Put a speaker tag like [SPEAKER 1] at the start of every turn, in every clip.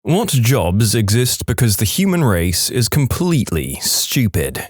[SPEAKER 1] What jobs exist because the human race is completely stupid?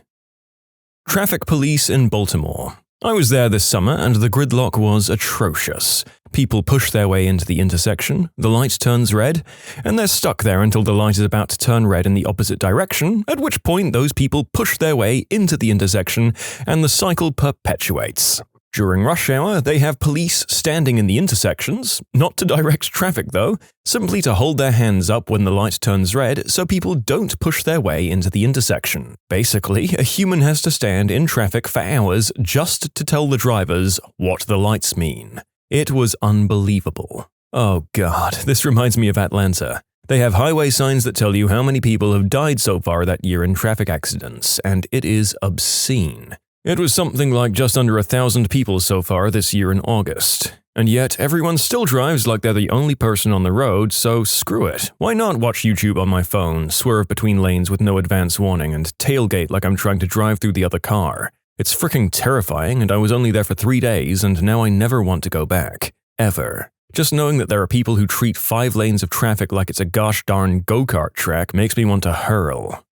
[SPEAKER 1] Traffic police in Baltimore. I was there this summer and the gridlock was atrocious. People push their way into the intersection, the light turns red, and they're stuck there until the light is about to turn red in the opposite direction, at which point those people push their way into the intersection and the cycle perpetuates. During rush hour, they have police standing in the intersections, not to direct traffic though, simply to hold their hands up when the light turns red so people don't push their way into the intersection. Basically, a human has to stand in traffic for hours just to tell the drivers what the lights mean. It was unbelievable. Oh god, this reminds me of Atlanta. They have highway signs that tell you how many people have died so far that year in traffic accidents, and it is obscene. It was something like just under 1,000 people so far this year in August. And yet, everyone still drives like they're the only person on the road, so screw it. Why not watch YouTube on my phone, swerve between lanes with no advance warning, and tailgate like I'm trying to drive through the other car? It's freaking terrifying, and I was only there for 3 days, and now I never want to go back. Ever. Just knowing that there are people who treat 5 lanes of traffic like it's a gosh darn go-kart track makes me want to hurl.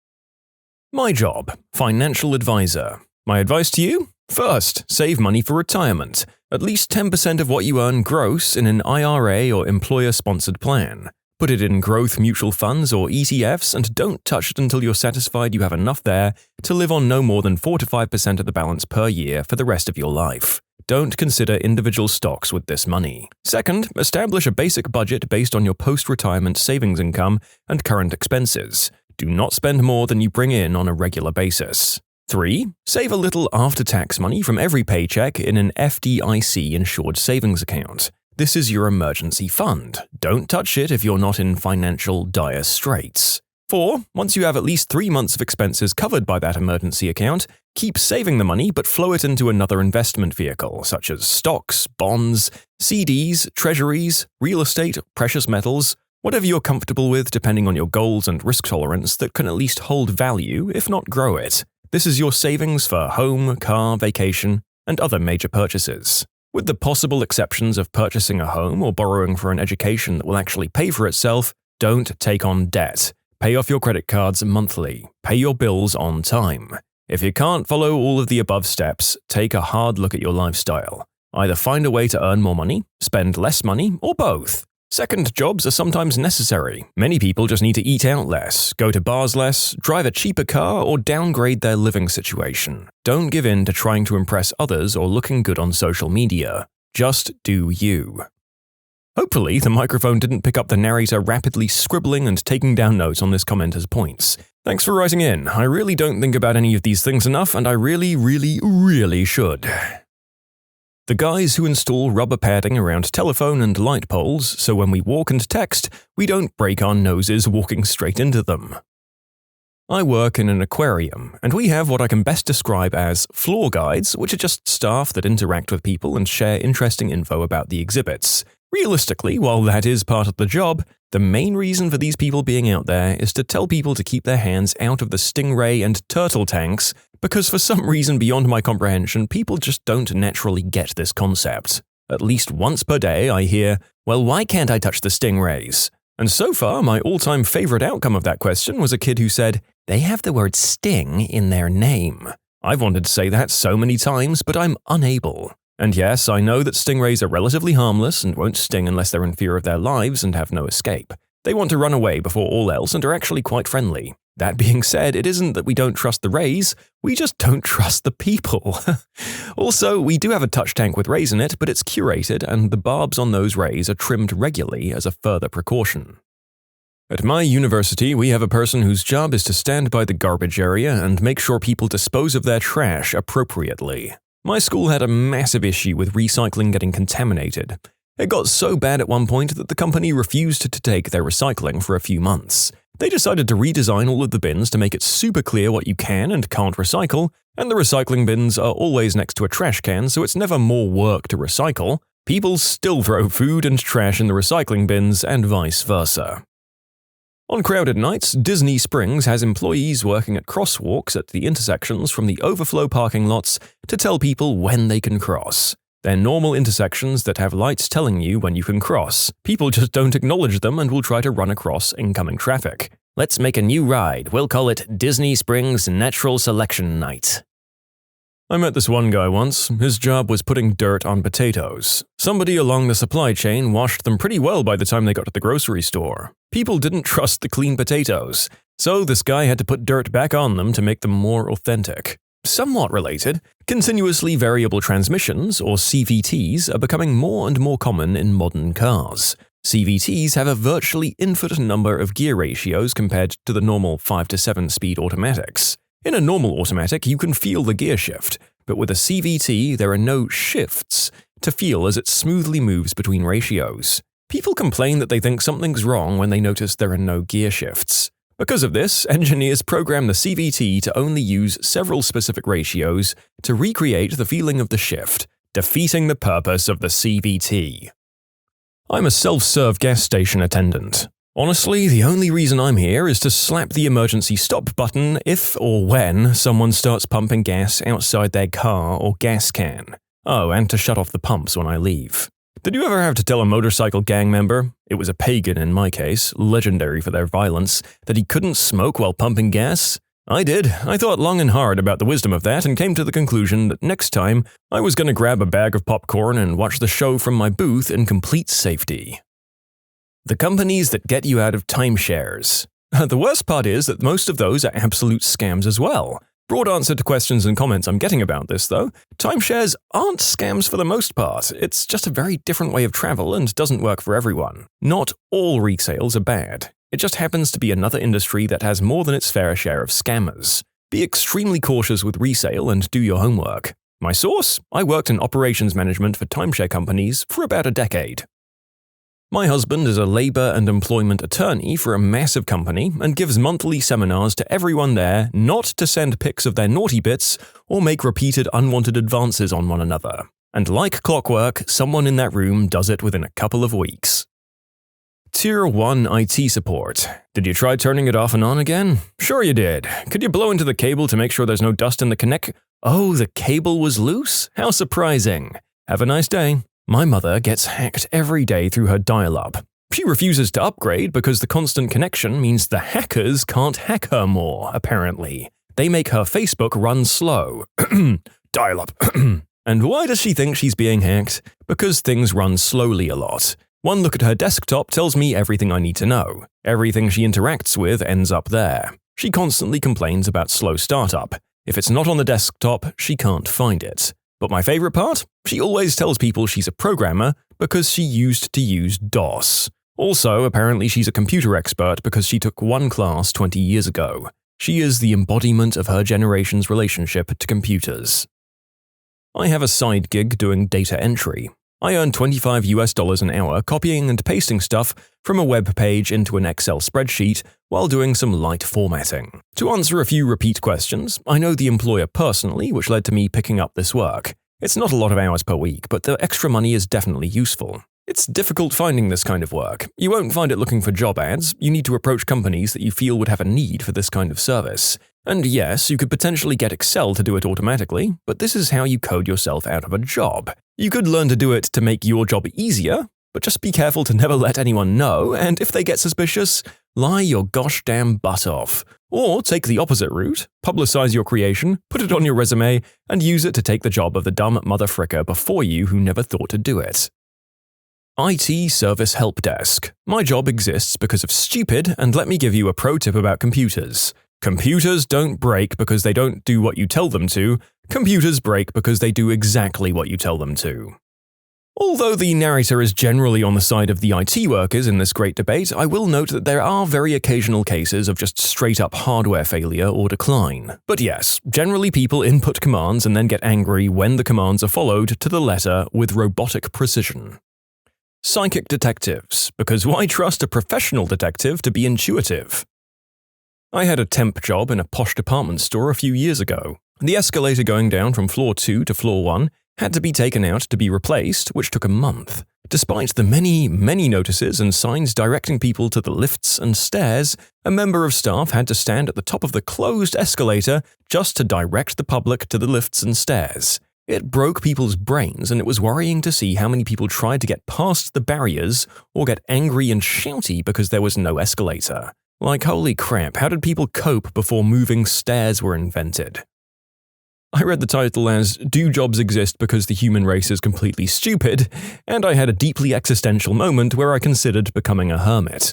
[SPEAKER 1] My job, financial advisor. My advice to you? First, save money for retirement. At least 10% of what you earn gross in an IRA or employer-sponsored plan. Put it in growth mutual funds or ETFs and don't touch it until you're satisfied you have enough there to live on no more than 4 to 5% of the balance per year for the rest of your life. Don't consider individual stocks with this money. Second, establish a basic budget based on your post-retirement savings income and current expenses. Do not spend more than you bring in on a regular basis. 3. Save a little after-tax money from every paycheck in an FDIC-insured savings account. This is your emergency fund. Don't touch it if you're not in financial dire straits. 4. Once you have at least 3 months of expenses covered by that emergency account, keep saving the money but flow it into another investment vehicle, such as stocks, bonds, CDs, treasuries, real estate, precious metals, whatever you're comfortable with depending on your goals and risk tolerance that can at least hold value, if not grow it. This is your savings for home, car, vacation, and other major purchases. With the possible exceptions of purchasing a home or borrowing for an education that will actually pay for itself, don't take on debt. Pay off your credit cards monthly. Pay your bills on time. If you can't follow all of the above steps, take a hard look at your lifestyle. Either find a way to earn more money, spend less money, or both. Second jobs are sometimes necessary. Many people just need to eat out less, go to bars less, drive a cheaper car, or downgrade their living situation. Don't give in to trying to impress others or looking good on social media. Just do you. Hopefully, the microphone didn't pick up the narrator rapidly scribbling and taking down notes on this commenter's points. Thanks for writing in. I really don't think about any of these things enough, and I really should. The guys who install rubber padding around telephone and light poles so when we walk and text, we don't break our noses walking straight into them. I work in an aquarium, and we have what I can best describe as floor guides, which are just staff that interact with people and share interesting info about the exhibits. Realistically, while that is part of the job, the main reason for these people being out there is to tell people to keep their hands out of the stingray and turtle tanks, because for some reason beyond my comprehension, people just don't naturally get this concept. At least once per day I hear, well, why can't I touch the stingrays? And so far, my all-time favorite outcome of that question was a kid who said, they have the word sting in their name. I've wanted to say that so many times, but I'm unable. And yes, I know that stingrays are relatively harmless and won't sting unless they're in fear of their lives and have no escape. They want to run away before all else and are actually quite friendly. That being said, it isn't that we don't trust the rays, we just don't trust the people. Also, we do have a touch tank with rays in it, but it's curated and the barbs on those rays are trimmed regularly as a further precaution. At my university, we have a person whose job is to stand by the garbage area and make sure people dispose of their trash appropriately. My school had a massive issue with recycling getting contaminated. It got so bad at one point that the company refused to take their recycling for a few months. They decided to redesign all of the bins to make it super clear what you can and can't recycle, and the recycling bins are always next to a trash can, so it's never more work to recycle. People still throw food and trash in the recycling bins and vice versa. On crowded nights, Disney Springs has employees working at crosswalks at the intersections from the overflow parking lots to tell people when they can cross. They're normal intersections that have lights telling you when you can cross. People just don't acknowledge them and will try to run across incoming traffic. Let's make a new ride. We'll call it Disney Springs Natural Selection Night. I met this one guy once. His job was putting dirt on potatoes. Somebody along the supply chain washed them pretty well by the time they got to the grocery store. People didn't trust the clean potatoes, so this guy had to put dirt back on them to make them more authentic. Somewhat related, continuously variable transmissions, or CVTs, are becoming more and more common in modern cars. CVTs have a virtually infinite number of gear ratios compared to the normal 5 to 7 speed automatics. In a normal automatic, you can feel the gear shift, but with a CVT, there are no shifts to feel as it smoothly moves between ratios. People complain that they think something's wrong when they notice there are no gear shifts. Because of this, engineers program the CVT to only use several specific ratios to recreate the feeling of the shift, defeating the purpose of the CVT. I'm a self-serve gas station attendant. Honestly, the only reason I'm here is to slap the emergency stop button if or when someone starts pumping gas outside their car or gas can. Oh, and to shut off the pumps when I leave. Did you ever have to tell a motorcycle gang member, it was a pagan in my case, legendary for their violence, that he couldn't smoke while pumping gas? I did. I thought long and hard about the wisdom of that and came to the conclusion that next time I was going to grab a bag of popcorn and watch the show from my booth in complete safety. The companies that get you out of timeshares. The worst part is that most of those are absolute scams as well. Broad answer to questions and comments I'm getting about this, though. Timeshares aren't scams for the most part. It's just a very different way of travel and doesn't work for everyone. Not all resales are bad. It just happens to be another industry that has more than its fair share of scammers. Be extremely cautious with resale and do your homework. My source? I worked in operations management for timeshare companies for about a decade. My husband is a labor and employment attorney for a massive company and gives monthly seminars to everyone there not to send pics of their naughty bits or make repeated unwanted advances on one another. And like clockwork, someone in that room does it within a couple of weeks. Tier 1 IT support. Did you try turning it off and on again? Sure you did. Could you blow into the cable to make sure there's no dust in the connect? Oh, the cable was loose? How surprising. Have a nice day. My mother gets hacked every day through her dial-up. She refuses to upgrade because the constant connection means the hackers can't hack her more, apparently. They make her Facebook run slow. Dial-up. And why does she think she's being hacked? Because things run slowly a lot. One look at her desktop tells me everything I need to know. Everything she interacts with ends up there. She constantly complains about slow startup. If it's not on the desktop, she can't find it. But my favorite part? She always tells people she's a programmer because she used to use DOS. Also, apparently she's a computer expert because she took one class 20 years ago. She is the embodiment of her generation's relationship to computers. I have a side gig doing data entry. I earn $25 an hour copying and pasting stuff from a web page into an Excel spreadsheet while doing some light formatting. To answer a few repeat questions, I know the employer personally, which led to me picking up this work. It's not a lot of hours per week, but the extra money is definitely useful. It's difficult finding this kind of work. You won't find it looking for job ads. You need to approach companies that you feel would have a need for this kind of service. And yes, you could potentially get Excel to do it automatically, but this is how you code yourself out of a job. You could learn to do it to make your job easier, but just be careful to never let anyone know, and if they get suspicious, lie your gosh damn butt off. Or take the opposite route, publicize your creation, put it on your resume, and use it to take the job of the dumb mother fricker before you who never thought to do it. IT Service Help Desk. My job exists because of stupid, and let me give you a pro tip about computers. Computers don't break because they don't do what you tell them to. Computers break because they do exactly what you tell them to. Although the narrator is generally on the side of the IT workers in this great debate, I will note that there are very occasional cases of just straight-up hardware failure or decline. But yes, generally people input commands and then get angry when the commands are followed to the letter with robotic precision. Psychic detectives, because why trust a professional detective to be intuitive? I had a temp job in a posh department store a few years ago. The escalator going down from floor 2 to floor 1 had to be taken out to be replaced, which took a month. Despite the many notices and signs directing people to the lifts and stairs, a member of staff had to stand at the top of the closed escalator just to direct the public to the lifts and stairs. It broke people's brains, and it was worrying to see how many people tried to get past the barriers or get angry and shouty because there was no escalator. Like, holy crap, how did people cope before moving stairs were invented? I read the title as "Do Jobs Exist Because the Human Race is Completely Stupid?" and I had a deeply existential moment where I considered becoming a hermit.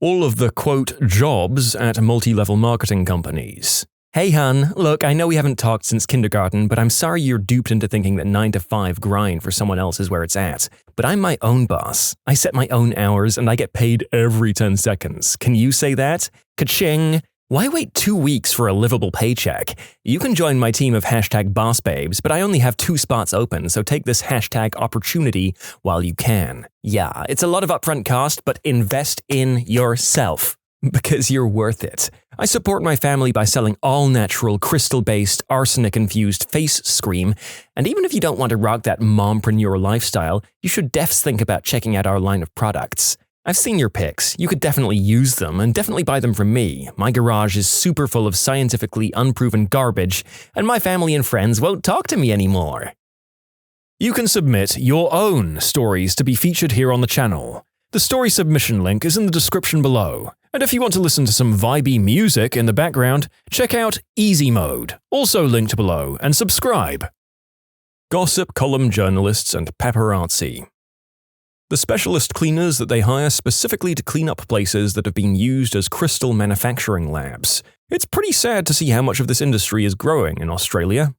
[SPEAKER 1] All of the, quote, jobs at multi-level marketing companies. Hey hun, look, I know we haven't talked since kindergarten, but I'm sorry you're duped into thinking that 9 to 5 grind for someone else is where it's at. But I'm my own boss. I set my own hours and I get paid every 10 seconds. Can you say that? Ka-ching! Why wait 2 weeks for a livable paycheck? You can join my team of #bossbabes, but I only have 2 spots open, so take this #opportunity while you can. Yeah, it's a lot of upfront cost, but invest in yourself. Because you're worth it. I support my family by selling all-natural, crystal-based, arsenic-infused face scream, and even if you don't want to rock that mompreneur lifestyle, you should defs think about checking out our line of products. I've seen your pics. You could definitely use them, and definitely buy them from me. My garage is super full of scientifically unproven garbage, and my family and friends won't talk to me anymore. You can submit your own stories to be featured here on the channel. The story submission link is in the description below. And if you want to listen to some vibey music in the background, check out easymode, also linked below, and subscribe. Gossip column journalists and paparazzi. The specialist cleaners that they hire specifically to clean up places that have been used as crystal manufacturing labs. It's pretty sad to see how much of this industry is growing in Australia.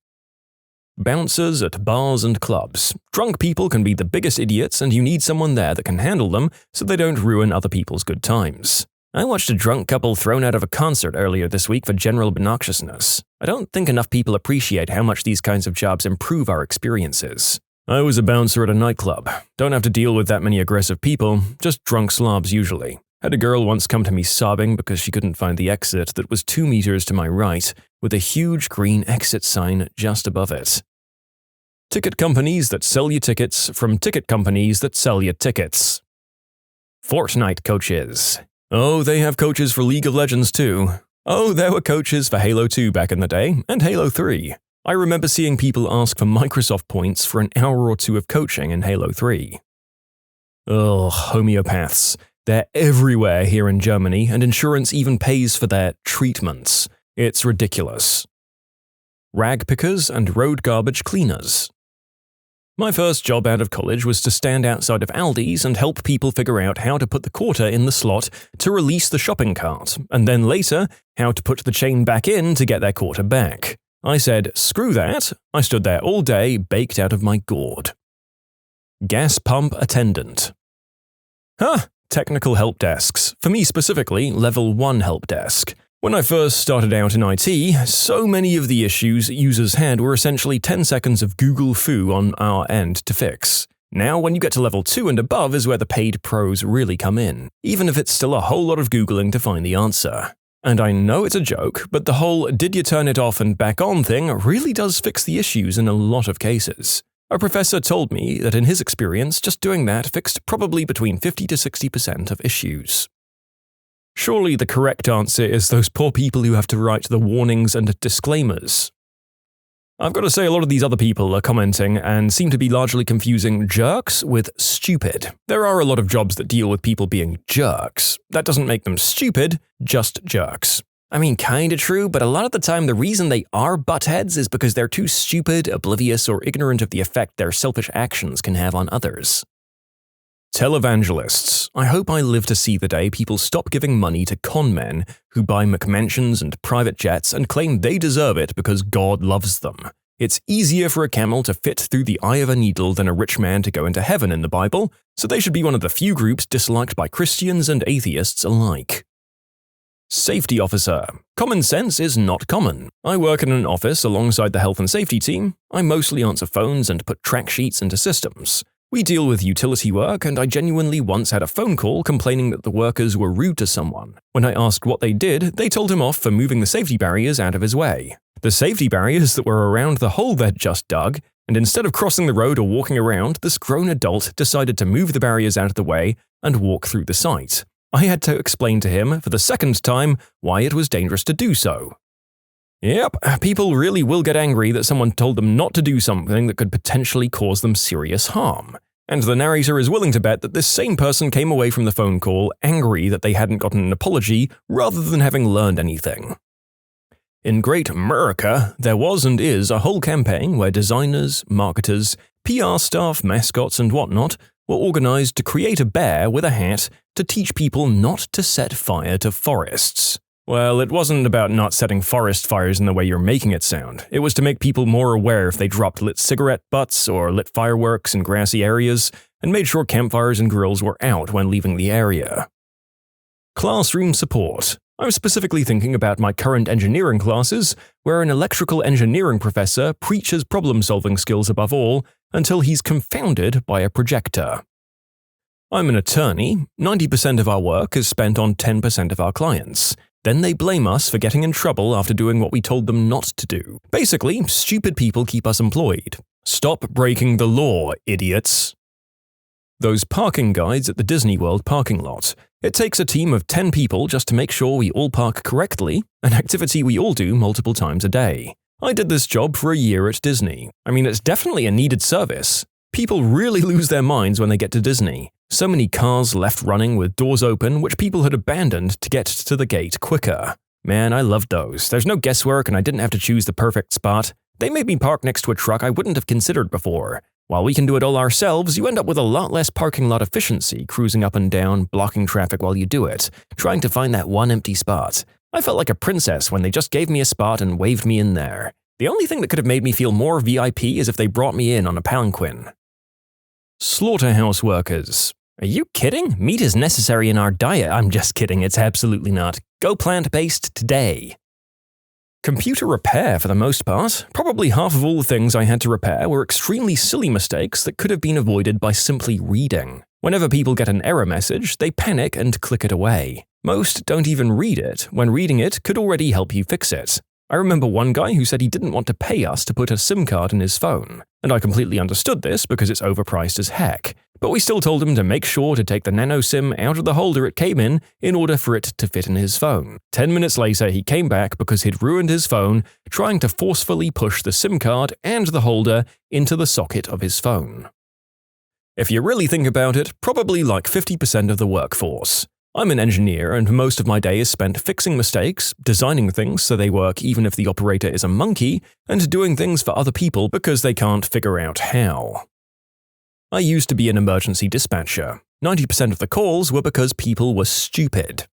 [SPEAKER 1] Bouncers at bars and clubs. Drunk people can be the biggest idiots, and you need someone there that can handle them so they don't ruin other people's good times. I watched a drunk couple thrown out of a concert earlier this week for general obnoxiousness. I don't think enough people appreciate how much these kinds of jobs improve our experiences. I was a bouncer at a nightclub. Don't have to deal with that many aggressive people, just drunk slobs usually. Had a girl once come to me sobbing because she couldn't find the exit that was 2 meters to my right, with a huge green exit sign just above it. Ticket companies that sell you tickets from ticket companies that sell you tickets. Fortnite coaches. Oh, they have coaches for League of Legends too. Oh, there were coaches for Halo 2 back in the day, and Halo 3. I remember seeing people ask for Microsoft points for an hour or 2 of coaching in Halo 3. Ugh, homeopaths. They're everywhere here in Germany, and insurance even pays for their treatments. It's ridiculous. Rag pickers and road garbage cleaners. My first job out of college was to stand outside of Aldi's and help people figure out how to put the quarter in the slot to release the shopping cart, and then later, how to put the chain back in to get their quarter back. I said, screw that. I stood there all day, baked out of my gourd. Gas pump attendant. Technical help desks. For me specifically, level 1 help desk. When I first started out in IT, so many of the issues users had were essentially 10 seconds of Google foo on our end to fix. Now, when you get to level 2 and above is where the paid pros really come in, even if it's still a whole lot of Googling to find the answer. And I know it's a joke, but the whole "did you turn it off and back on" thing really does fix the issues in a lot of cases. A professor told me that in his experience, just doing that fixed probably between 50 to 60% of issues. Surely the correct answer is those poor people who have to write the warnings and disclaimers. I've got to say a lot of these other people are commenting and seem to be largely confusing jerks with stupid. There are a lot of jobs that deal with people being jerks. That doesn't make them stupid, just jerks. I mean, kinda true, but a lot of the time the reason they are buttheads is because they're too stupid, oblivious, or ignorant of the effect their selfish actions can have on others. Televangelists. I hope I live to see the day people stop giving money to con men who buy McMansions and private jets and claim they deserve it because God loves them. It's easier for a camel to fit through the eye of a needle than a rich man to go into heaven in the Bible, so they should be one of the few groups disliked by Christians and atheists alike. Safety officer. Common sense is not common. I work in an office alongside the health and safety team. I mostly answer phones and put track sheets into systems. We deal with utility work, and I genuinely once had a phone call complaining that the workers were rude to someone. When I asked what they did, they told him off for moving the safety barriers out of his way. The safety barriers that were around the hole they'd just dug, and instead of crossing the road or walking around, this grown adult decided to move the barriers out of the way and walk through the site. I had to explain to him, for the second time, why it was dangerous to do so. Yep, people really will get angry that someone told them not to do something that could potentially cause them serious harm. And the narrator is willing to bet that this same person came away from the phone call angry that they hadn't gotten an apology rather than having learned anything. In Great America, there was and is a whole campaign where designers, marketers, PR staff, mascots, and whatnot were organized to create a bear with a hat to teach people not to set fire to forests. Well, it wasn't about not setting forest fires in the way you're making it sound. It was to make people more aware if they dropped lit cigarette butts or lit fireworks in grassy areas and made sure campfires and grills were out when leaving the area. Classroom support. I'm specifically thinking about my current engineering classes, where an electrical engineering professor preaches problem-solving skills above all until he's confounded by a projector. I'm an attorney. 90% of our work is spent on 10% of our clients. Then they blame us for getting in trouble after doing what we told them not to do. Basically, stupid people keep us employed. Stop breaking the law, idiots. Those parking guides at the Disney World parking lot. It takes a team of 10 people just to make sure we all park correctly, an activity we all do multiple times a day. I did this job for a year at Disney. I mean, it's definitely a needed service. People really lose their minds when they get to Disney. So many cars left running with doors open, which people had abandoned to get to the gate quicker. Man, I loved those. There's no guesswork and I didn't have to choose the perfect spot. They made me park next to a truck I wouldn't have considered before. While we can do it all ourselves, you end up with a lot less parking lot efficiency cruising up and down, blocking traffic while you do it, trying to find that one empty spot. I felt like a princess when they just gave me a spot and waved me in there. The only thing that could have made me feel more VIP is if they brought me in on a palanquin. Slaughterhouse workers. Are you kidding? Meat is necessary in our diet. I'm just kidding, it's absolutely not. Go plant-based today. Computer repair for the most part. Probably half of all the things I had to repair were extremely silly mistakes that could have been avoided by simply reading. Whenever people get an error message, they panic and click it away. Most don't even read it, when reading it could already help you fix it. I remember one guy who said he didn't want to pay us to put a SIM card in his phone, and I completely understood this because it's overpriced as heck. But we still told him to make sure to take the nano SIM out of the holder it came in order for it to fit in his phone. 10 minutes later, he came back because he'd ruined his phone trying to forcefully push the SIM card and the holder into the socket of his phone. If you really think about it, probably like 50% of the workforce. I'm an engineer and most of my day is spent fixing mistakes, designing things so they work even if the operator is a monkey, and doing things for other people because they can't figure out how. I used to be an emergency dispatcher. 90% of the calls were because people were stupid.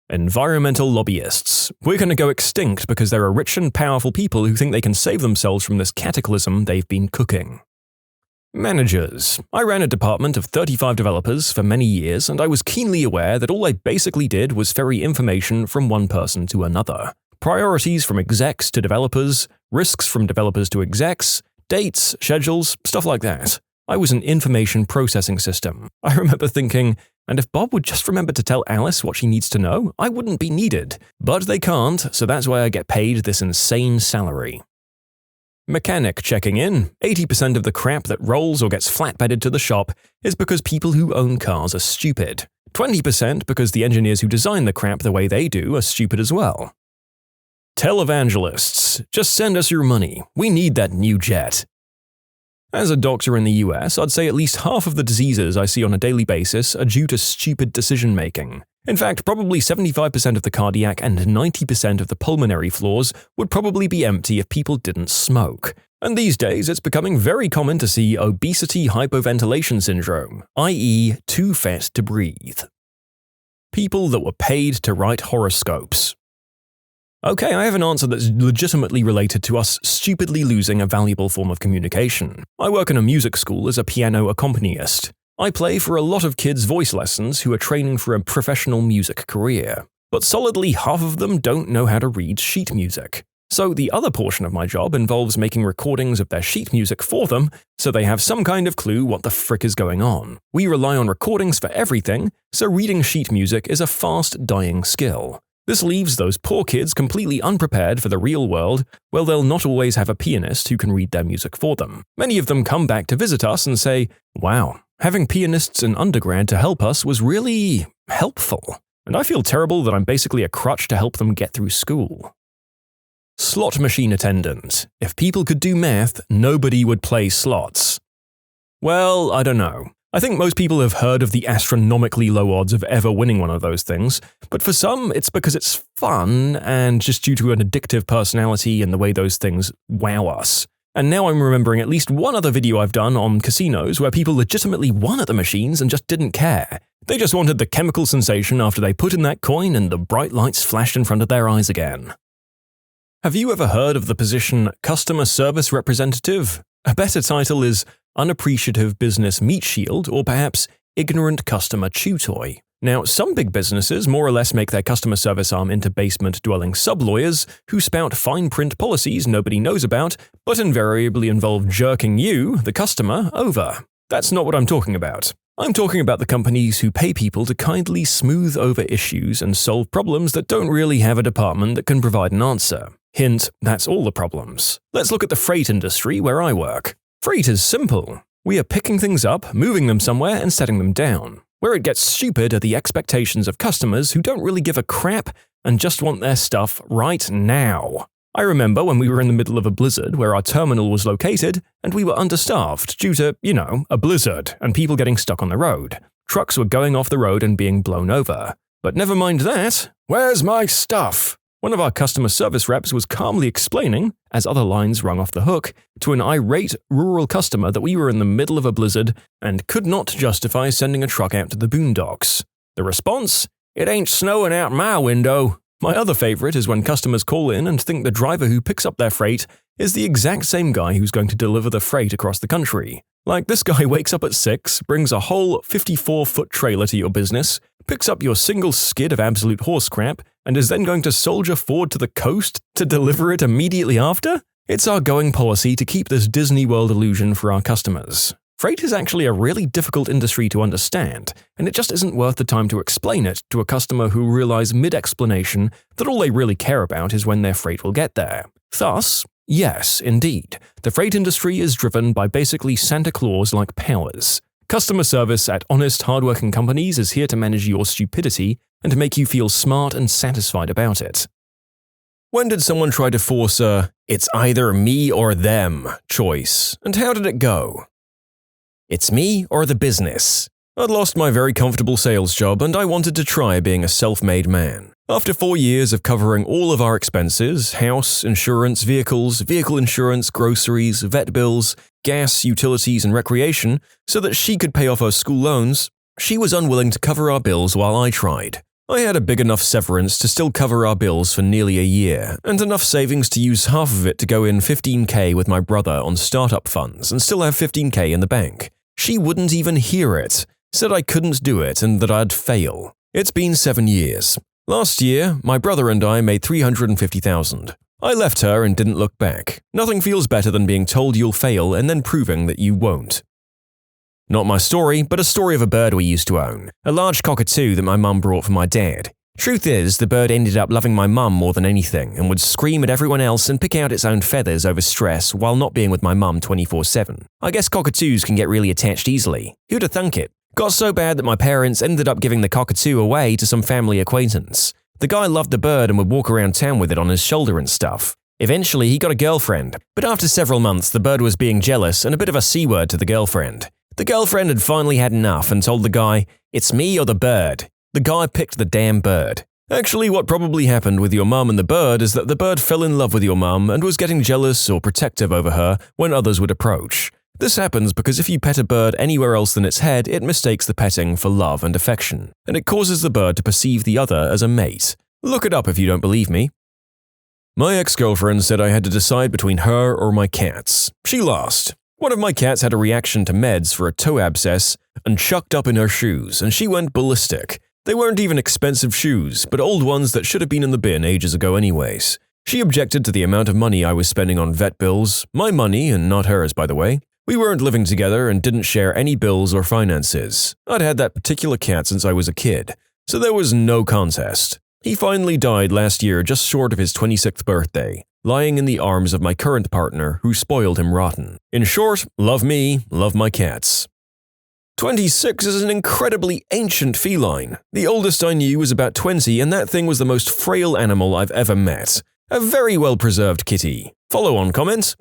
[SPEAKER 1] Environmental lobbyists. We're going to go extinct because there are rich and powerful people who think they can save themselves from this cataclysm they've been cooking. Managers. I ran a department of 35 developers for many years, and I was keenly aware that all I basically did was ferry information from one person to another. Priorities from execs to developers, risks from developers to execs, dates, schedules, stuff like that. I was an information processing system. I remember thinking, and if Bob would just remember to tell Alice what she needs to know, I wouldn't be needed. But they can't, so that's why I get paid this insane salary. Mechanic checking in. 80% of the crap that rolls or gets flatbedded to the shop is because people who own cars are stupid. 20% because the engineers who design the crap the way they do are stupid as well. Televangelists. Just send us your money. We need that new jet. As a doctor in the US, I'd say at least half of the diseases I see on a daily basis are due to stupid decision-making. In fact, probably 75% of the cardiac and 90% of the pulmonary flaws would probably be empty if people didn't smoke. And these days, it's becoming very common to see obesity hypoventilation syndrome, i.e. too fat to breathe. People that were paid to write horoscopes. Okay, I have an answer that's legitimately related to us stupidly losing a valuable form of communication. I work in a music school as a piano accompanist. I play for a lot of kids' voice lessons who are training for a professional music career. But solidly half of them don't know how to read sheet music. So the other portion of my job involves making recordings of their sheet music for them so they have some kind of clue what the frick is going on. We rely on recordings for everything, so reading sheet music is a fast dying skill. This leaves those poor kids completely unprepared for the real world, where they'll not always have a pianist who can read their music for them. Many of them come back to visit us and say, "Wow, having pianists in undergrad to help us was really helpful." And I feel terrible that I'm basically a crutch to help them get through school. Slot machine attendant. If people could do math, nobody would play slots. Well, I don't know. I think most people have heard of the astronomically low odds of ever winning one of those things, but for some, it's because it's fun and just due to an addictive personality and the way those things wow us. And now I'm remembering at least one other video I've done on casinos where people legitimately won at the machines and just didn't care. They just wanted the chemical sensation after they put in that coin and the bright lights flashed in front of their eyes again. Have you ever heard of the position customer service representative? A better title is unappreciative business meat shield or perhaps ignorant customer chew toy. Now, some big businesses more or less make their customer service arm into basement-dwelling sub-lawyers who spout fine print policies nobody knows about, but invariably involve jerking you, the customer, over. That's not what I'm talking about. I'm talking about the companies who pay people to kindly smooth over issues and solve problems that don't really have a department that can provide an answer. Hint, that's all the problems. Let's look at the freight industry where I work. Freight is simple. We are picking things up, moving them somewhere, and setting them down. Where it gets stupid are the expectations of customers who don't really give a crap and just want their stuff right now. I remember when we were in the middle of a blizzard where our terminal was located and we were understaffed due to, a blizzard and people getting stuck on the road. Trucks were going off the road and being blown over. But never mind that. Where's my stuff? One of our customer service reps was calmly explaining, as other lines rung off the hook, to an irate rural customer that we were in the middle of a blizzard and could not justify sending a truck out to the boondocks. The response? It ain't snowing out my window. My other favorite is when customers call in and think the driver who picks up their freight is the exact same guy who's going to deliver the freight across the country. Like this guy wakes up at 6, brings a whole 54-foot trailer to your business, picks up your single skid of absolute horse crap, and is then going to soldier forward to the coast to deliver it immediately after? It's our going policy to keep this Disney World illusion for our customers. Freight is actually a really difficult industry to understand, and it just isn't worth the time to explain it to a customer who realize mid-explanation that all they really care about is when their freight will get there. Thus, yes, indeed, the freight industry is driven by basically Santa Claus-like powers. Customer service at honest, hardworking companies is here to manage your stupidity and to make you feel smart and satisfied about it. When did someone try to force a "it's either me or them" choice, and how did it go? It's me or the business. I'd lost my very comfortable sales job and I wanted to try being a self-made man. After 4 years of covering all of our expenses, house, insurance, vehicles, vehicle insurance, groceries, vet bills, gas, utilities, and recreation, so that she could pay off her school loans, she was unwilling to cover our bills while I tried. I had a big enough severance to still cover our bills for nearly a year, and enough savings to use half of it to go in $15,000 with my brother on startup funds and still have $15,000 in the bank. She wouldn't even hear it, said I couldn't do it and that I'd fail. It's been 7 years. Last year, my brother and I made $350,000. I left her and didn't look back. Nothing feels better than being told you'll fail and then proving that you won't. Not my story, but a story of a bird we used to own. A large cockatoo that my mum brought for my dad. Truth is, the bird ended up loving my mum more than anything and would scream at everyone else and pick out its own feathers over stress while not being with my mum 24/7. I guess cockatoos can get really attached easily. Who'd have thunk it? Got so bad that my parents ended up giving the cockatoo away to some family acquaintance. The guy loved the bird and would walk around town with it on his shoulder and stuff. Eventually, he got a girlfriend, but after several months, the bird was being jealous and a bit of a C-word to the girlfriend. The girlfriend had finally had enough and told the guy, "It's me or the bird." The guy picked the damn bird. Actually, what probably happened with your mum and the bird is that the bird fell in love with your mum and was getting jealous or protective over her when others would approach. This happens because if you pet a bird anywhere else than its head, it mistakes the petting for love and affection, and it causes the bird to perceive the other as a mate. Look it up if you don't believe me. My ex-girlfriend said I had to decide between her or my cats. She lost. One of my cats had a reaction to meds for a toe abscess and chucked up in her shoes, and she went ballistic. They weren't even expensive shoes, but old ones that should have been in the bin ages ago anyways. She objected to the amount of money I was spending on vet bills, my money and not hers, by the way. We weren't living together and didn't share any bills or finances. I'd had that particular cat since I was a kid, so there was no contest. He finally died last year just short of his 26th birthday, lying in the arms of my current partner who spoiled him rotten. In short, love me, love my cats. 26 is an incredibly ancient feline. The oldest I knew was about 20 and that thing was the most frail animal I've ever met. A very well-preserved kitty. Follow-on comment.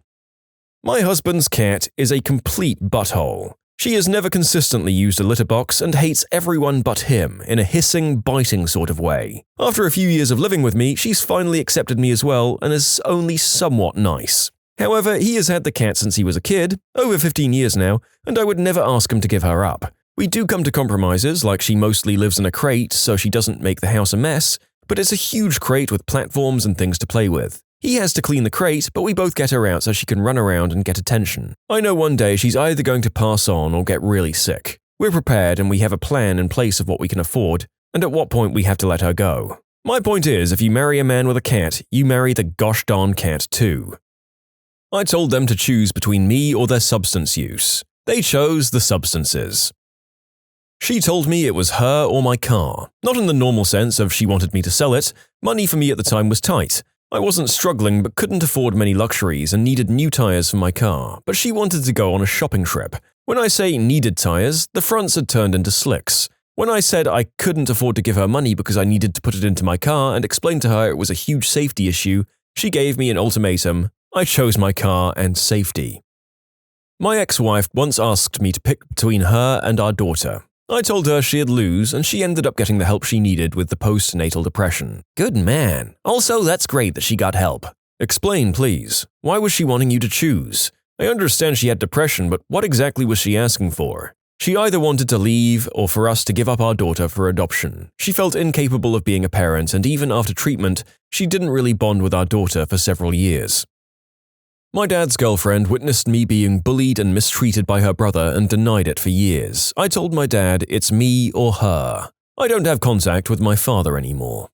[SPEAKER 1] My husband's cat is a complete butthole. She has never consistently used a litter box and hates everyone but him in a hissing, biting sort of way. After a few years of living with me, she's finally accepted me as well and is only somewhat nice. However, he has had the cat since he was a kid, over 15 years now, and I would never ask him to give her up. We do come to compromises, like she mostly lives in a crate so she doesn't make the house a mess, but it's a huge crate with platforms and things to play with. He has to clean the crate, but we both get her out so she can run around and get attention. I know one day she's either going to pass on or get really sick. We're prepared and we have a plan in place of what we can afford, and at what point we have to let her go. My point is, if you marry a man with a cat, you marry the gosh darn cat too. I told them to choose between me or their substance use. They chose the substances. She told me it was her or my car. Not in the normal sense of she wanted me to sell it. Money for me at the time was tight. I wasn't struggling but couldn't afford many luxuries and needed new tires for my car, but she wanted to go on a shopping trip. When I say needed tires, the fronts had turned into slicks. When I said I couldn't afford to give her money because I needed to put it into my car and explained to her it was a huge safety issue, she gave me an ultimatum. I chose my car and safety. My ex-wife once asked me to pick between her and our daughter. I told her she'd lose, and she ended up getting the help she needed with the postnatal depression. Good man. Also, that's great that she got help. Explain, please. Why was she wanting you to choose? I understand she had depression, but what exactly was she asking for? She either wanted to leave or for us to give up our daughter for adoption. She felt incapable of being a parent, and even after treatment, she didn't really bond with our daughter for several years. My dad's girlfriend witnessed me being bullied and mistreated by her brother and denied it for years. I told my dad it's me or her. I don't have contact with my father anymore.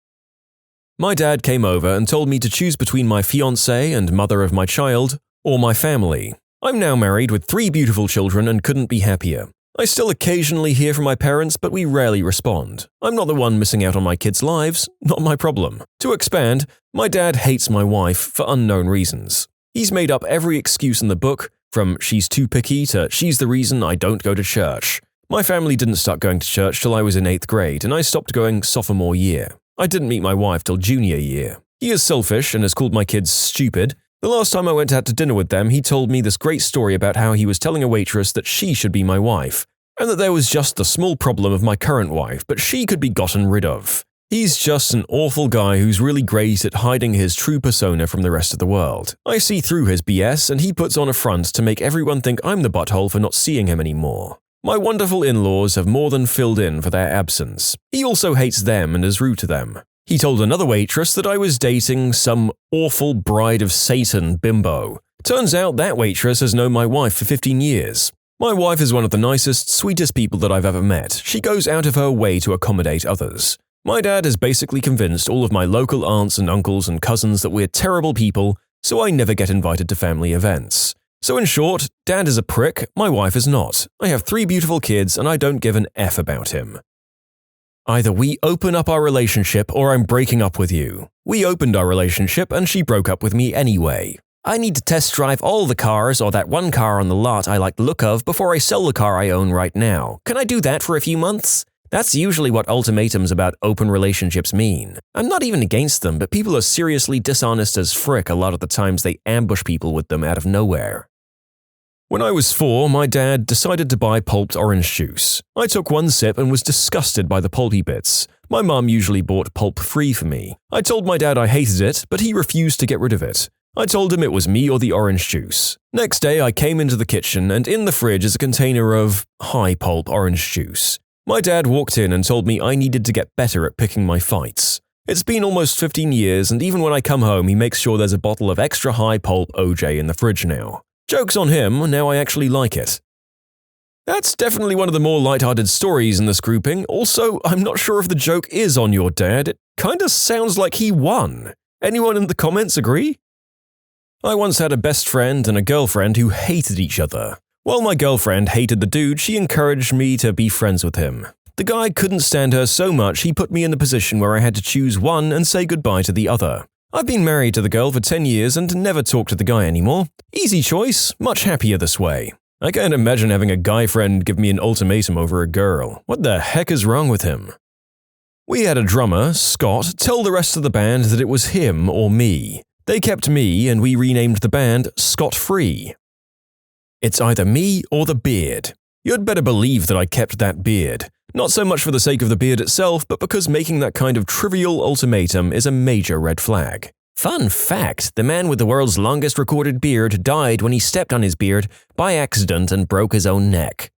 [SPEAKER 1] My dad came over and told me to choose between my fiancée and mother of my child or my family. I'm now married with 3 beautiful children and couldn't be happier. I still occasionally hear from my parents, but we rarely respond. I'm not the one missing out on my kids' lives, not my problem. To expand, my dad hates my wife for unknown reasons. He's made up every excuse in the book, from she's too picky to she's the reason I don't go to church. My family didn't start going to church till I was in 8th grade, and I stopped going sophomore year. I didn't meet my wife till junior year. He is selfish and has called my kids stupid. The last time I went out to dinner with them, he told me this great story about how he was telling a waitress that she should be my wife, and that there was just the small problem of my current wife, but she could be gotten rid of. He's just an awful guy who's really great at hiding his true persona from the rest of the world. I see through his BS, and he puts on a front to make everyone think I'm the butthole for not seeing him anymore. My wonderful in-laws have more than filled in for their absence. He also hates them and is rude to them. He told another waitress that I was dating some awful bride of Satan bimbo. Turns out that waitress has known my wife for 15 years. My wife is one of the nicest, sweetest people that I've ever met. She goes out of her way to accommodate others. My dad has basically convinced all of my local aunts and uncles and cousins that we're terrible people, so I never get invited to family events. So in short, Dad is a prick, my wife is not. I have 3 beautiful kids and I don't give an F about him. Either we open up our relationship or I'm breaking up with you. We opened our relationship and she broke up with me anyway. I need to test drive all the cars or that one car on the lot I like the look of before I sell the car I own right now. Can I do that for a few months? That's usually what ultimatums about open relationships mean. I'm not even against them, but people are seriously dishonest as frick a lot of the times they ambush people with them out of nowhere. When I was 4, my dad decided to buy pulped orange juice. I took one sip and was disgusted by the pulpy bits. My mum usually bought pulp-free for me. I told my dad I hated it, but he refused to get rid of it. I told him it was me or the orange juice. Next day, I came into the kitchen and in the fridge is a container of high-pulp orange juice. My dad walked in and told me I needed to get better at picking my fights. It's been almost 15 years, and even when I come home, he makes sure there's a bottle of extra high-pulp OJ in the fridge now. Joke's on him, now I actually like it. That's definitely one of the more lighthearted stories in this grouping. Also, I'm not sure if the joke is on your dad. It kinda sounds like he won. Anyone in the comments agree? I once had a best friend and a girlfriend who hated each other. While my girlfriend hated the dude, she encouraged me to be friends with him. The guy couldn't stand her so much he put me in the position where I had to choose one and say goodbye to the other. I've been married to the girl for 10 years and never talk to the guy anymore. Easy choice, much happier this way. I can't imagine having a guy friend give me an ultimatum over a girl. What the heck is wrong with him? We had a drummer, Scott, tell the rest of the band that it was him or me. They kept me and we renamed the band Scot-Free. It's either me or the beard. You'd better believe that I kept that beard. Not so much for the sake of the beard itself, but because making that kind of trivial ultimatum is a major red flag. Fun fact, the man with the world's longest recorded beard died when he stepped on his beard by accident and broke his own neck.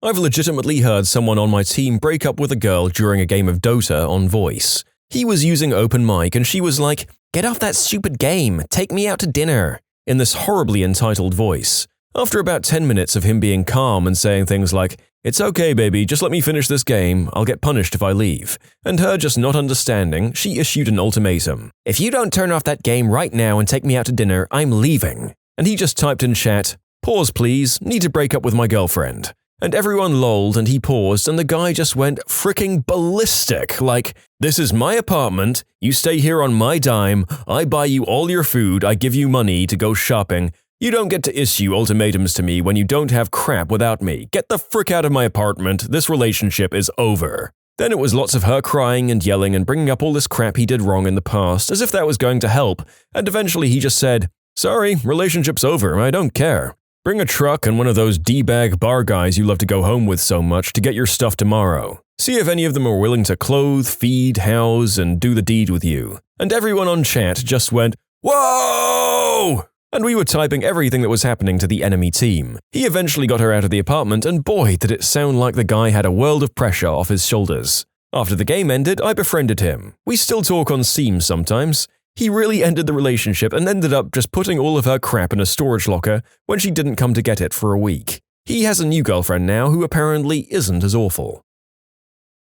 [SPEAKER 1] I've legitimately heard someone on my team break up with a girl during a game of Dota on voice. He was using open mic and she was like, "Get off that stupid game, take me out to dinner," in this horribly entitled voice. After about 10 minutes of him being calm and saying things like, "It's okay baby, just let me finish this game, I'll get punished if I leave," and her just not understanding, she issued an ultimatum. "If you don't turn off that game right now and take me out to dinner, I'm leaving." And he just typed in chat, "Pause please, need to break up with my girlfriend." And everyone lolled and he paused and the guy just went freaking ballistic, like, "This is my apartment, you stay here on my dime, I buy you all your food, I give you money to go shopping. You don't get to issue ultimatums to me when you don't have crap without me. Get the frick out of my apartment, this relationship is over." Then it was lots of her crying and yelling and bringing up all this crap he did wrong in the past, as if that was going to help, and eventually he just said, "Sorry, relationship's over, I don't care. Bring a truck and one of those D-bag bar guys you love to go home with so much to get your stuff tomorrow. See if any of them are willing to clothe, feed, house, and do the deed with you." And everyone on chat just went, "Whoa!" And we were typing everything that was happening to the enemy team. He eventually got her out of the apartment and boy, did it sound like the guy had a world of pressure off his shoulders. After the game ended, I befriended him. We still talk on Steam sometimes. He really ended the relationship and ended up just putting all of her crap in a storage locker when she didn't come to get it for a week. He has a new girlfriend now who apparently isn't as awful.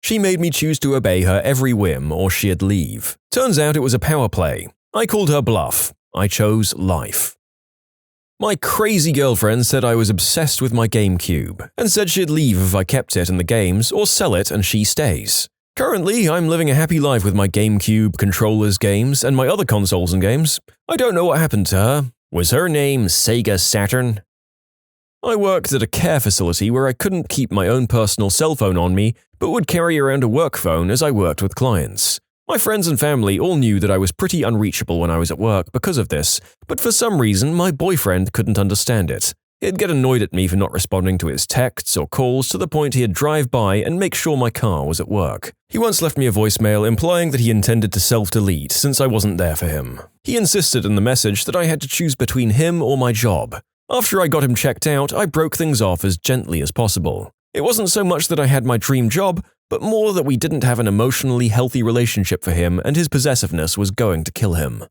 [SPEAKER 1] She made me choose to obey her every whim or she'd leave. Turns out it was a power play. I called her bluff. I chose life. My crazy girlfriend said I was obsessed with my GameCube and said she'd leave if I kept it in the games or sell it and she stays. Currently, I'm living a happy life with my GameCube, controllers, games, and my other consoles and games. I don't know what happened to her. Was her name Sega Saturn? I worked at a care facility where I couldn't keep my own personal cell phone on me, but would carry around a work phone as I worked with clients. My friends and family all knew that I was pretty unreachable when I was at work because of this, but for some reason my boyfriend couldn't understand it. He'd get annoyed at me for not responding to his texts or calls to the point he'd drive by and make sure my car was at work. He once left me a voicemail implying that he intended to self-delete since I wasn't there for him. He insisted in the message that I had to choose between him or my job. After I got him checked out, I broke things off as gently as possible. It wasn't so much that I had my dream job, but more that we didn't have an emotionally healthy relationship for him and his possessiveness was going to kill him.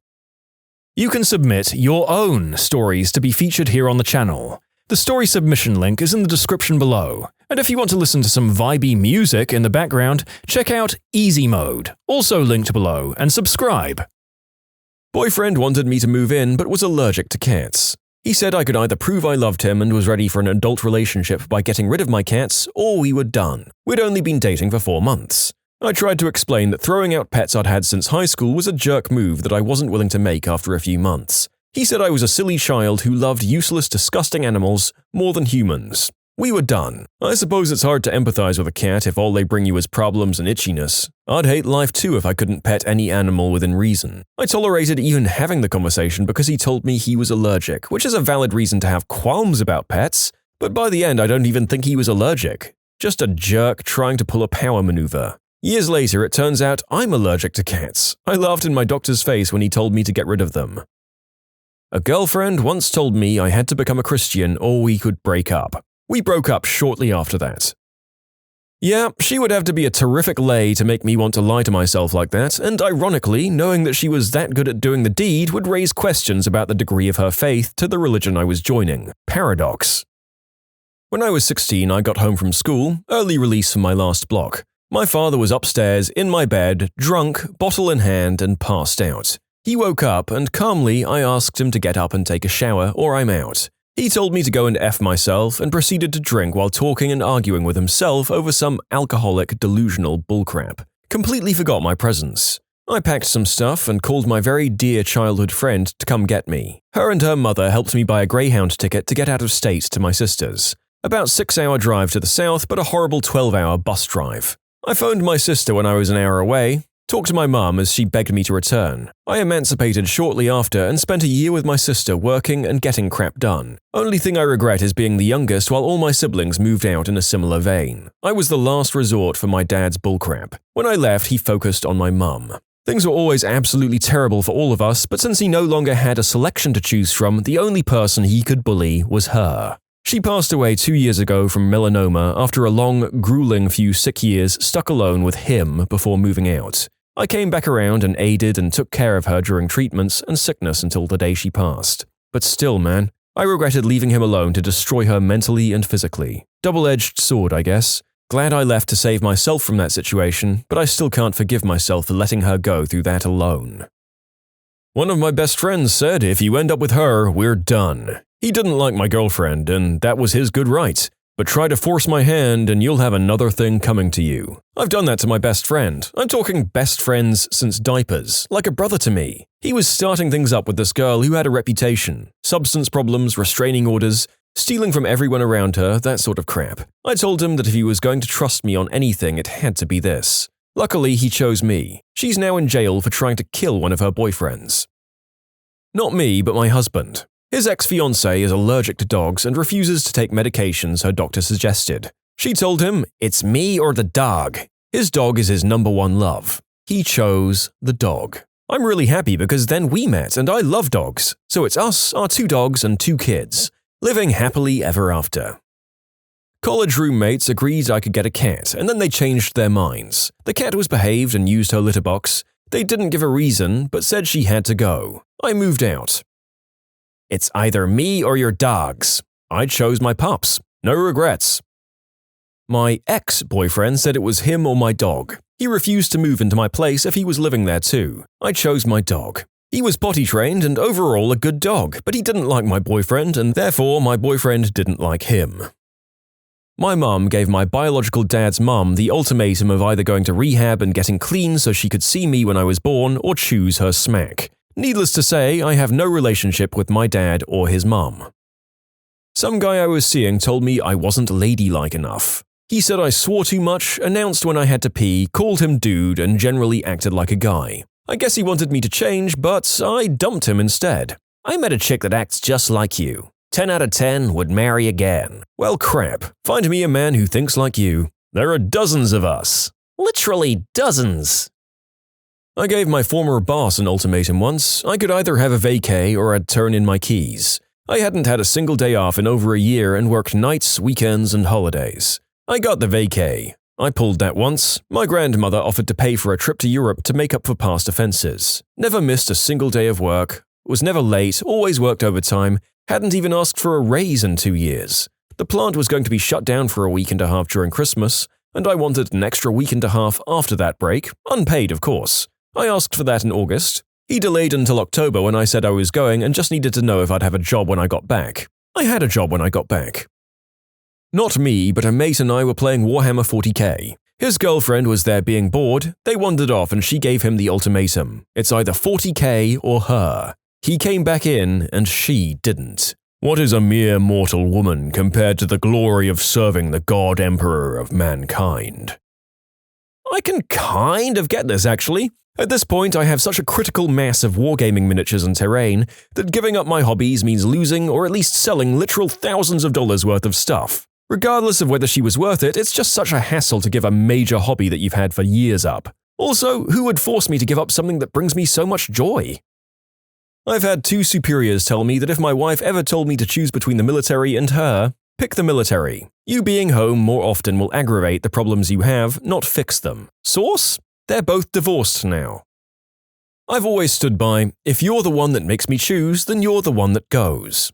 [SPEAKER 1] You can submit your own stories to be featured here on the channel. The story submission link is in the description below, and if you want to listen to some vibey music in the background, check out easymode, also linked below, and subscribe. Boyfriend wanted me to move in but was allergic to cats. He said I could either prove I loved him and was ready for an adult relationship by getting rid of my cats, or we were done. We'd only been dating for 4 months. I tried to explain that throwing out pets I'd had since high school was a jerk move that I wasn't willing to make after a few months. He said I was a silly child who loved useless, disgusting animals more than humans. We were done. I suppose it's hard to empathize with a cat if all they bring you is problems and itchiness. I'd hate life too if I couldn't pet any animal within reason. I tolerated even having the conversation because he told me he was allergic, which is a valid reason to have qualms about pets, but by the end I don't even think he was allergic. Just a jerk trying to pull a power maneuver. Years later, it turns out I'm allergic to cats. I laughed in my doctor's face when he told me to get rid of them. A girlfriend once told me I had to become a Christian or we could break up. We broke up shortly after that. Yeah, she would have to be a terrific lay to make me want to lie to myself like that, and ironically, knowing that she was that good at doing the deed would raise questions about the degree of her faith to the religion I was joining. Paradox. When I was 16, I got home from school, early release from my last block. My father was upstairs, in my bed, drunk, bottle in hand, and passed out. He woke up, and calmly I asked him to get up and take a shower, or I'm out. He told me to go and F myself, and proceeded to drink while talking and arguing with himself over some alcoholic, delusional bullcrap. Completely forgot my presence. I packed some stuff and called my very dear childhood friend to come get me. Her and her mother helped me buy a Greyhound ticket to get out of state to my sister's. About 6-hour drive to the south, but a horrible 12-hour bus drive. I phoned my sister when I was an hour away, talked to my mum as she begged me to return. I emancipated shortly after and spent a year with my sister working and getting crap done. Only thing I regret is being the youngest while all my siblings moved out in a similar vein. I was the last resort for my dad's bullcrap. When I left, he focused on my mum. Things were always absolutely terrible for all of us, but since he no longer had a selection to choose from, the only person he could bully was her. She passed away 2 years ago from melanoma after a long, grueling few sick years stuck alone with him before moving out. I came back around and aided and took care of her during treatments and sickness until the day she passed. But still, man, I regretted leaving him alone to destroy her mentally and physically. Double-edged sword, I guess. Glad I left to save myself from that situation, but I still can't forgive myself for letting her go through that alone. One of my best friends said if you end up with her, we're done. He didn't like my girlfriend, and that was his good right. But try to force my hand and you'll have another thing coming to you. I've done that to my best friend. I'm talking best friends since diapers, like a brother to me. He was starting things up with this girl who had a reputation, substance problems, restraining orders, stealing from everyone around her, that sort of crap. I told him that if he was going to trust me on anything, it had to be this. Luckily, he chose me. She's now in jail for trying to kill one of her boyfriends. Not me, but my husband. His ex-fiancée is allergic to dogs and refuses to take medications her doctor suggested. She told him, "It's me or the dog." His dog is his number one love. He chose the dog. I'm really happy because then we met and I love dogs. So it's us, our 2 dogs and 2 kids, living happily ever after. College roommates agreed I could get a cat and then they changed their minds. The cat was behaved and used her litter box. They didn't give a reason but said she had to go. I moved out. It's either me or your dogs. I chose my pups. No regrets. My ex-boyfriend said it was him or my dog. He refused to move into my place if he was living there too. I chose my dog. He was potty trained and overall a good dog, but he didn't like my boyfriend and therefore my boyfriend didn't like him. My mum gave my biological dad's mum the ultimatum of either going to rehab and getting clean so she could see me when I was born or choose her smack. Needless to say, I have no relationship with my dad or his mum. Some guy I was seeing told me I wasn't ladylike enough. He said I swore too much, announced when I had to pee, called him dude, and generally acted like a guy. I guess he wanted me to change, but I dumped him instead. I met a chick that acts just like you. 10 out of 10 would marry again. Well, crap. Find me a man who thinks like you. There are dozens of us. Literally dozens. I gave my former boss an ultimatum once. I could either have a vacay or I'd turn in my keys. I hadn't had a single day off in over a year and worked nights, weekends, and holidays. I got the vacay. I pulled that once. My grandmother offered to pay for a trip to Europe to make up for past offenses. Never missed a single day of work. Was never late, always worked overtime. Hadn't even asked for a raise in 2 years. The plant was going to be shut down for a week and a half during Christmas, and I wanted an extra week and a half after that break, unpaid of course. I asked for that in August. He delayed until October when I said I was going and just needed to know if I'd have a job when I got back. I had a job when I got back. Not me, but a mate and I were playing Warhammer 40k. His girlfriend was there being bored, they wandered off and she gave him the ultimatum. It's either 40k or her. He came back in and she didn't. What is a mere mortal woman compared to the glory of serving the God Emperor of mankind? I can kind of get this actually. At this point, I have such a critical mass of wargaming miniatures and terrain that giving up my hobbies means losing or at least selling literal thousands of dollars worth of stuff. Regardless of whether she was worth it, it's just such a hassle to give a major hobby that you've had for years up. Also, who would force me to give up something that brings me so much joy? I've had 2 superiors tell me that if my wife ever told me to choose between the military and her, pick the military. You being home more often will aggravate the problems you have, not fix them. Source? They're both divorced now. I've always stood by, if you're the one that makes me choose, then you're the one that goes.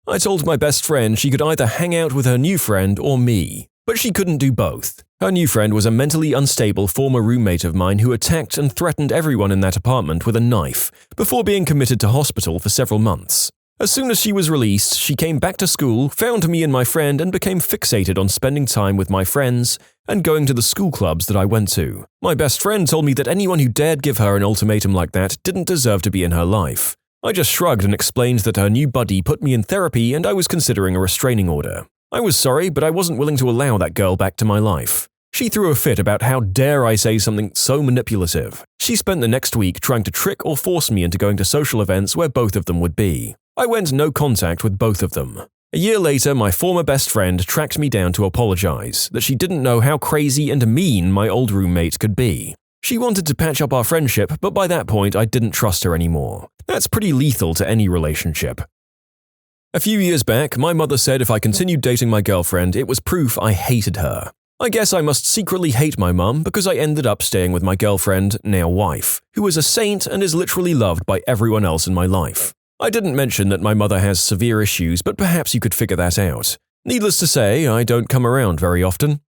[SPEAKER 1] I told my best friend she could either hang out with her new friend or me, but she couldn't do both. Her new friend was a mentally unstable former roommate of mine who attacked and threatened everyone in that apartment with a knife before being committed to hospital for several months. As soon as she was released, she came back to school, found me and my friend, and became fixated on spending time with my friends and going to the school clubs that I went to. My best friend told me that anyone who dared give her an ultimatum like that didn't deserve to be in her life. I just shrugged and explained that her new buddy put me in therapy and I was considering a restraining order. I was sorry, but I wasn't willing to allow that girl back to my life. She threw a fit about how dare I say something so manipulative. She spent the next week trying to trick or force me into going to social events where both of them would be. I went no contact with both of them. A year later, my former best friend tracked me down to apologize that she didn't know how crazy and mean my old roommate could be. She wanted to patch up our friendship, but by that point I didn't trust her anymore. That's pretty lethal to any relationship. A few years back, my mother said if I continued dating my girlfriend, it was proof I hated her. I guess I must secretly hate my mum because I ended up staying with my girlfriend, now wife, who is a saint and is literally loved by everyone else in my life. I didn't mention that my mother has severe issues, but perhaps you could figure that out. Needless to say, I don't come around very often.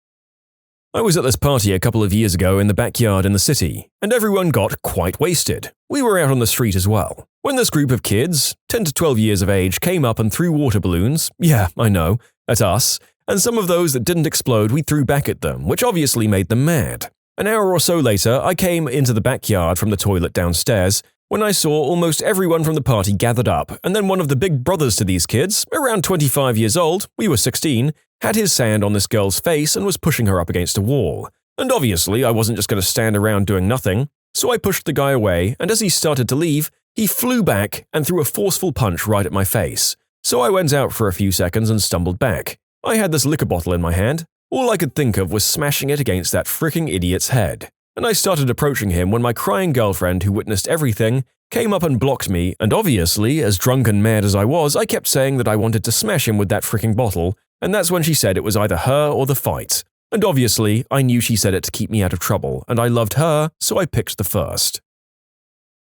[SPEAKER 1] I was at this party a couple of years ago in the backyard in the city, and everyone got quite wasted. We were out on the street as well. When this group of kids, 10 to 12 years of age, came up and threw water balloons, yeah, I know, at us, and some of those that didn't explode we threw back at them, which obviously made them mad. An hour or so later, I came into the backyard from the toilet downstairs when I saw almost everyone from the party gathered up, and then one of the big brothers to these kids, around 25 years old, we were 16, had his hand on this girl's face and was pushing her up against a wall. And obviously, I wasn't just going to stand around doing nothing, so I pushed the guy away, and as he started to leave, he flew back and threw a forceful punch right at my face. So I went out for a few seconds and stumbled back. I had this liquor bottle in my hand. All I could think of was smashing it against that fricking idiot's head. And I started approaching him when my crying girlfriend, who witnessed everything, came up and blocked me, and obviously, as drunk and mad as I was, I kept saying that I wanted to smash him with that fricking bottle, and that's when she said it was either her or the fight. And obviously, I knew she said it to keep me out of trouble, and I loved her, so I picked the first.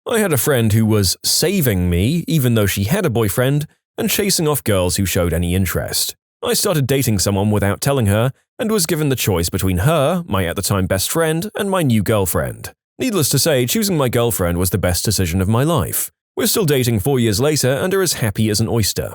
[SPEAKER 1] I had a friend who was saving me, even though she had a boyfriend, and chasing off girls who showed any interest. I started dating someone without telling her, and was given the choice between her, my at the time best friend, and my new girlfriend. Needless to say, choosing my girlfriend was the best decision of my life. We're still dating 4 years later and are as happy as an oyster.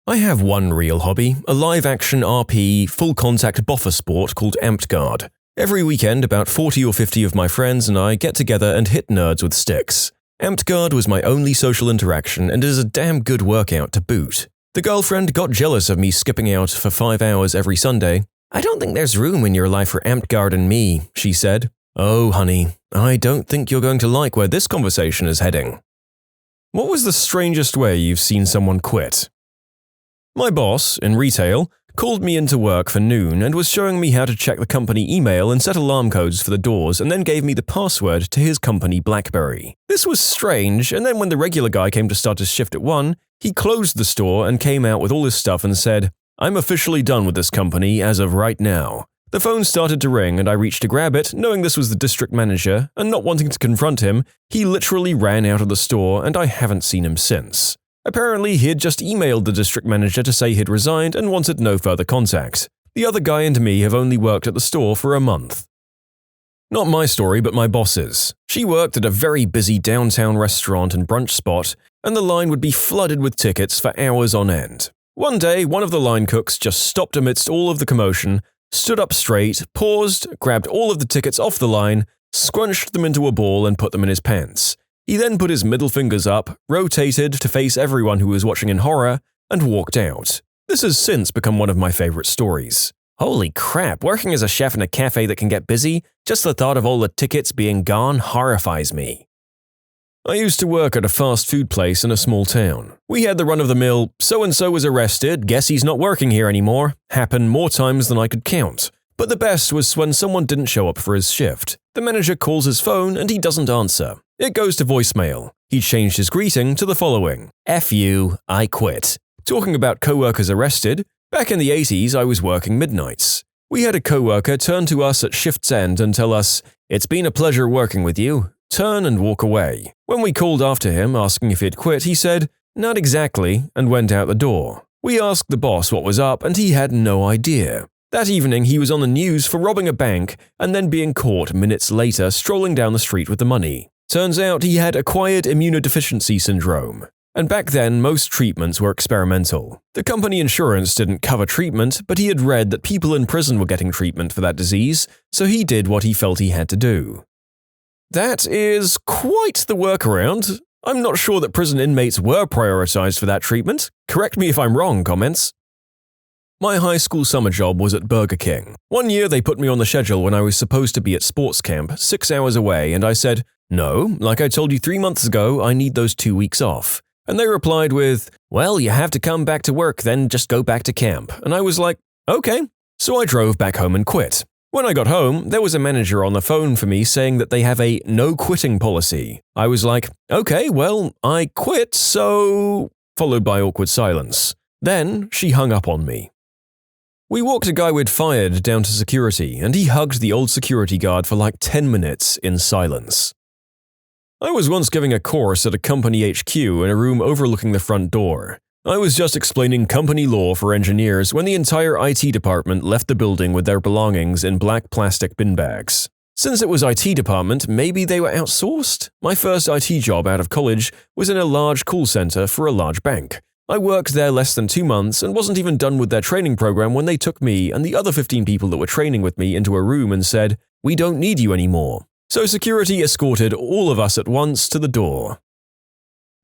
[SPEAKER 1] I have one real hobby, a live-action RP, full-contact boffer sport called AmITheA. Every weekend, about 40 or 50 of my friends and I get together and hit nerds with sticks. AmITheA was my only social interaction and is a damn good workout to boot. The girlfriend got jealous of me skipping out for 5 hours every Sunday. "I don't think there's room in your life for AmITheA and me," she said. "Oh, honey, I don't think you're going to like where this conversation is heading." What was the strangest way you've seen someone quit? My boss, in retail, called me into work for noon and was showing me how to check the company email and set alarm codes for the doors, and then gave me the password to his company BlackBerry. This was strange, and then when the regular guy came to start his shift at 1, he closed the store and came out with all his stuff and said, "I'm officially done with this company as of right now." The phone started to ring and I reached to grab it, knowing this was the district manager, and not wanting to confront him, he literally ran out of the store and I haven't seen him since. Apparently, he had just emailed the district manager to say he'd resigned and wanted no further contact. The other guy and me have only worked at the store for a month. Not my story, but my boss's. She worked at a very busy downtown restaurant and brunch spot, and the line would be flooded with tickets for hours on end. One day, one of the line cooks just stopped amidst all of the commotion, stood up straight, paused, grabbed all of the tickets off the line, scrunched them into a ball and put them in his pants. He then put his middle fingers up, rotated to face everyone who was watching in horror, and walked out. This has since become one of my favorite stories. Holy crap, working as a chef in a cafe that can get busy, just the thought of all the tickets being gone horrifies me. I used to work at a fast food place in a small town. We had the run-of-the-mill, "so-and-so was arrested, guess he's not working here anymore," happen more times than I could count. But the best was when someone didn't show up for his shift. The manager calls his phone and he doesn't answer. It goes to voicemail. He changed his greeting to the following: "F you, I quit." Talking about co-workers arrested, back in the 80s I was working midnights. We had a co-worker turn to us at shift's end and tell us, "It's been a pleasure working with you," turn and walk away. When we called after him asking if he'd quit, he said, "Not exactly," and went out the door. We asked the boss what was up and he had no idea. That evening he was on the news for robbing a bank and then being caught minutes later strolling down the street with the money. Turns out he had acquired immunodeficiency syndrome. And back then, most treatments were experimental. The company insurance didn't cover treatment, but he had read that people in prison were getting treatment for that disease, so he did what he felt he had to do. That is quite the workaround. I'm not sure that prison inmates were prioritized for that treatment. Correct me if I'm wrong, comments. My high school summer job was at Burger King. One year they put me on the schedule when I was supposed to be at sports camp, 6 hours away, and I said, "No, like I told you 3 months ago, I need those 2 weeks off." And they replied with, "Well, you have to come back to work, then just go back to camp." And I was like, "Okay." So I drove back home and quit. When I got home, there was a manager on the phone for me saying that they have a no quitting policy. I was like, "Okay, well, I quit, so…" followed by awkward silence. Then she hung up on me. We walked a guy we'd fired down to security, and he hugged the old security guard for like 10 minutes in silence. I was once giving a course at a company HQ in a room overlooking the front door. I was just explaining company law for engineers when the entire IT department left the building with their belongings in black plastic bin bags. Since it was IT department, maybe they were outsourced? My first IT job out of college was in a large call center for a large bank. I worked there less than 2 months and wasn't even done with their training program when they took me and the other 15 people that were training with me into a room and said, "We don't need you anymore." So security escorted all of us at once to the door.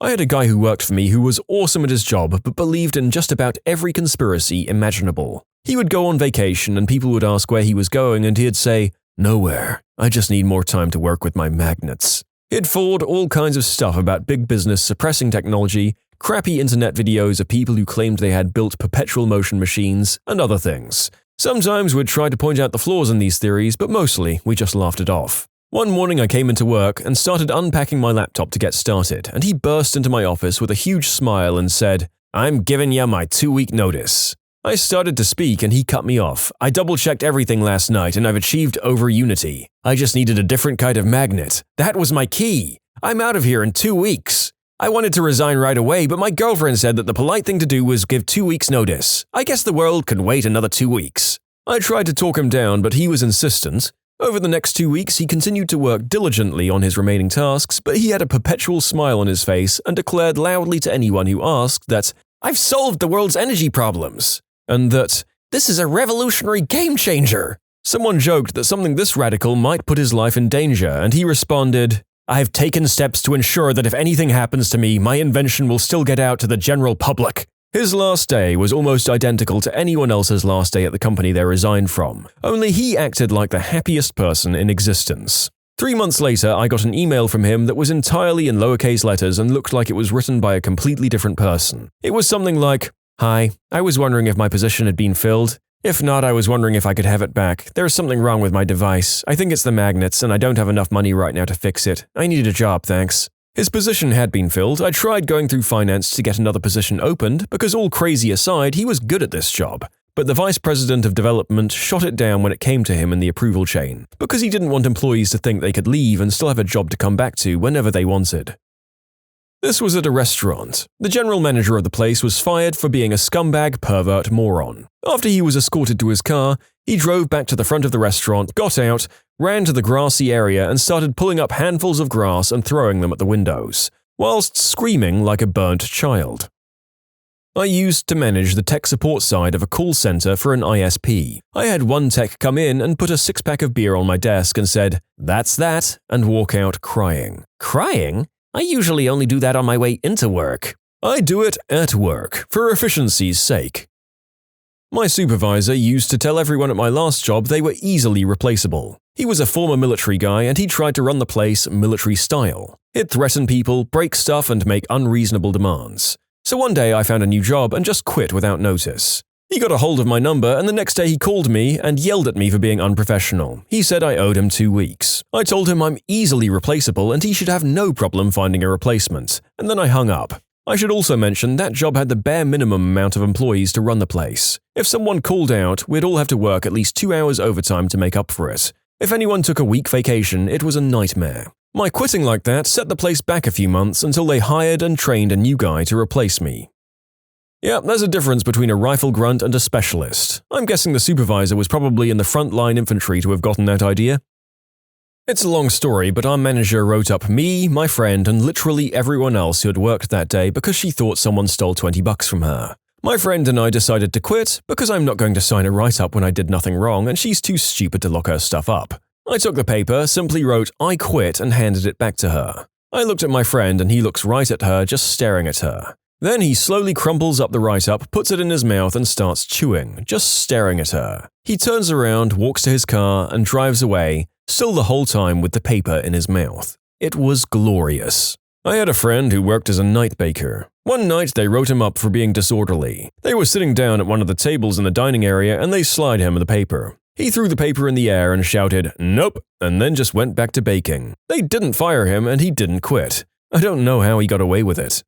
[SPEAKER 1] I had a guy who worked for me who was awesome at his job but believed in just about every conspiracy imaginable. He would go on vacation and people would ask where he was going and he'd say, "Nowhere. I just need more time to work with my magnets." He'd forward all kinds of stuff about big business suppressing technology, crappy internet videos of people who claimed they had built perpetual motion machines, and other things. Sometimes we'd try to point out the flaws in these theories, but mostly we just laughed it off. One morning I came into work and started unpacking my laptop to get started, and he burst into my office with a huge smile and said, "I'm giving ya my 2-week notice." I started to speak and he cut me off. "I double-checked everything last night and I've achieved over-unity. I just needed a different kind of magnet. That was my key. I'm out of here in 2 weeks. I wanted to resign right away, but my girlfriend said that the polite thing to do was give 2 weeks notice. I guess the world could wait another 2 weeks. I tried to talk him down, but he was insistent. Over the next 2 weeks, he continued to work diligently on his remaining tasks, but he had a perpetual smile on his face and declared loudly to anyone who asked that, "I've solved the world's energy problems," and that, "This is a revolutionary game changer." Someone joked that something this radical might put his life in danger, and he responded, "I've taken steps to ensure that if anything happens to me, my invention will still get out to the general public." His last day was almost identical to anyone else's last day at the company they resigned from, only he acted like the happiest person in existence. 3 months later, I got an email from him that was entirely in lowercase letters and looked like it was written by a completely different person. It was something like, "Hi, I was wondering if my position had been filled. If not, I was wondering if I could have it back. There's something wrong with my device. I think it's the magnets, and I don't have enough money right now to fix it. I need a job, thanks." His position had been filled. I tried going through finance to get another position opened, because all crazy aside, he was good at this job. But the vice president of development shot it down when it came to him in the approval chain, because he didn't want employees to think they could leave and still have a job to come back to whenever they wanted. This was at a restaurant. The general manager of the place was fired for being a scumbag, pervert, moron. After he was escorted to his car, he drove back to the front of the restaurant, got out, ran to the grassy area and started pulling up handfuls of grass and throwing them at the windows, whilst screaming like a burnt child. I used to manage the tech support side of a call center for an ISP. I had one tech come in and put a 6-pack of beer on my desk and said, "That's that," and walk out crying. Crying? I usually only do that on my way into work. I do it at work, for efficiency's sake. My supervisor used to tell everyone at my last job they were easily replaceable. He was a former military guy and he tried to run the place military style. He'd threaten people, break stuff, and make unreasonable demands. So one day I found a new job and just quit without notice. He got a hold of my number and the next day he called me and yelled at me for being unprofessional. He said I owed him 2 weeks. I told him I'm easily replaceable and he should have no problem finding a replacement, and then I hung up. I should also mention that job had the bare minimum amount of employees to run the place. If someone called out, we'd all have to work at least 2 hours overtime to make up for it. If anyone took a week vacation, it was a nightmare. My quitting like that set the place back a few months until they hired and trained a new guy to replace me. Yeah, there's a difference between a rifle grunt and a specialist. I'm guessing the supervisor was probably in the front-line infantry to have gotten that idea. It's a long story, but our manager wrote up me, my friend, and literally everyone else who had worked that day because she thought someone stole $20 from her. My friend and I decided to quit because I'm not going to sign a write-up when I did nothing wrong and she's too stupid to lock her stuff up. I took the paper, simply wrote "I quit" and handed it back to her. I looked at my friend and he looks right at her, just staring at her. Then he slowly crumples up the write-up, puts it in his mouth and starts chewing, just staring at her. He turns around, walks to his car, and drives away, still the whole time with the paper in his mouth. It was glorious. I had a friend who worked as a night baker. One night they wrote him up for being disorderly. They were sitting down at one of the tables in the dining area and they slide him the paper. He threw the paper in the air and shouted, "Nope," and then just went back to baking. They didn't fire him and he didn't quit. I don't know how he got away with it.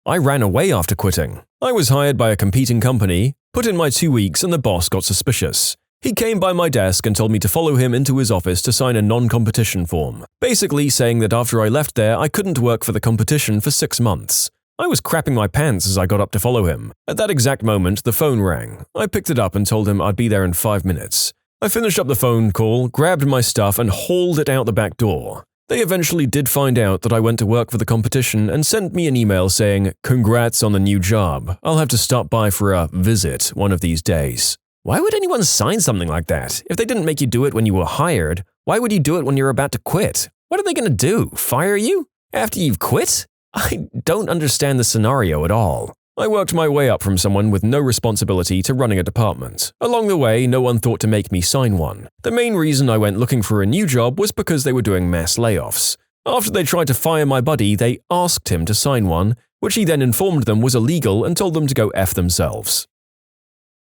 [SPEAKER 1] I ran away after quitting. I was hired by a competing company, put in my 2 weeks, and the boss got suspicious. He came by my desk and told me to follow him into his office to sign a non-competition form, basically saying that after I left there I couldn't work for the competition for 6 months. I was crapping my pants as I got up to follow him. At that exact moment, the phone rang. I picked it up and told him I'd be there in 5 minutes. I finished up the phone call, grabbed my stuff, and hauled it out the back door. They eventually did find out that I went to work for the competition and sent me an email saying, "Congrats on the new job. I'll have to stop by for a visit one of these days." Why would anyone sign something like that? If they didn't make you do it when you were hired, why would you do it when you're about to quit? What are they going to do? Fire you? After you've quit? I don't understand the scenario at all. I worked my way up from someone with no responsibility to running a department. Along the way, no one thought to make me sign one. The main reason I went looking for a new job was because they were doing mass layoffs. After they tried to fire my buddy, they asked him to sign one, which he then informed them was illegal and told them to go F themselves.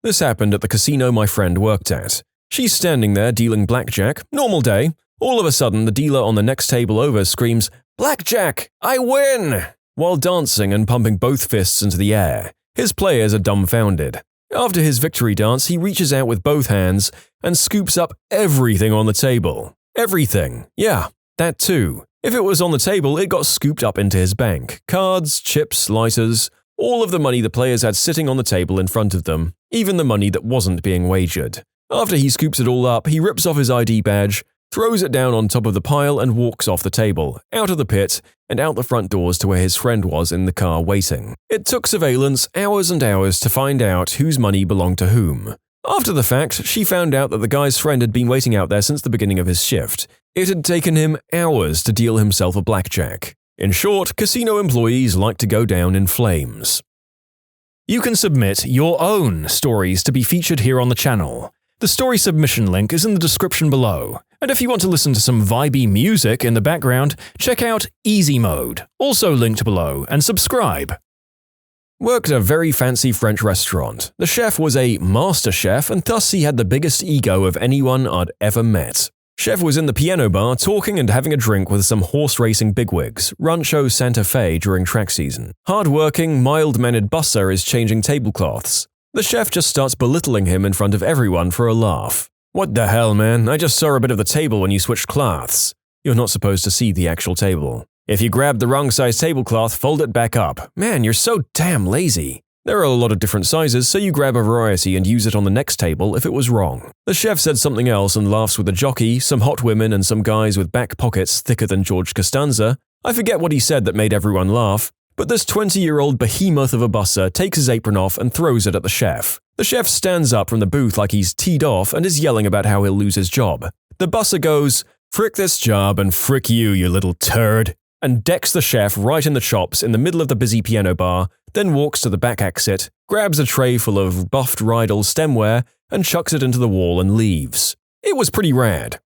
[SPEAKER 1] This happened at the casino my friend worked at. She's standing there dealing blackjack, normal day. All of a sudden, the dealer on the next table over screams, "Blackjack! I win!" while dancing and pumping both fists into the air. His players are dumbfounded. After his victory dance, he reaches out with both hands and scoops up everything on the table. Everything. Yeah, that too. If it was on the table, it got scooped up into his bank. Cards, chips, lighters, all of the money the players had sitting on the table in front of them, even the money that wasn't being wagered. After he scoops it all up, he rips off his ID badge, throws it down on top of the pile and walks off the table, out of the pit, and out the front doors to where his friend was in the car waiting. It took surveillance hours and hours to find out whose money belonged to whom. After the fact, she found out that the guy's friend had been waiting out there since the beginning of his shift. It had taken him hours to deal himself a blackjack. In short, casino employees like to go down in flames. You can submit your own stories to be featured here on the channel. The story submission link is in the description below. And if you want to listen to some vibey music in the background, check out easymode, also linked below, and subscribe. Worked at a very fancy French restaurant. The chef was a master chef and thus he had the biggest ego of anyone I'd ever met. Chef was in the piano bar talking and having a drink with some horse racing bigwigs, Rancho Santa Fe during track season. Hard-working, mild-mannered busser is changing tablecloths. The chef just starts belittling him in front of everyone for a laugh. "What the hell, man? I just saw a bit of the table when you switched cloths." You're not supposed to see the actual table. "If you grabbed the wrong size tablecloth, fold it back up. Man, you're so damn lazy." There are a lot of different sizes, so you grab a variety and use it on the next table if it was wrong. The chef said something else and laughs with a jockey, some hot women, and some guys with back pockets thicker than George Costanza. I forget what he said that made everyone laugh, but this 20-year-old behemoth of a busser takes his apron off and throws it at the chef. The chef stands up from the booth like he's teed off and is yelling about how he'll lose his job. The busser goes, "Frick this job and frick you, you little turd," and decks the chef right in the chops in the middle of the busy piano bar, then walks to the back exit, grabs a tray full of buffed Rydell stemware, and chucks it into the wall and leaves. It was pretty rad.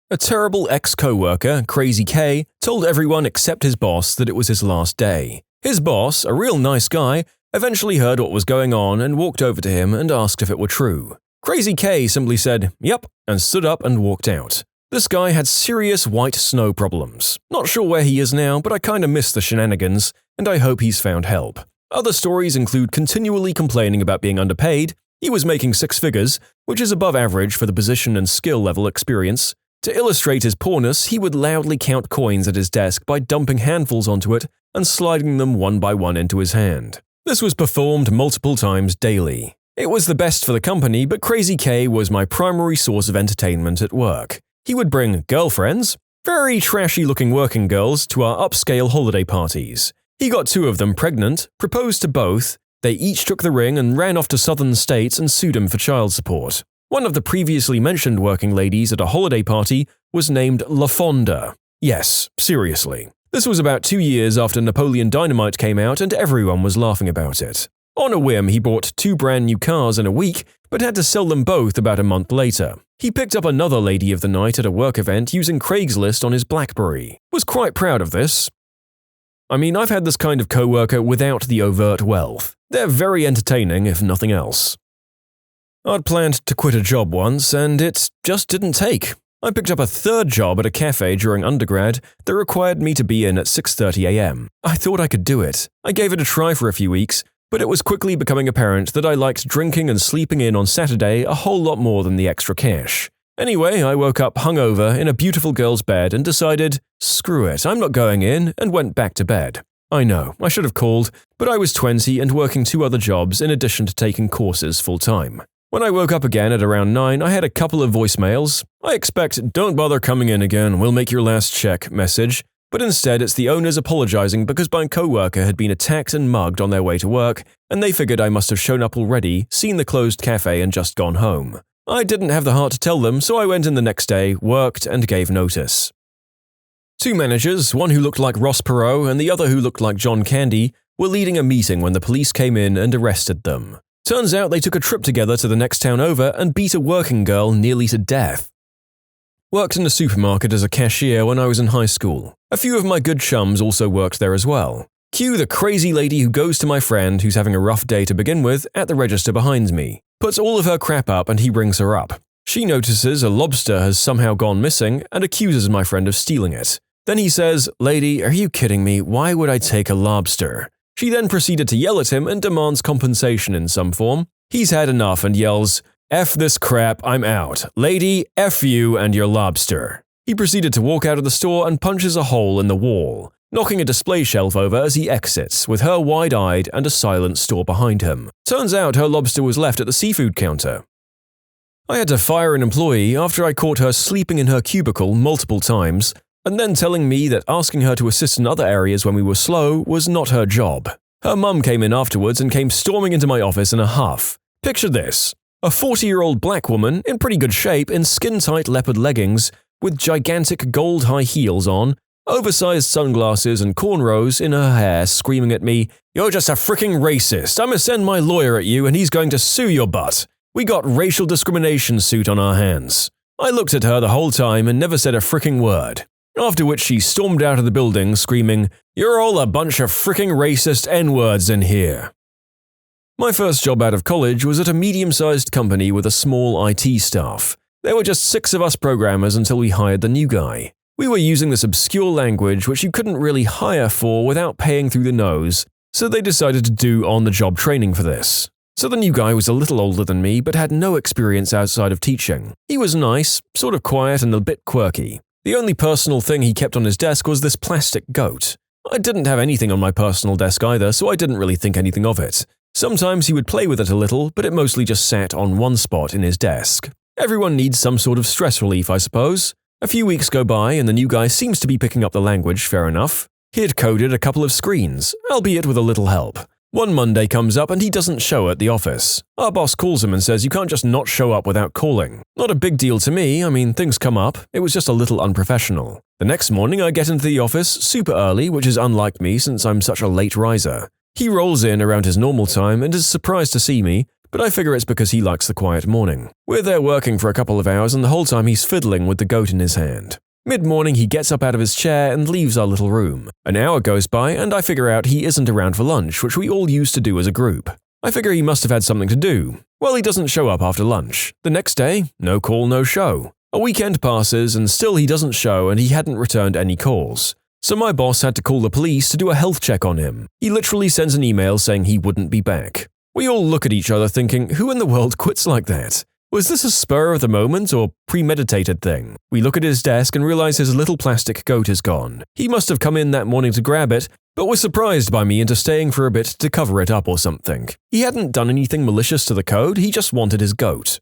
[SPEAKER 1] A terrible ex-coworker, Crazy K, told everyone except his boss that it was his last day. His boss, a real nice guy, eventually heard what was going on and walked over to him and asked if it were true. Crazy K simply said, "Yep," and stood up and walked out. This guy had serious white snow problems. Not sure where he is now, but I kinda miss the shenanigans, and I hope he's found help. Other stories include continually complaining about being underpaid. He was making 6 figures, which is above average for the position and skill level experience. To illustrate his poorness, he would loudly count coins at his desk by dumping handfuls onto it and sliding them one by one into his hand. This was performed multiple times daily. It was the best for the company, but Crazy K was my primary source of entertainment at work. He would bring girlfriends, very trashy-looking working girls, to our upscale holiday parties. He got 2 of them pregnant, proposed to both, they each took the ring and ran off to southern states and sued him for child support. One of the previously mentioned working ladies at a holiday party was named LaFonda. Yes, seriously. This was about 2 years after Napoleon Dynamite came out and everyone was laughing about it. On a whim, he bought 2 brand new cars in a week, but had to sell them both about a month later. He picked up another lady of the night at a work event using Craigslist on his BlackBerry. Was quite proud of this. I mean, I've had this kind of coworker without the overt wealth. They're very entertaining, if nothing else. I'd planned to quit a job once, and it just didn't take. I picked up a 3rd job at a cafe during undergrad that required me to be in at 6:30 a.m. I thought I could do it. I gave it a try for a few weeks, but it was quickly becoming apparent that I liked drinking and sleeping in on Saturday a whole lot more than the extra cash. Anyway, I woke up hungover in a beautiful girl's bed and decided, screw it, I'm not going in, and went back to bed. I know, I should have called, but I was 20 and working 2 other jobs in addition to taking courses full-time. When I woke up again at around 9, I had a couple of voicemails. I expect "don't bother coming in again, we'll make your last check" message, but instead it's the owners apologizing because my coworker had been attacked and mugged on their way to work, and they figured I must have shown up already, seen the closed cafe and just gone home. I didn't have the heart to tell them, so I went in the next day, worked, and gave notice. 2 managers, one who looked like Ross Perot and the other who looked like John Candy, were leading a meeting when the police came in and arrested them. Turns out they took a trip together to the next town over and beat a working girl nearly to death. Worked in a supermarket as a cashier when I was in high school. A few of my good chums also worked there as well. Cue the crazy lady who goes to my friend who's having a rough day to begin with at the register behind me, puts all of her crap up and he rings her up. She notices a lobster has somehow gone missing and accuses my friend of stealing it. Then he says, "Lady, are you kidding me? Why would I take a lobster?" She then proceeded to yell at him and demands compensation in some form. He's had enough and yells, "F this crap, I'm out. Lady, F you and your lobster." He proceeded to walk out of the store and punches a hole in the wall, knocking a display shelf over as he exits, with her wide-eyed and a silent store behind him. Turns out her lobster was left at the seafood counter. I had to fire an employee after I caught her sleeping in her cubicle multiple times, and then telling me that asking her to assist in other areas when we were slow was not her job. Her mum came in afterwards and came storming into my office in a huff. Picture this: a 40-year-old black woman in pretty good shape in skin-tight leopard leggings with gigantic gold high heels on, oversized sunglasses and cornrows in her hair, screaming at me, "You're just a fricking racist. I'm gonna send my lawyer at you and he's going to sue your butt. We got racial discrimination suit on our hands." I looked at her the whole time and never said a fricking word. After which she stormed out of the building screaming, "You're all a bunch of fricking racist N-words in here." My first job out of college was at a medium-sized company with a small IT staff. There were just 6 of us programmers until we hired the new guy. We were using this obscure language which you couldn't really hire for without paying through the nose, so they decided to do on-the-job training for this. So the new guy was a little older than me but had no experience outside of teaching. He was nice, sort of quiet and a bit quirky. The only personal thing he kept on his desk was this plastic goat. I didn't have anything on my personal desk either, so I didn't really think anything of it. Sometimes he would play with it a little, but it mostly just sat on one spot in his desk. Everyone needs some sort of stress relief, I suppose. A few weeks go by and the new guy seems to be picking up the language fair enough. He had coded a couple of screens, albeit with a little help. One Monday comes up and he doesn't show at the office. Our boss calls him and says you can't just not show up without calling. Not a big deal to me, I mean things come up, it was just a little unprofessional. The next morning I get into the office super early, which is unlike me since I'm such a late riser. He rolls in around his normal time and is surprised to see me, but I figure it's because he likes the quiet morning. We're there working for a couple of hours and the whole time he's fiddling with the goat in his hand. Mid-morning he gets up out of his chair and leaves our little room. An hour goes by and I figure out he isn't around for lunch, which we all used to do as a group. I figure he must have had something to do. Well, he doesn't show up after lunch. The next day, no call, no show. A weekend passes and still he doesn't show and he hadn't returned any calls. So my boss had to call the police to do a health check on him. He literally sends an email saying he wouldn't be back. We all look at each other thinking, who in the world quits like that? Was this a spur of the moment or premeditated thing? We look at his desk and realize his little plastic goat is gone. He must have come in that morning to grab it, but was surprised by me into staying for a bit to cover it up or something. He hadn't done anything malicious to the code, he just wanted his goat.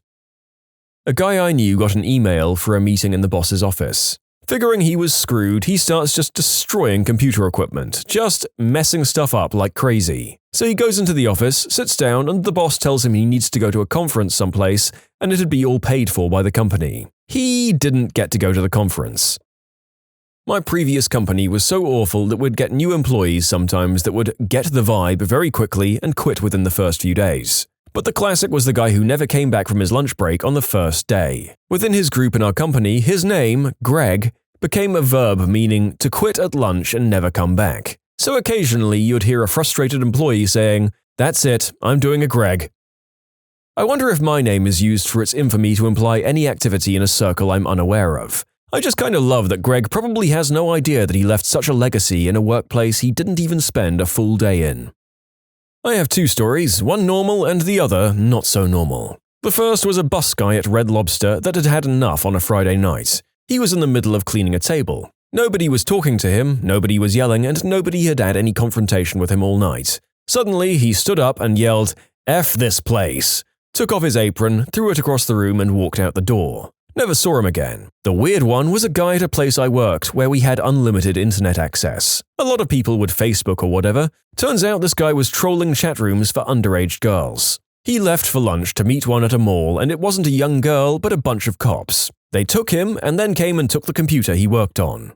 [SPEAKER 1] A guy I knew got an email for a meeting in the boss's office. Figuring he was screwed, he starts just destroying computer equipment, just messing stuff up like crazy. So he goes into the office, sits down, and the boss tells him he needs to go to a conference someplace and it'd be all paid for by the company. He didn't get to go to the conference. My previous company was so awful that we'd get new employees sometimes that would get the vibe very quickly and quit within the first few days. But the classic was the guy who never came back from his lunch break on the first day. Within his group in our company, his name, Greg, became a verb meaning to quit at lunch and never come back. So occasionally you'd hear a frustrated employee saying, "That's it, I'm doing a Greg." I wonder if my name is used for its infamy to imply any activity in a circle I'm unaware of. I just kinda love that Greg probably has no idea that he left such a legacy in a workplace he didn't even spend a full day in. I have two stories, one normal and the other not so normal. The first was a bus guy at Red Lobster that had had enough on a Friday night. He was in the middle of cleaning a table. Nobody was talking to him, nobody was yelling, and nobody had had any confrontation with him all night. Suddenly, he stood up and yelled, "F this place," took off his apron, threw it across the room, and walked out the door. Never saw him again. The weird one was a guy at a place I worked where we had unlimited internet access. A lot of people would Facebook or whatever. Turns out this guy was trolling chat rooms for underage girls. He left for lunch to meet one at a mall, and it wasn't a young girl but a bunch of cops. They took him and then came and took the computer he worked on.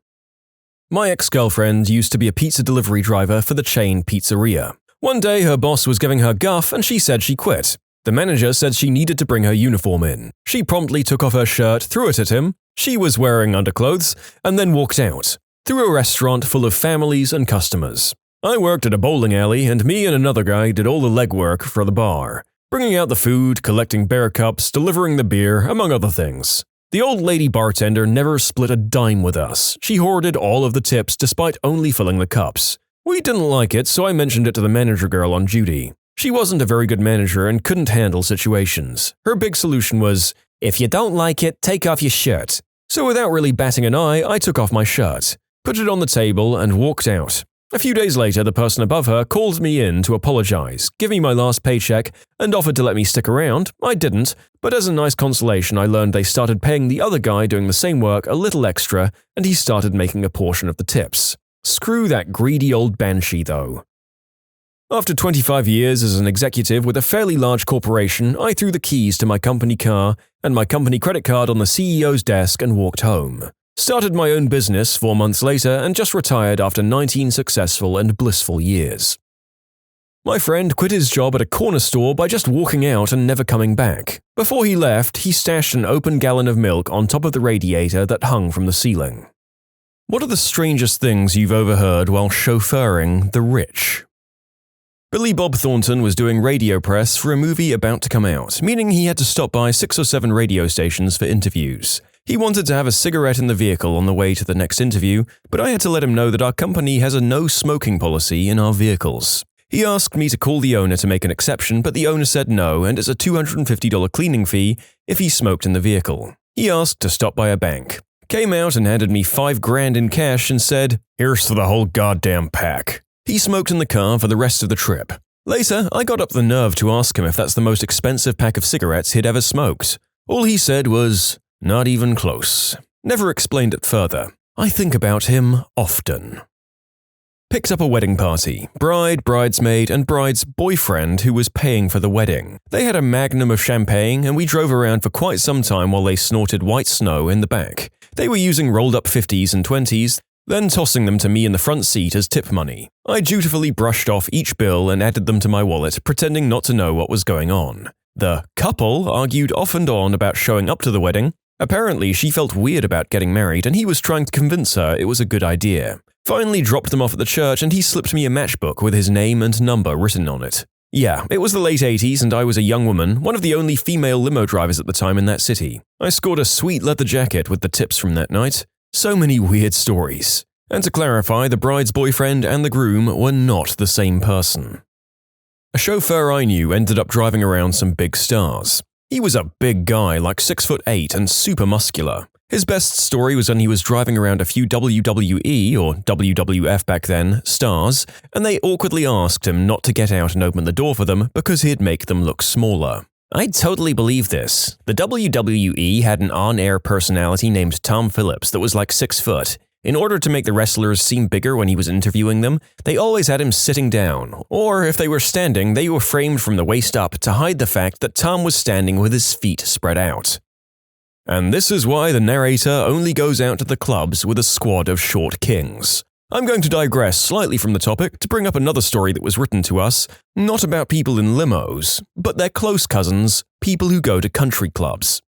[SPEAKER 1] My ex-girlfriend used to be a pizza delivery driver for the chain pizzeria. One day her boss was giving her guff and she said she quit. The manager said she needed to bring her uniform in. She promptly took off her shirt, threw it at him, she was wearing underclothes, and then walked out, through a restaurant full of families and customers. I worked at a bowling alley and me and another guy did all the legwork for the bar, bringing out the food, collecting bear cups, delivering the beer, among other things. The old lady bartender never split a dime with us. She hoarded all of the tips despite only filling the cups. We didn't like it, so I mentioned it to the manager girl on duty. She wasn't a very good manager and couldn't handle situations. Her big solution was, "If you don't like it, take off your shirt." So without really batting an eye, I took off my shirt, put it on the table, and walked out. A few days later, the person above her called me in to apologize, give me my last paycheck, and offered to let me stick around. I didn't, but as a nice consolation, I learned they started paying the other guy doing the same work a little extra, and he started making a portion of the tips. Screw that greedy old banshee, though. After 25 years as an executive with a fairly large corporation, I threw the keys to my company car and my company credit card on the CEO's desk and walked home. Started my own business 4 months later and just retired after 19 successful and blissful years. My friend quit his job at a corner store by just walking out and never coming back. Before he left, he stashed an open gallon of milk on top of the radiator that hung from the ceiling. What are the strangest things you've overheard while chauffeuring the rich? Billy Bob Thornton was doing radio press for a movie about to come out, meaning he had to stop by 6 or 7 radio stations for interviews. He wanted to have a cigarette in the vehicle on the way to the next interview, but I had to let him know that our company has a no-smoking policy in our vehicles. He asked me to call the owner to make an exception, but the owner said no, and it's a $250 cleaning fee if he smoked in the vehicle. He asked to stop by a bank. Came out and handed me $5 grand in cash and said, "Here's for the whole goddamn pack." He smoked in the car for the rest of the trip. Later, I got up the nerve to ask him if that's the most expensive pack of cigarettes he'd ever smoked. All he said was, "Not even close." Never explained it further. I think about him often. Picked up a wedding party. Bride, bridesmaid, and bride's boyfriend who was paying for the wedding. They had a magnum of champagne and we drove around for quite some time while they snorted white snow in the back. They were using rolled-up 50s and 20s, then tossing them to me in the front seat as tip money. I dutifully brushed off each bill and added them to my wallet, pretending not to know what was going on. The couple argued off and on about showing up to the wedding. Apparently, she felt weird about getting married and he was trying to convince her it was a good idea. Finally dropped them off at the church and he slipped me a matchbook with his name and number written on it. Yeah, it was the late 80s and I was a young woman, one of the only female limo drivers at the time in that city. I scored a sweet leather jacket with the tips from that night. So many weird stories. And to clarify, the bride's boyfriend and the groom were not the same person. A chauffeur I knew ended up driving around some big stars. He was a big guy, like 6'8" and super muscular. His best story was when he was driving around a few WWE, or WWF back then, stars, and they awkwardly asked him not to get out and open the door for them because he'd make them look smaller. I'd totally believe this. The WWE had an on-air personality named Tom Phillips that was like 6 foot. In order to make the wrestlers seem bigger when he was interviewing them, they always had him sitting down, or if they were standing, they were framed from the waist up to hide the fact that Tom was standing with his feet spread out. And this is why the narrator only goes out to the clubs with a squad of short kings. I'm going to digress slightly from the topic to bring up another story that was written to us, not about people in limos, but their close cousins, people who go to country clubs.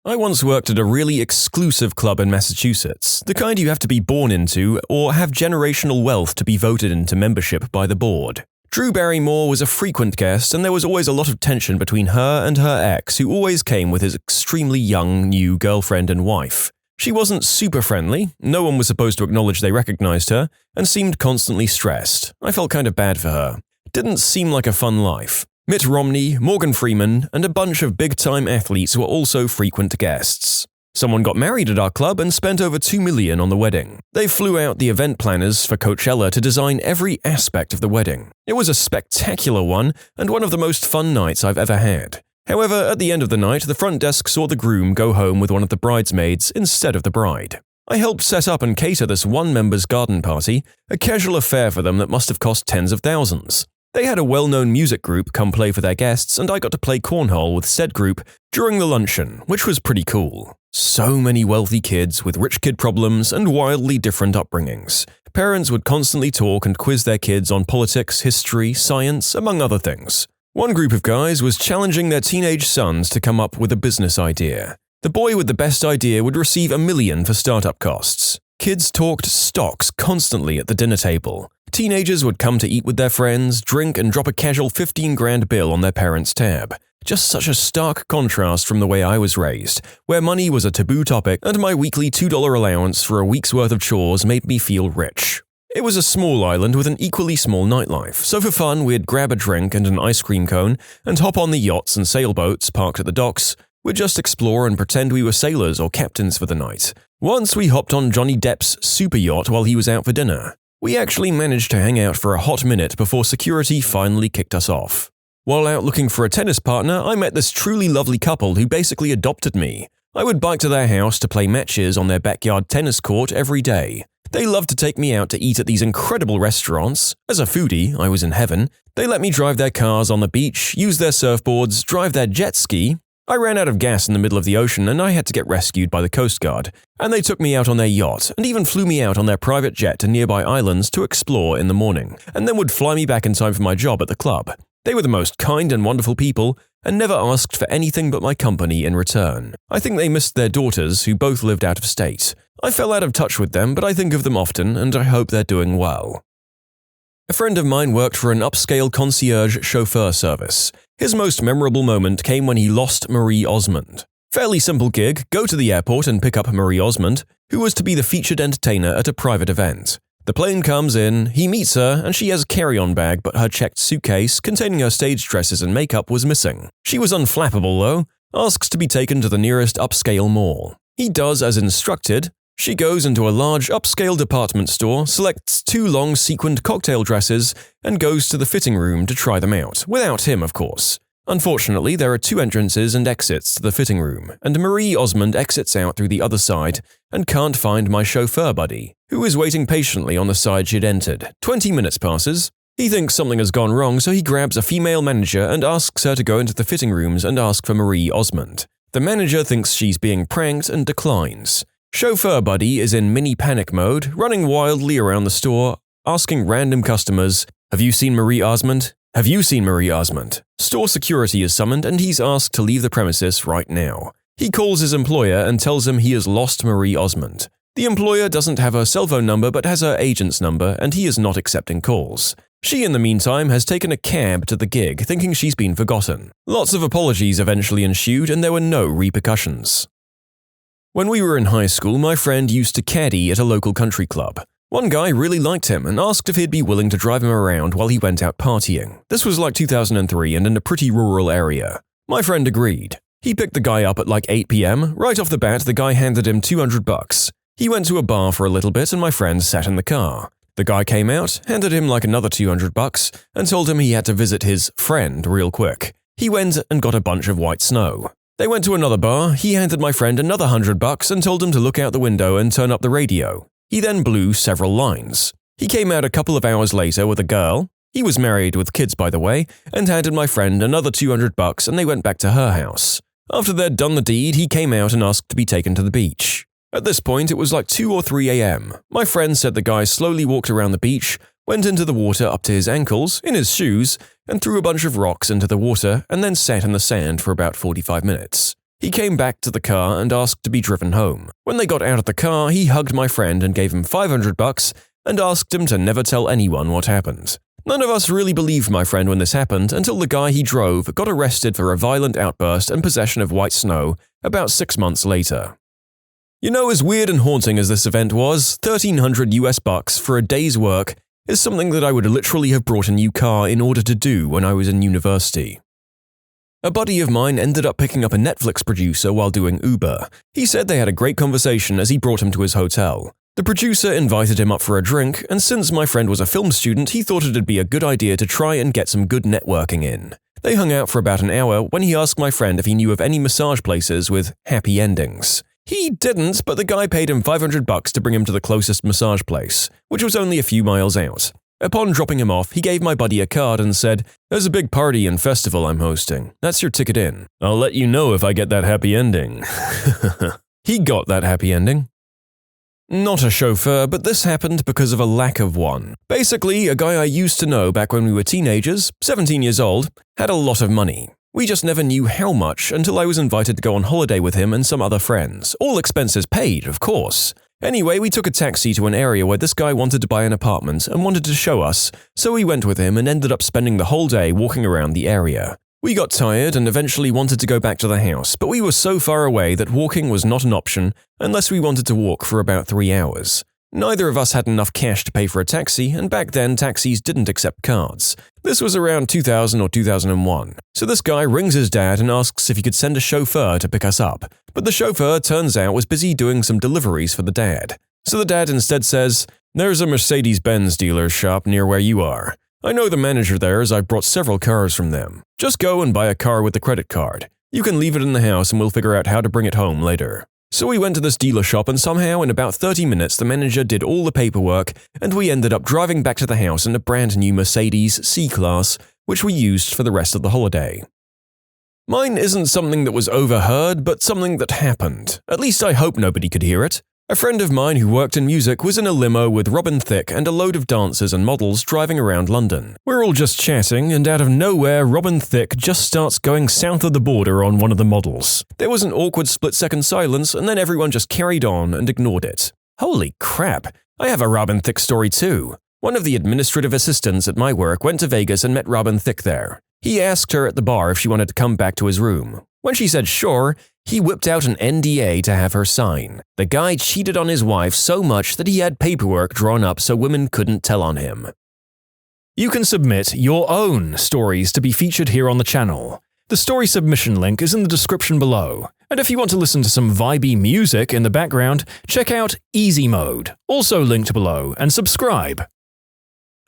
[SPEAKER 1] I once worked at a really exclusive club in Massachusetts, the kind you have to be born into or have generational wealth to be voted into membership by the board. Drew Barrymore was a frequent guest, and there was always a lot of tension between her and her ex, who always came with his extremely young new girlfriend and wife. She wasn't super friendly, no one was supposed to acknowledge they recognized her, and seemed constantly stressed. I felt kind of bad for her. Didn't seem like a fun life. Mitt Romney, Morgan Freeman, and a bunch of big-time athletes were also frequent guests. Someone got married at our club and spent over $2 million on the wedding. They flew out the event planners for Coachella to design every aspect of the wedding. It was a spectacular one and one of the most fun nights I've ever had. However, at the end of the night, the front desk saw the groom go home with one of the bridesmaids instead of the bride. I helped set up and cater this one member's garden party, a casual affair for them that must have cost tens of thousands. They had a well-known music group come play for their guests, and I got to play cornhole with said group during the luncheon, which was pretty cool. So many wealthy kids with rich kid problems and wildly different upbringings. Parents would constantly talk and quiz their kids on politics, history, science, among other things. One group of guys was challenging their teenage sons to come up with a business idea. The boy with the best idea would receive $1 million for startup costs. Kids talked stocks constantly at the dinner table. Teenagers would come to eat with their friends, drink, and drop a casual 15 grand bill on their parents' tab. Just such a stark contrast from the way I was raised, where money was a taboo topic and my weekly $2 allowance for a week's worth of chores made me feel rich. It was a small island with an equally small nightlife, so for fun we'd grab a drink and an ice cream cone and hop on the yachts and sailboats parked at the docks. We'd just explore and pretend we were sailors or captains for the night. Once we hopped on Johnny Depp's super yacht while he was out for dinner. We actually managed to hang out for a hot minute before security finally kicked us off. While out looking for a tennis partner, I met this truly lovely couple who basically adopted me. I would bike to their house to play matches on their backyard tennis court every day. They loved to take me out to eat at these incredible restaurants. As a foodie, I was in heaven. They let me drive their cars on the beach, use their surfboards, drive their jet ski. I ran out of gas in the middle of the ocean and I had to get rescued by the Coast Guard. And they took me out on their yacht and even flew me out on their private jet to nearby islands to explore in the morning, and then would fly me back in time for my job at the club. They were the most kind and wonderful people and never asked for anything but my company in return. I think they missed their daughters, who both lived out of state. I fell out of touch with them, but I think of them often and I hope they're doing well. A friend of mine worked for an upscale concierge chauffeur service. His most memorable moment came when he lost Marie Osmond. Fairly simple gig, go to the airport and pick up Marie Osmond, who was to be the featured entertainer at a private event. The plane comes in, he meets her, and she has a carry-on bag, but her checked suitcase containing her stage dresses and makeup was missing. She was unflappable though, asks to be taken to the nearest upscale mall. He does as instructed. She goes into a large upscale department store, selects 2 long sequined cocktail dresses, and goes to the fitting room to try them out, without him of course. Unfortunately, there are 2 entrances and exits to the fitting room, and Marie Osmond exits out through the other side and can't find my chauffeur buddy, who is waiting patiently on the side she'd entered. 20 minutes passes. He thinks something has gone wrong, so he grabs a female manager and asks her to go into the fitting rooms and ask for Marie Osmond. The manager thinks she's being pranked and declines. Chauffeur buddy is in mini panic mode, running wildly around the store, asking random customers, "Have you seen Marie Osmond? Have you seen Marie Osmond?" Store security is summoned and he's asked to leave the premises right now. He calls his employer and tells him he has lost Marie Osmond. The employer doesn't have her cell phone number but has her agent's number and he is not accepting calls. She, in the meantime, has taken a cab to the gig, thinking she's been forgotten. Lots of apologies eventually ensued and there were no repercussions. When we were in high school, my friend used to caddy at a local country club. One guy really liked him and asked if he'd be willing to drive him around while he went out partying. This was like 2003 and in a pretty rural area. My friend agreed. He picked the guy up at like 8 p.m. Right off the bat, the guy handed him $200. He went to a bar for a little bit and my friend sat in the car. The guy came out, handed him like another $200 and told him he had to visit his friend real quick. He went and got a bunch of white snow. They went to another bar, he handed my friend another $100 and told him to look out the window and turn up the radio. He then blew several lines. He came out a couple of hours later with a girl. He was married with kids by the way, and handed my friend another $200 and they went back to her house. After they'd done the deed, he came out and asked to be taken to the beach. At this point, it was like 2 or 3 a.m. My friend said the guy slowly walked around the beach, went into the water up to his ankles, in his shoes, and threw a bunch of rocks into the water and then sat in the sand for about 45 minutes. He came back to the car and asked to be driven home. When they got out of the car, he hugged my friend and gave him $500 and asked him to never tell anyone what happened. None of us really believed my friend when this happened until the guy he drove got arrested for a violent outburst and possession of white snow about 6 months later. You know, as weird and haunting as this event was, $1,300 for a day's work is something that I would literally have brought a new car in order to do when I was in university. A buddy of mine ended up picking up a Netflix producer while doing Uber. He said they had a great conversation as he brought him to his hotel. The producer invited him up for a drink, and since my friend was a film student, he thought it'd be a good idea to try and get some good networking in. They hung out for about an hour when he asked my friend if he knew of any massage places with happy endings. He didn't, but the guy paid him $500 to bring him to the closest massage place, which was only a few miles out. Upon dropping him off, he gave my buddy a card and said, "There's a big party and festival I'm hosting. That's your ticket in. I'll let you know if I get that happy ending." He got that happy ending. Not a chauffeur, but this happened because of a lack of one. Basically, a guy I used to know back when we were teenagers, 17 years old, had a lot of money. We just never knew how much until I was invited to go on holiday with him and some other friends. All expenses paid, of course. Anyway, we took a taxi to an area where this guy wanted to buy an apartment and wanted to show us, so we went with him and ended up spending the whole day walking around the area. We got tired and eventually wanted to go back to the house, but we were so far away that walking was not an option unless we wanted to walk for about 3 hours. Neither of us had enough cash to pay for a taxi, and back then taxis didn't accept cards. This was around 2000 or 2001. So this guy rings his dad and asks if he could send a chauffeur to pick us up, but the chauffeur turns out was busy doing some deliveries for the dad. So the dad instead says, "There's a Mercedes-Benz dealer's shop near where you are. I know the manager there as I brought several cars from them. Just go and buy a car with the credit card. You can leave it in the house and we'll figure out how to bring it home later." So we went to this dealer shop and somehow in about 30 minutes the manager did all the paperwork and we ended up driving back to the house in a brand new Mercedes C-Class, which we used for the rest of the holiday. Mine isn't something that was overheard, but something that happened. At least I hope nobody could hear it. A friend of mine who worked in music was in a limo with Robin Thicke and a load of dancers and models driving around London. We're all just chatting, and out of nowhere, Robin Thicke just starts going south of the border on one of the models. There was an awkward split-second silence, and then everyone just carried on and ignored it. Holy crap, I have a Robin Thicke story too. One of the administrative assistants at my work went to Vegas and met Robin Thicke there. He asked her at the bar if she wanted to come back to his room. When she said sure, he whipped out an NDA to have her sign. The guy cheated on his wife so much that he had paperwork drawn up so women couldn't tell on him. You can submit your own stories to be featured here on the channel. The story submission link is in the description below. And if you want to listen to some vibey music in the background, check out easymode, also linked below, and subscribe.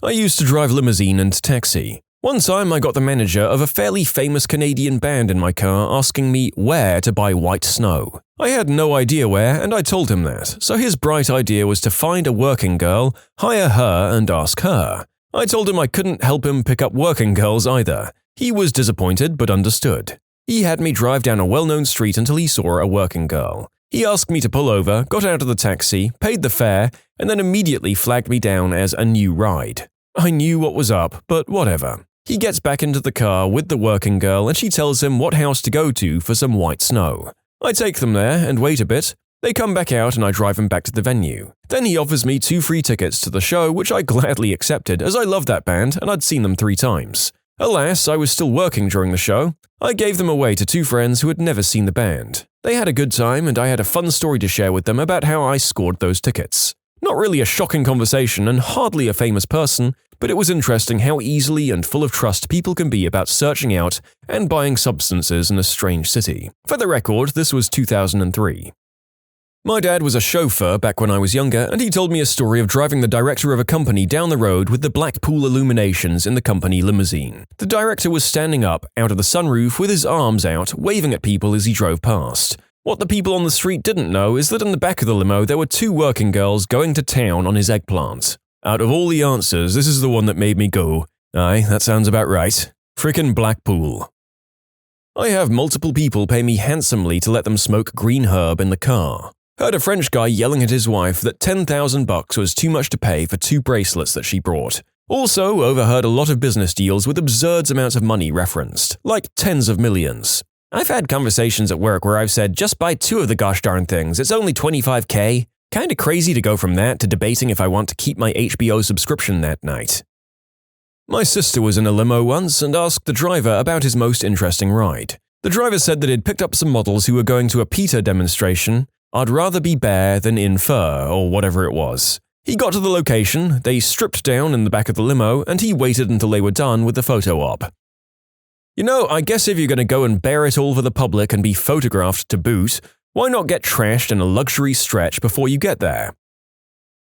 [SPEAKER 1] I used to drive limousine and taxi. One time I got the manager of a fairly famous Canadian band in my car asking me where to buy white snow. I had no idea where, and I told him that, so his bright idea was to find a working girl, hire her, and ask her. I told him I couldn't help him pick up working girls either. He was disappointed but understood. He had me drive down a well-known street until he saw a working girl. He asked me to pull over, got out of the taxi, paid the fare, and then immediately flagged me down as a new ride. I knew what was up, but whatever. He gets back into the car with the working girl and she tells him what house to go to for some white snow. I take them there and wait a bit. They come back out and I drive him back to the venue. Then he offers me 2 free tickets to the show, which I gladly accepted as I loved that band and I'd seen them 3 times. Alas, I was still working during the show. I gave them away to 2 friends who had never seen the band. They had a good time and I had a fun story to share with them about how I scored those tickets. Not really a shocking conversation and hardly a famous person, but it was interesting how easily and full of trust people can be about searching out and buying substances in a strange city. For the record, this was 2003. My dad was a chauffeur back when I was younger, and he told me a story of driving the director of a company down the road with the Blackpool illuminations in the company limousine. The director was standing up out of the sunroof with his arms out, waving at people as he drove past. What the people on the street didn't know is that in the back of the limo there were 2 working girls going to town on his eggplant. Out of all the answers, this is the one that made me go, "Aye, that sounds about right. Frickin' Blackpool." I have multiple people pay me handsomely to let them smoke green herb in the car. Heard a French guy yelling at his wife that $10,000 was too much to pay for 2 bracelets that she brought. Also overheard a lot of business deals with absurd amounts of money referenced, like tens of millions. I've had conversations at work where I've said just buy 2 of the gosh darn things, it's only $25K. Kinda crazy to go from that to debating if I want to keep my HBO subscription that night. My sister was in a limo once and asked the driver about his most interesting ride. The driver said that he'd picked up some models who were going to a PETA demonstration. I'd rather be bare than in fur, or whatever it was. He got to the location, they stripped down in the back of the limo, and he waited until they were done with the photo op. You know, I guess if you're going to go and bare it all for the public and be photographed to boot, why not get trashed in a luxury stretch before you get there?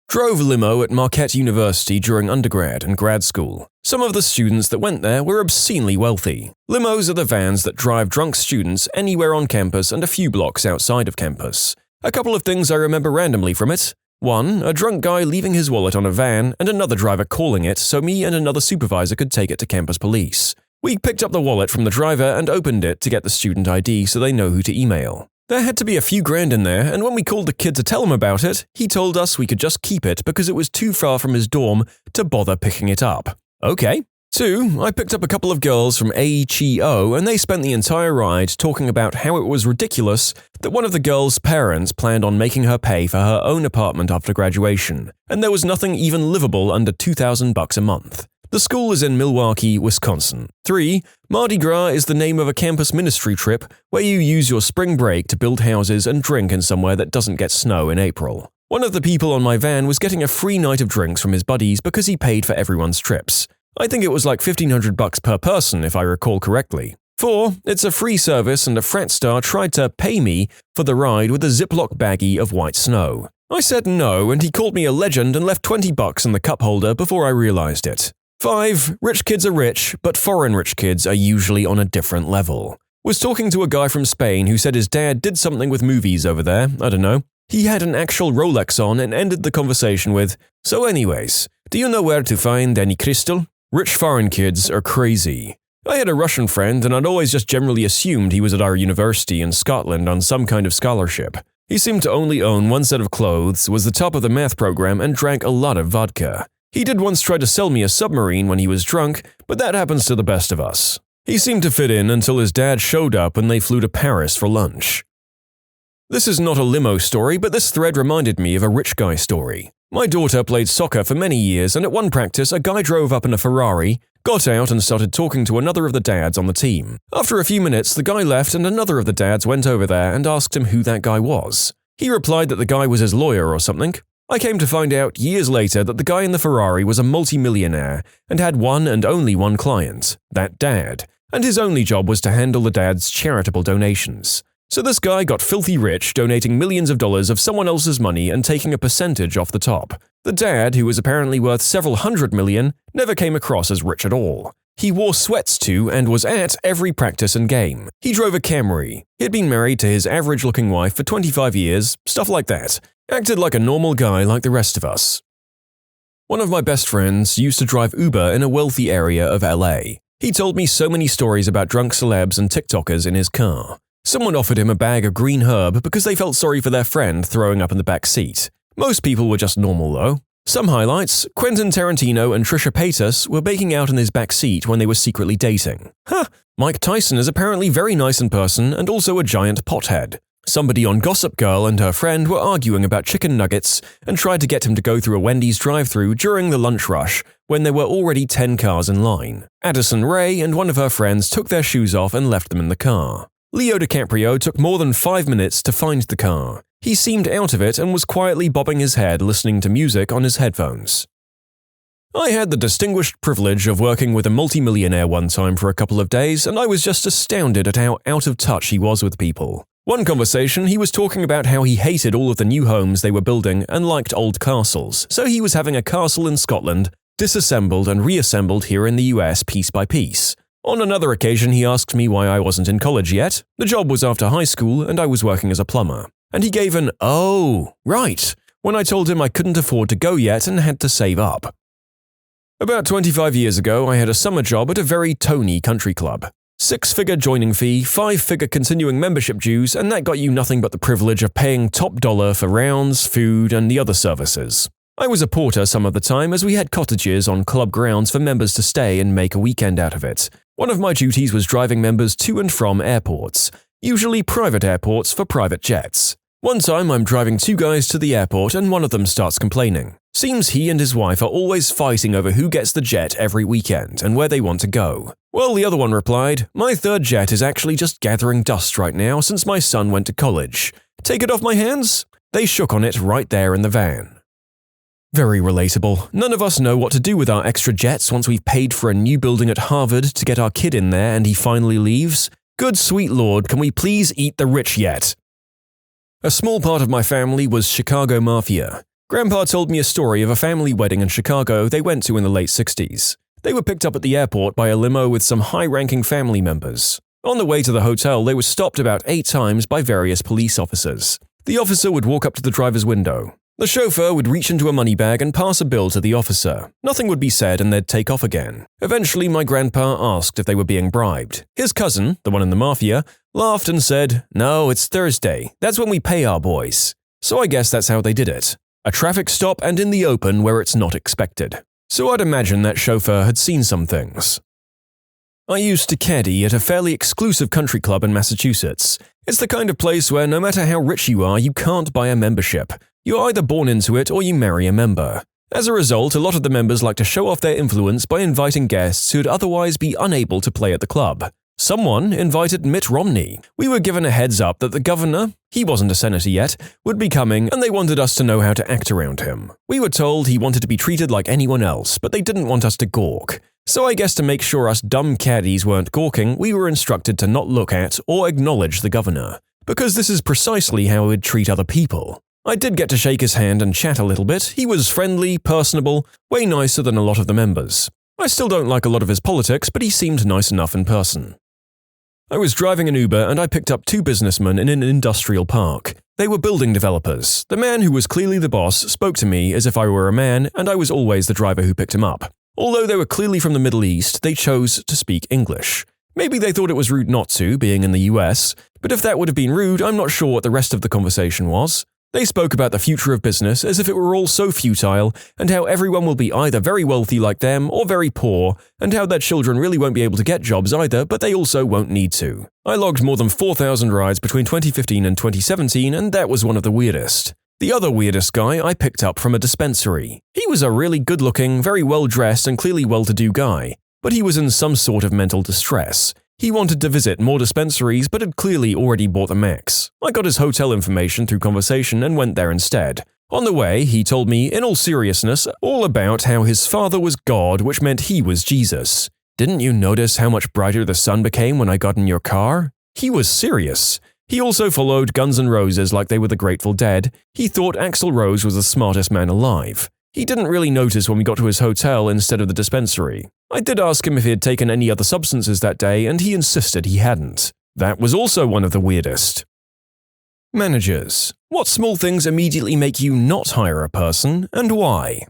[SPEAKER 1] Drove limo at Marquette University during undergrad and grad school. Some of the students that went there were obscenely wealthy. Limos are the vans that drive drunk students anywhere on campus and a few blocks outside of campus. A couple of things I remember randomly from it. 1, a drunk guy leaving his wallet on a van and another driver calling it so me and another supervisor could take it to campus police. We picked up the wallet from the driver and opened it to get the student ID so they know who to email. There had to be a few grand in there, and when we called the kid to tell him about it, he told us we could just keep it because it was too far from his dorm to bother picking it up. Okay. 2, I picked up a couple of girls from AITA and they spent the entire ride talking about how it was ridiculous that one of the girls' parents planned on making her pay for her own apartment after graduation, and there was nothing even livable under $2,000 a month. The school is in Milwaukee, Wisconsin. 3, Mardi Gras is the name of a campus ministry trip where you use your spring break to build houses and drink in somewhere that doesn't get snow in April. One of the people on my van was getting a free night of drinks from his buddies because he paid for everyone's trips. I think it was like $1,500 per person if I recall correctly. 4, it's a free service and a frat star tried to pay me for the ride with a Ziploc baggie of white snow. I said no and he called me a legend and left $20 in the cup holder before I realized it. 5, rich kids are rich, but foreign rich kids are usually on a different level. Was talking to a guy from Spain who said his dad did something with movies over there, I don't know. He had an actual Rolex on and ended the conversation with, "So anyways, do you know where to find any crystal? Rich foreign kids are crazy." I had a Russian friend and I'd always just generally assumed he was at our university in Scotland on some kind of scholarship. He seemed to only own 1 set of clothes, was the top of the math program, and drank a lot of vodka. He did once try to sell me a submarine when he was drunk, but that happens to the best of us. He seemed to fit in until his dad showed up and they flew to Paris for lunch. This is not a limo story, but this thread reminded me of a rich guy story. My daughter played soccer for many years, and at one practice, a guy drove up in a Ferrari, got out and started talking to another of the dads on the team. After a few minutes, the guy left and another of the dads went over there and asked him who that guy was. He replied that the guy was his lawyer or something. I came to find out years later that the guy in the Ferrari was a multimillionaire and had one and only one client, that dad, and his only job was to handle the dad's charitable donations. So this guy got filthy rich donating millions of dollars of someone else's money and taking a percentage off the top. The dad, who was apparently worth several $100 million, never came across as rich at all. He wore sweats to and was at every practice and game. He drove a Camry. He'd been married to his average-looking wife for 25 years, stuff like that. Acted like a normal guy like the rest of us. One of my best friends used to drive Uber in a wealthy area of LA. He told me so many stories about drunk celebs and TikTokers in his car. Someone offered him a bag of green herb because they felt sorry for their friend throwing up in the back seat. Most people were just normal though. Some highlights: Quentin Tarantino and Trisha Paytas were baking out in his back seat when they were secretly dating. Mike Tyson is apparently very nice in person and also a giant pothead. Somebody on Gossip Girl and her friend were arguing about chicken nuggets and tried to get him to go through a Wendy's drive-thru during the lunch rush when there were already 10 cars in line. Addison Rae and one of her friends took their shoes off and left them in the car. Leo DiCaprio took more than 5 minutes to find the car. He seemed out of it and was quietly bobbing his head listening to music on his headphones. I had the distinguished privilege of working with a multimillionaire one time for a couple of days, and I was just astounded at how out of touch he was with people. One conversation, he was talking about how he hated all of the new homes they were building and liked old castles, so he was having a castle in Scotland disassembled and reassembled here in the US piece by piece. On another occasion, he asked me why I wasn't in college yet. The job was after high school and I was working as a plumber. And he gave an "oh, right," when I told him I couldn't afford to go yet and had to save up. About 25 years ago, I had a summer job at a very tony country club. 6-figure joining fee, 5-figure continuing membership dues, and that got you nothing but the privilege of paying top dollar for rounds, food, and the other services. I was a porter some of the time as we had cottages on club grounds for members to stay and make a weekend out of it. One of my duties was driving members to and from airports, usually private airports for private jets. One time I'm driving 2 guys to the airport and one of them starts complaining. Seems he and his wife are always fighting over who gets the jet every weekend and where they want to go. Well, the other one replied, "My 3rd jet is actually just gathering dust right now since my son went to college. Take it off my hands?" They shook on it right there in the van. Very relatable. None of us know what to do with our extra jets once we've paid for a new building at Harvard to get our kid in there and he finally leaves. Good sweet lord, can we please eat the rich yet? A small part of my family was Chicago Mafia. Grandpa told me a story of a family wedding in Chicago they went to in the late 60s. They were picked up at the airport by a limo with some high-ranking family members. On the way to the hotel, they were stopped about 8 times by various police officers. The officer would walk up to the driver's window. The chauffeur would reach into a money bag and pass a bill to the officer. Nothing would be said and they'd take off again. Eventually, my grandpa asked if they were being bribed. His cousin, the one in the mafia, laughed and said, "No, it's Thursday. That's when we pay our boys." So I guess that's how they did it. A traffic stop and in the open where it's not expected. So I'd imagine that chauffeur had seen some things. I used to caddy at a fairly exclusive country club in Massachusetts. It's the kind of place where no matter how rich you are, you can't buy a membership. You're either born into it or you marry a member. As a result, a lot of the members like to show off their influence by inviting guests who'd otherwise be unable to play at the club. Someone invited Mitt Romney. We were given a heads up that the governor, he wasn't a senator yet, would be coming and they wanted us to know how to act around him. We were told he wanted to be treated like anyone else, but they didn't want us to gawk. So I guess to make sure us dumb caddies weren't gawking, we were instructed to not look at or acknowledge the governor. Because this is precisely how we'd treat other people. I did get to shake his hand and chat a little bit. He was friendly, personable, way nicer than a lot of the members. I still don't like a lot of his politics, but he seemed nice enough in person. I was driving an Uber and I picked up 2 businessmen in an industrial park. They were building developers. The man who was clearly the boss spoke to me as if I were a man and I was always the driver who picked him up. Although they were clearly from the Middle East, they chose to speak English. Maybe they thought it was rude not to, being in the US, but if that would have been rude, I'm not sure what the rest of the conversation was. They spoke about the future of business as if it were all so futile, and how everyone will be either very wealthy like them or very poor, and how their children really won't be able to get jobs either, but they also won't need to. I logged more than 4,000 rides between 2015 and 2017, and that was one of the weirdest. The other weirdest guy I picked up from a dispensary. He was a really good-looking, very well-dressed and clearly well-to-do guy, but he was in some sort of mental distress. He wanted to visit more dispensaries but had clearly already bought the max. I got his hotel information through conversation and went there instead. On the way, he told me, in all seriousness, all about how his father was God, which meant he was Jesus. "Didn't you notice how much brighter the sun became when I got in your car?" He was serious. He also followed Guns N' Roses like they were the Grateful Dead. He thought Axl Rose was the smartest man alive. He didn't really notice when we got to his hotel instead of the dispensary. I did ask him if he had taken any other substances that day, and he insisted he hadn't. That was also one of the weirdest. Managers. What small things immediately make you not hire a person, and why?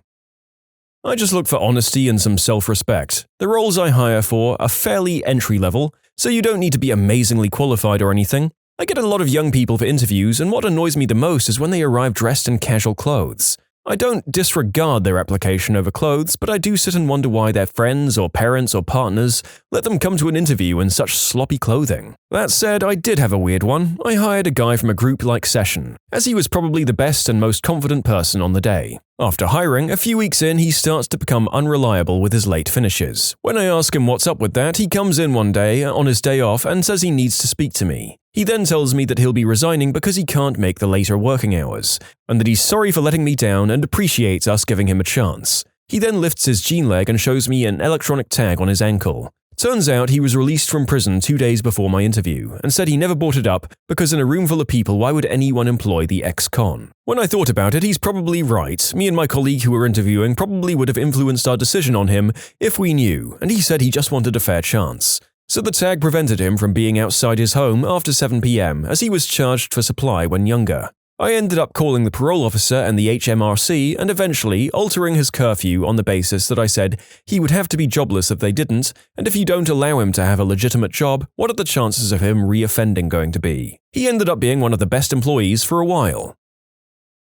[SPEAKER 1] I just look for honesty and some self-respect. The roles I hire for are fairly entry-level, so you don't need to be amazingly qualified or anything. I get a lot of young people for interviews, and what annoys me the most is when they arrive dressed in casual clothes. I don't disregard their application over clothes, but I do sit and wonder why their friends or parents or partners let them come to an interview in such sloppy clothing. That said, I did have a weird one. I hired a guy from a group-like session, as he was probably the best and most confident person on the day. After hiring, a few weeks in, he starts to become unreliable with his late finishes. When I ask him what's up with that, he comes in one day, on his day off, and says he needs to speak to me. He then tells me that he'll be resigning because he can't make the later working hours, and that he's sorry for letting me down and appreciates us giving him a chance. He then lifts his jean leg and shows me an electronic tag on his ankle. Turns out he was released from prison 2 days before my interview and said he never brought it up because in a room full of people, why would anyone employ the ex-con? When I thought about it, he's probably right. Me and my colleague who were interviewing probably would have influenced our decision on him if we knew, and he said he just wanted a fair chance. So the tag prevented him from being outside his home after 7 p.m. as he was charged for supply when younger. I ended up calling the parole officer and the HMRC and eventually altering his curfew on the basis that I said he would have to be jobless if they didn't, and if you don't allow him to have a legitimate job, what are the chances of him re-offending going to be? He ended up being one of the best employees for a while.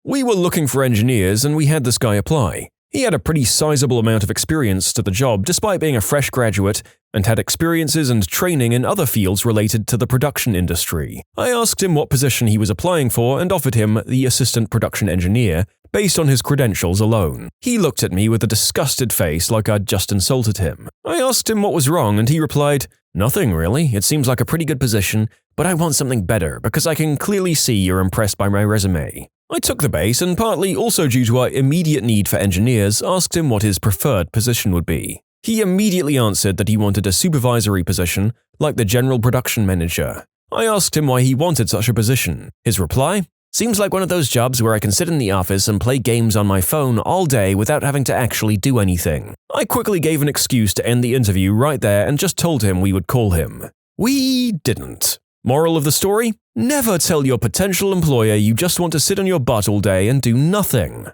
[SPEAKER 1] We were looking for engineers and we had this guy apply. He had a pretty sizable amount of experience to the job despite being a fresh graduate and had experiences and training in other fields related to the production industry. I asked him what position he was applying for and offered him the assistant production engineer based on his credentials alone. He looked at me with a disgusted face like I'd just insulted him. I asked him what was wrong and he replied, "Nothing really, it seems like a pretty good position, but I want something better because I can clearly see you're impressed by my resume." I took the bait and partly also due to our immediate need for engineers asked him what his preferred position would be. He immediately answered that he wanted a supervisory position like the general production manager. I asked him why he wanted such a position. His reply, "Seems like one of those jobs where I can sit in the office and play games on my phone all day without having to actually do anything." I quickly gave an excuse to end the interview right there and just told him we would call him. We didn't. Moral of the story? Never tell your potential employer you just want to sit on your butt all day and do nothing.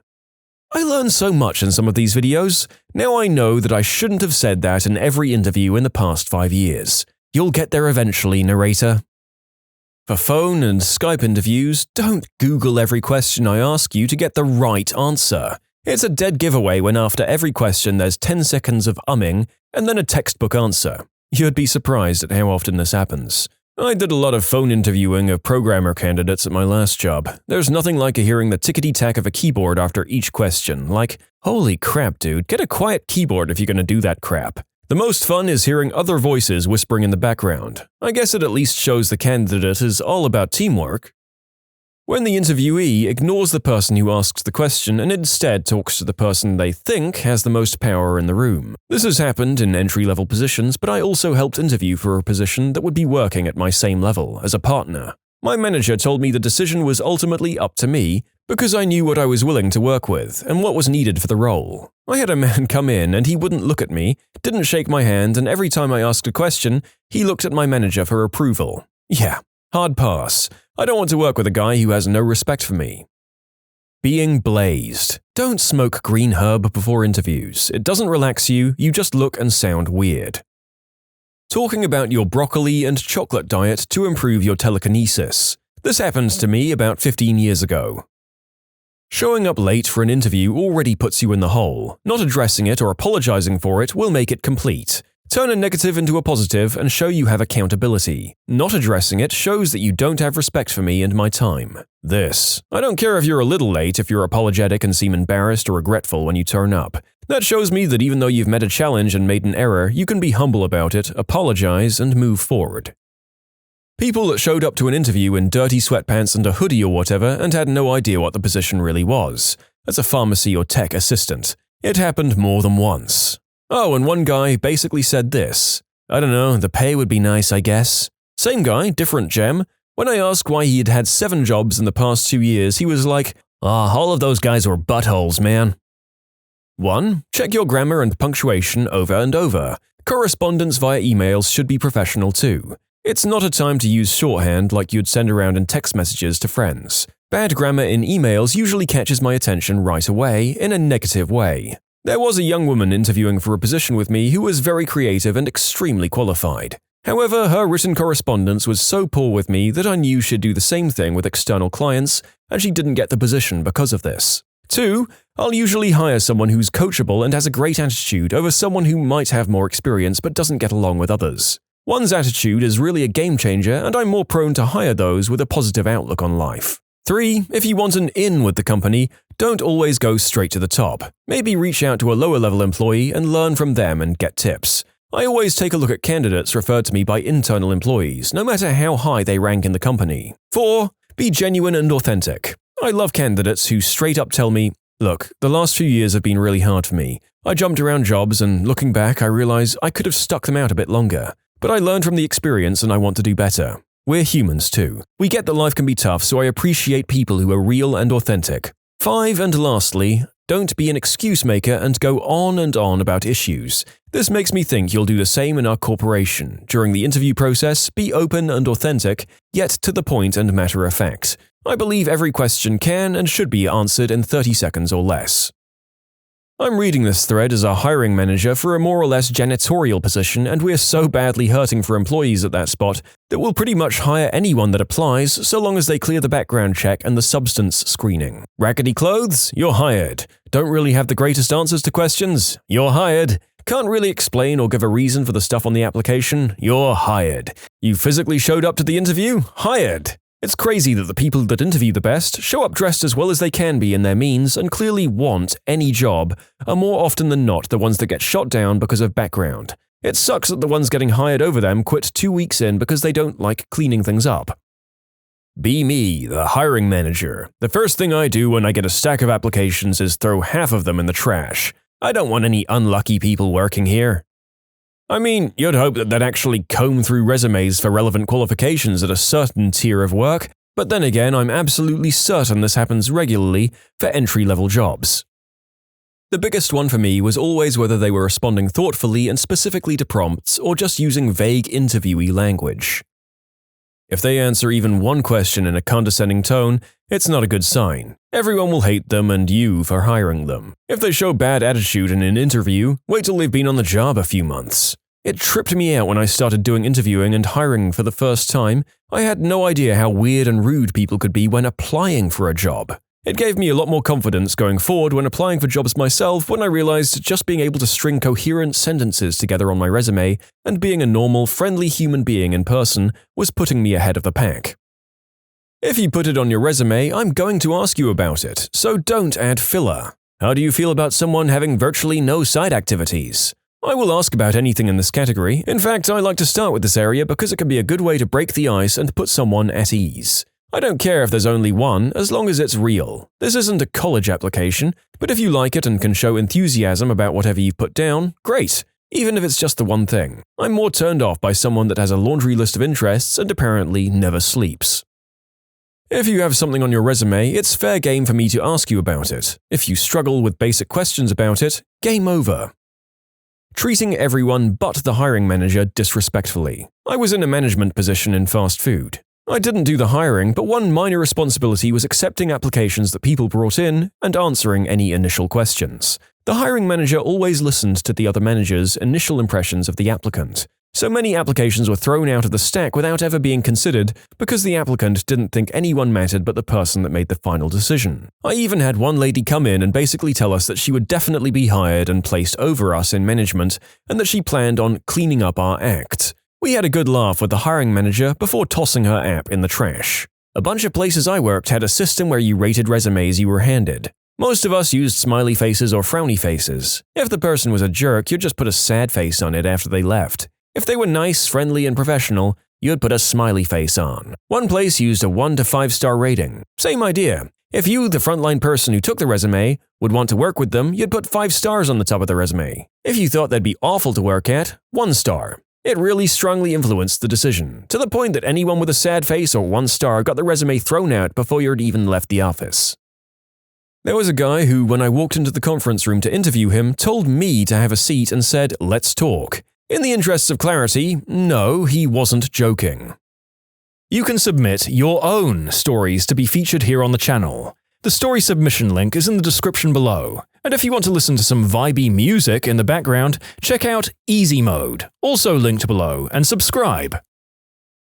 [SPEAKER 1] I learned so much in some of these videos. Now I know that I shouldn't have said that in every interview in the past 5 years. You'll get there eventually, narrator. For phone and Skype interviews, don't Google every question I ask you to get the right answer. It's a dead giveaway when after every question there's 10 seconds of umming and then a textbook answer. You'd be surprised at how often this happens. I did a lot of phone interviewing of programmer candidates at my last job. There's nothing like hearing the tickety-tack of a keyboard after each question, like, "Holy crap, dude, get a quiet keyboard if you're gonna do that crap." The most fun is hearing other voices whispering in the background. I guess it at least shows the candidate is all about teamwork. When the interviewee ignores the person who asks the question and instead talks to the person they think has the most power in the room. This has happened in entry-level positions, but I also helped interview for a position that would be working at my same level, as a partner. My manager told me the decision was ultimately up to me because I knew what I was willing to work with and what was needed for the role. I had a man come in and he wouldn't look at me, didn't shake my hand, and every time I asked a question, he looked at my manager for approval. Yeah, hard pass. I don't want to work with a guy who has no respect for me. Being blazed. Don't smoke green herb before interviews. It doesn't relax you, you just look and sound weird. Talking about your broccoli and chocolate diet to improve your telekinesis. This happened to me about 15 years ago. Showing up late for an interview already puts you in the hole. Not addressing it or apologizing for it will make it complete. Turn a negative into a positive and show you have accountability. Not addressing it shows that you don't have respect for me and my time. This. I don't care if you're a little late if you're apologetic and seem embarrassed or regretful when you turn up. That shows me that even though you've met a challenge and made an error, you can be humble about it, apologize, and move forward. People that showed up to an interview in dirty sweatpants and a hoodie or whatever and had no idea what the position really was. As a pharmacy or tech assistant. It happened more than once. Oh, and one guy basically said this. "I don't know, the pay would be nice, I guess." Same guy, different gem. When I asked why he had had 7 jobs in the past 2 years, he was like, all of those guys were buttholes, man." 1. Check your grammar and punctuation over and over. Correspondence via emails should be professional too. It's not a time to use shorthand like you'd send around in text messages to friends. Bad grammar in emails usually catches my attention right away in a negative way. There was a young woman interviewing for a position with me who was very creative and extremely qualified. However, her written correspondence was so poor with me that I knew she'd do the same thing with external clients, and she didn't get the position because of this. 2. I'll usually hire someone who's coachable and has a great attitude over someone who might have more experience but doesn't get along with others. One's attitude is really a game changer, and I'm more prone to hire those with a positive outlook on life. 3. If you want an in with the company, don't always go straight to the top. Maybe reach out to a lower-level employee and learn from them and get tips. I always take a look at candidates referred to me by internal employees, no matter how high they rank in the company. 4. Be genuine and authentic. I love candidates who straight up tell me, "Look, the last few years have been really hard for me. I jumped around jobs and looking back, I realize I could have stuck them out a bit longer. But I learned from the experience and I want to do better." We're humans too. We get that life can be tough, so I appreciate people who are real and authentic. 5. And lastly, Don't be an excuse maker and go on and on about issues. This makes me think you'll do the same in our corporation. During the interview process, be open and authentic, yet to the point and matter of fact. I believe every question can and should be answered in 30 seconds or less. I'm reading this thread as a hiring manager for a more or less janitorial position, and we're so badly hurting for employees at that spot that we'll pretty much hire anyone that applies so long as they clear the background check and the substance screening. Raggedy clothes? You're hired. Don't really have the greatest answers to questions? You're hired. Can't really explain or give a reason for the stuff on the application? You're hired. You physically showed up to the interview? Hired. It's crazy that the people that interview the best, show up dressed as well as they can be in their means, and clearly want any job, are more often than not the ones that get shot down because of background. It sucks that the ones getting hired over them quit 2 weeks in because they don't like cleaning things up. Be me, the hiring manager. The first thing I do when I get a stack of applications is throw half of them in the trash. I don't want any unlucky people working here. I mean, you'd hope that they'd actually comb through resumes for relevant qualifications at a certain tier of work, but then again, I'm absolutely certain this happens regularly for entry-level jobs. The biggest one for me was always whether they were responding thoughtfully and specifically to prompts or just using vague interviewee language. If they answer even one question in a condescending tone, it's not a good sign. Everyone will hate them and you for hiring them. If they show bad attitude in an interview, wait till they've been on the job a few months. It tripped me out when I started doing interviewing and hiring for the first time. I had no idea how weird and rude people could be when applying for a job. It gave me a lot more confidence going forward when applying for jobs myself when I realized just being able to string coherent sentences together on my resume and being a normal, friendly human being in person was putting me ahead of the pack. If you put it on your resume, I'm going to ask you about it, so don't add filler. How do you feel about someone having virtually no side activities? I will ask about anything in this category. In fact, I like to start with this area because it can be a good way to break the ice and put someone at ease. I don't care if there's only one, as long as it's real. This isn't a college application, but if you like it and can show enthusiasm about whatever you've put down, great, even if it's just the one thing. I'm more turned off by someone that has a laundry list of interests and apparently never sleeps. If you have something on your resume, it's fair game for me to ask you about it. If you struggle with basic questions about it, game over. Treating everyone but the hiring manager disrespectfully. I was in a management position in fast food. I didn't do the hiring, but one minor responsibility was accepting applications that people brought in and answering any initial questions. The hiring manager always listened to the other managers' initial impressions of the applicant. So many applications were thrown out of the stack without ever being considered because the applicant didn't think anyone mattered but the person that made the final decision. I even had one lady come in and basically tell us that she would definitely be hired and placed over us in management and that she planned on cleaning up our act. We had a good laugh with the hiring manager before tossing her app in the trash. A bunch of places I worked had a system where you rated resumes you were handed. Most of us used smiley faces or frowny faces. If the person was a jerk, you'd just put a sad face on it after they left. If they were nice, friendly, and professional, you'd put a smiley face on. One place used a 1 to 5 star rating. Same idea. If you, the frontline person who took the resume, would want to work with them, you'd put 5 stars on the top of the resume. If you thought they'd be awful to work at, 1 star. It really strongly influenced the decision, to the point that anyone with a sad face or 1 star got the resume thrown out before you'd even left the office. There was a guy who, when I walked into the conference room to interview him, told me to have a seat and said, "Let's talk." In the interests of clarity, no, he wasn't joking. You can submit your own stories to be featured here on the channel. The story submission link is in the description below. And if you want to listen to some vibey music in the background, check out easymode, also linked below, and subscribe.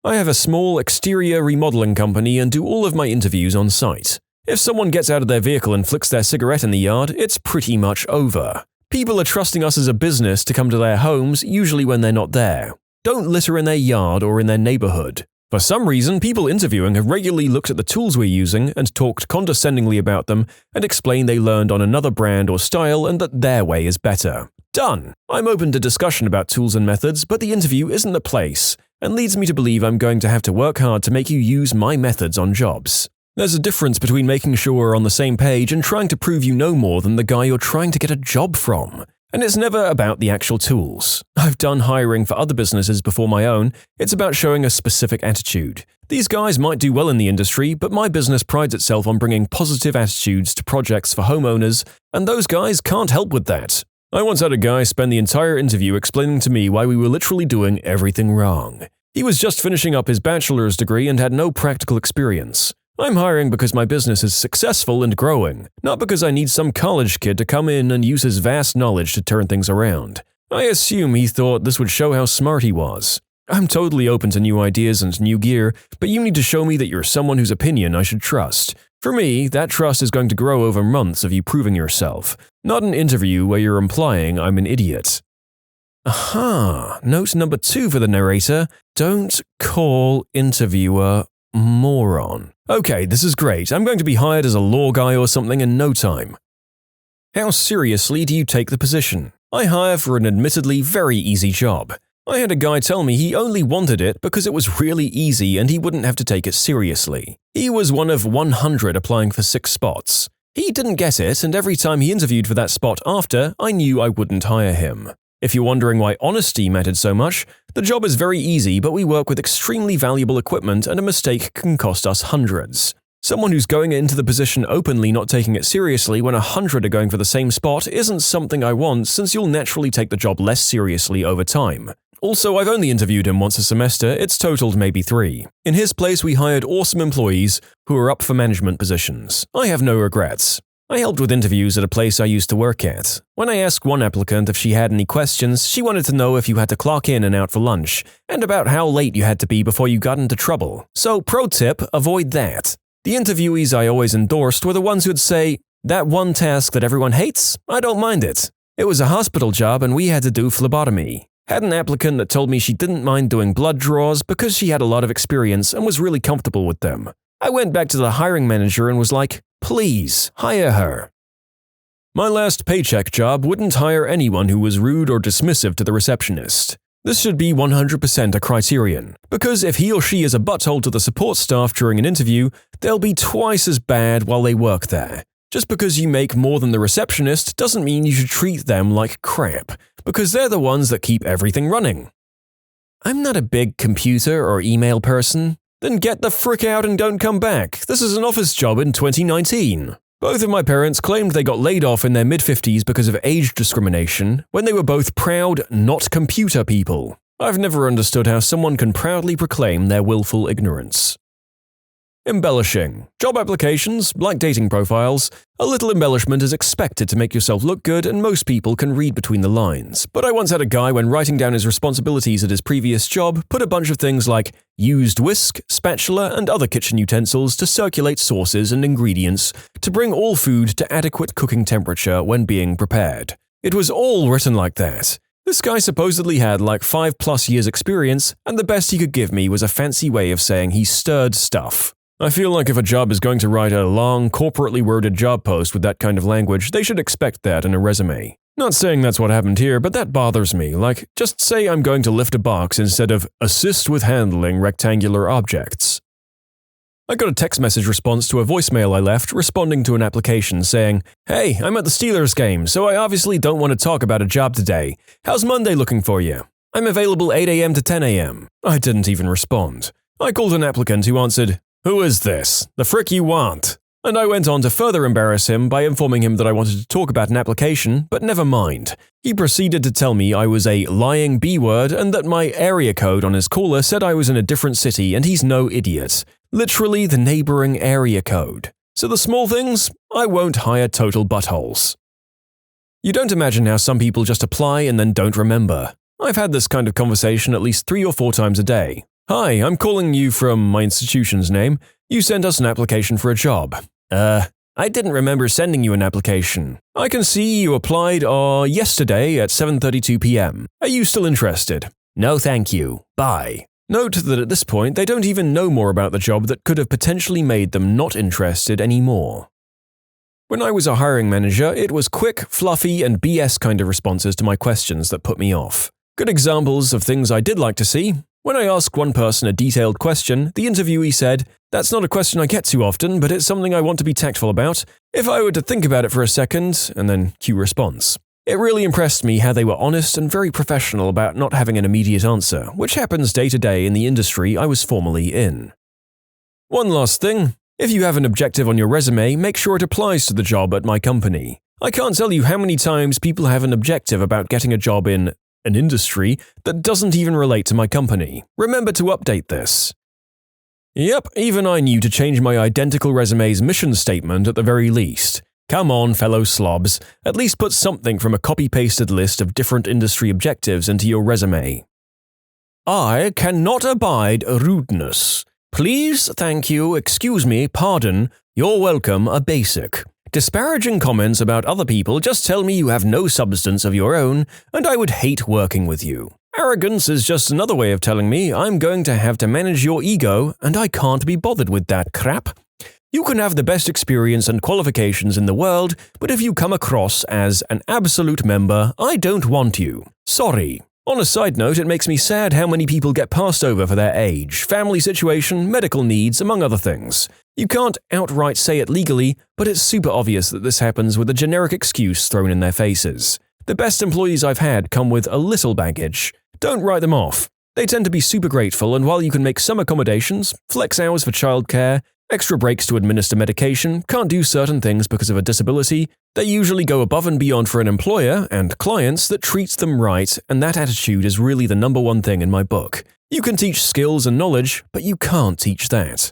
[SPEAKER 1] I have a small exterior remodeling company and do all of my interviews on site. If someone gets out of their vehicle and flicks their cigarette in the yard, it's pretty much over. People are trusting us as a business to come to their homes, usually when they're not there. Don't litter in their yard or in their neighborhood. For some reason, people interviewing have regularly looked at the tools we're using and talked condescendingly about them and explained they learned on another brand or style and that their way is better. Done! I'm open to discussion about tools and methods, but the interview isn't the place, and leads me to believe I'm going to have to work hard to make you use my methods on jobs. There's a difference between making sure we're on the same page and trying to prove you know more than the guy you're trying to get a job from. And it's never about the actual tools. I've done hiring for other businesses before my own. It's about showing a specific attitude. These guys might do well in the industry, but my business prides itself on bringing positive attitudes to projects for homeowners, and those guys can't help with that. I once had a guy spend the entire interview explaining to me why we were literally doing everything wrong. He was just finishing up his bachelor's degree and had no practical experience. I'm hiring because my business is successful and growing, not because I need some college kid to come in and use his vast knowledge to turn things around. I assume he thought this would show how smart he was. I'm totally open to new ideas and new gear, but you need to show me that you're someone whose opinion I should trust. For me, that trust is going to grow over months of you proving yourself, not an interview where you're implying I'm an idiot. Aha, note number 2 for the narrator, don't call interviewer moron. Okay, this is great. I'm going to be hired as a law guy or something in no time. How seriously do you take the position? I hire for an admittedly very easy job. I had a guy tell me he only wanted it because it was really easy and he wouldn't have to take it seriously. He was one of 100 applying for 6 spots. He didn't get it, and every time he interviewed for that spot after, I knew I wouldn't hire him. If you're wondering why honesty mattered so much, the job is very easy, but we work with extremely valuable equipment and a mistake can cost us hundreds. Someone who's going into the position openly not taking it seriously when 100 are going for the same spot isn't something I want, since you'll naturally take the job less seriously over time. Also, I've only interviewed him once a semester, it's totaled maybe 3. In his place, we hired awesome employees who are up for management positions. I have no regrets. I helped with interviews at a place I used to work at. When I asked one applicant if she had any questions, she wanted to know if you had to clock in and out for lunch, and about how late you had to be before you got into trouble. So, pro tip, avoid that. The interviewees I always endorsed were the ones who'd say, "That one task that everyone hates? I don't mind it. It was a hospital job and we had to do phlebotomy." Had an applicant that told me she didn't mind doing blood draws because she had a lot of experience and was really comfortable with them. I went back to the hiring manager and was like, please, hire her. My last paycheck job wouldn't hire anyone who was rude or dismissive to the receptionist. This should be 100% a criterion, because if he or she is a butthole to the support staff during an interview, they'll be twice as bad while they work there. Just because you make more than the receptionist doesn't mean you should treat them like crap, because they're the ones that keep everything running. I'm not a big computer or email person. Then get the frick out and don't come back. This is an office job in 2019. Both of my parents claimed they got laid off in their mid-50s because of age discrimination, when they were both proud, not computer people. I've never understood how someone can proudly proclaim their willful ignorance. Embellishing. Job applications, like dating profiles, a little embellishment is expected to make yourself look good and most people can read between the lines. But I once had a guy, when writing down his responsibilities at his previous job, put a bunch of things like used whisk, spatula, and other kitchen utensils to circulate sauces and ingredients to bring all food to adequate cooking temperature when being prepared. It was all written like that. This guy supposedly had like 5+ years experience, and the best he could give me was a fancy way of saying he stirred stuff. I feel like if a job is going to write a long, corporately worded job post with that kind of language, they should expect that in a resume. Not saying that's what happened here, but that bothers me. Like, just say I'm going to lift a box instead of assist with handling rectangular objects. I got a text message response to a voicemail I left responding to an application saying, "Hey, I'm at the Steelers game, so I obviously don't want to talk about a job today. How's Monday looking for you? I'm available 8 a.m. to 10 a.m. I didn't even respond. I called an applicant who answered, "Who is this? The frick you want?" And I went on to further embarrass him by informing him that I wanted to talk about an application, but never mind. He proceeded to tell me I was a lying B-word and that my area code on his caller said I was in a different city and he's no idiot. Literally the neighboring area code. So the small things, I won't hire total buttholes. You don't imagine how some people just apply and then don't remember. I've had this kind of conversation at least 3 or 4 times a day. "Hi, I'm calling you from my institution's name. You sent us an application for a job." I didn't remember sending you an application. I can see you applied yesterday at 7:32 p.m. Are you still interested? No thank you. Bye. Note that at this point, they don't even know more about the job that could have potentially made them not interested anymore. When I was a hiring manager, it was quick, fluffy, and BS kind of responses to my questions that put me off. Good examples of things I did like to see. When I asked one person a detailed question, the interviewee said, "That's not a question I get too often, but it's something I want to be tactful about. If I were to think about it for a second," and then cue response. It really impressed me how they were honest and very professional about not having an immediate answer, which happens day to day in the industry I was formerly in. One last thing. If you have an objective on your resume, make sure it applies to the job at my company. I can't tell you how many times people have an objective about getting a job in an industry that doesn't even relate to my company. Remember to update this. Yep, even I knew to change my identical resume's mission statement at the very least. Come on, fellow slobs, at least put something from a copy-pasted list of different industry objectives into your resume. I cannot abide rudeness. Please, thank you, excuse me, pardon, you're welcome, a basic. Disparaging comments about other people just tell me you have no substance of your own, and I would hate working with you. Arrogance is just another way of telling me I'm going to have to manage your ego, and I can't be bothered with that crap. You can have the best experience and qualifications in the world, but if you come across as an absolute member, I don't want you. Sorry. On a side note, it makes me sad how many people get passed over for their age, family situation, medical needs, among other things. You can't outright say it legally, but it's super obvious that this happens with a generic excuse thrown in their faces. The best employees I've had come with a little baggage. Don't write them off. They tend to be super grateful, and while you can make some accommodations, flex hours for childcare, extra breaks to administer medication, can't do certain things because of a disability, they usually go above and beyond for an employer and clients that treats them right, and that attitude is really the number one thing in my book. You can teach skills and knowledge, but you can't teach that.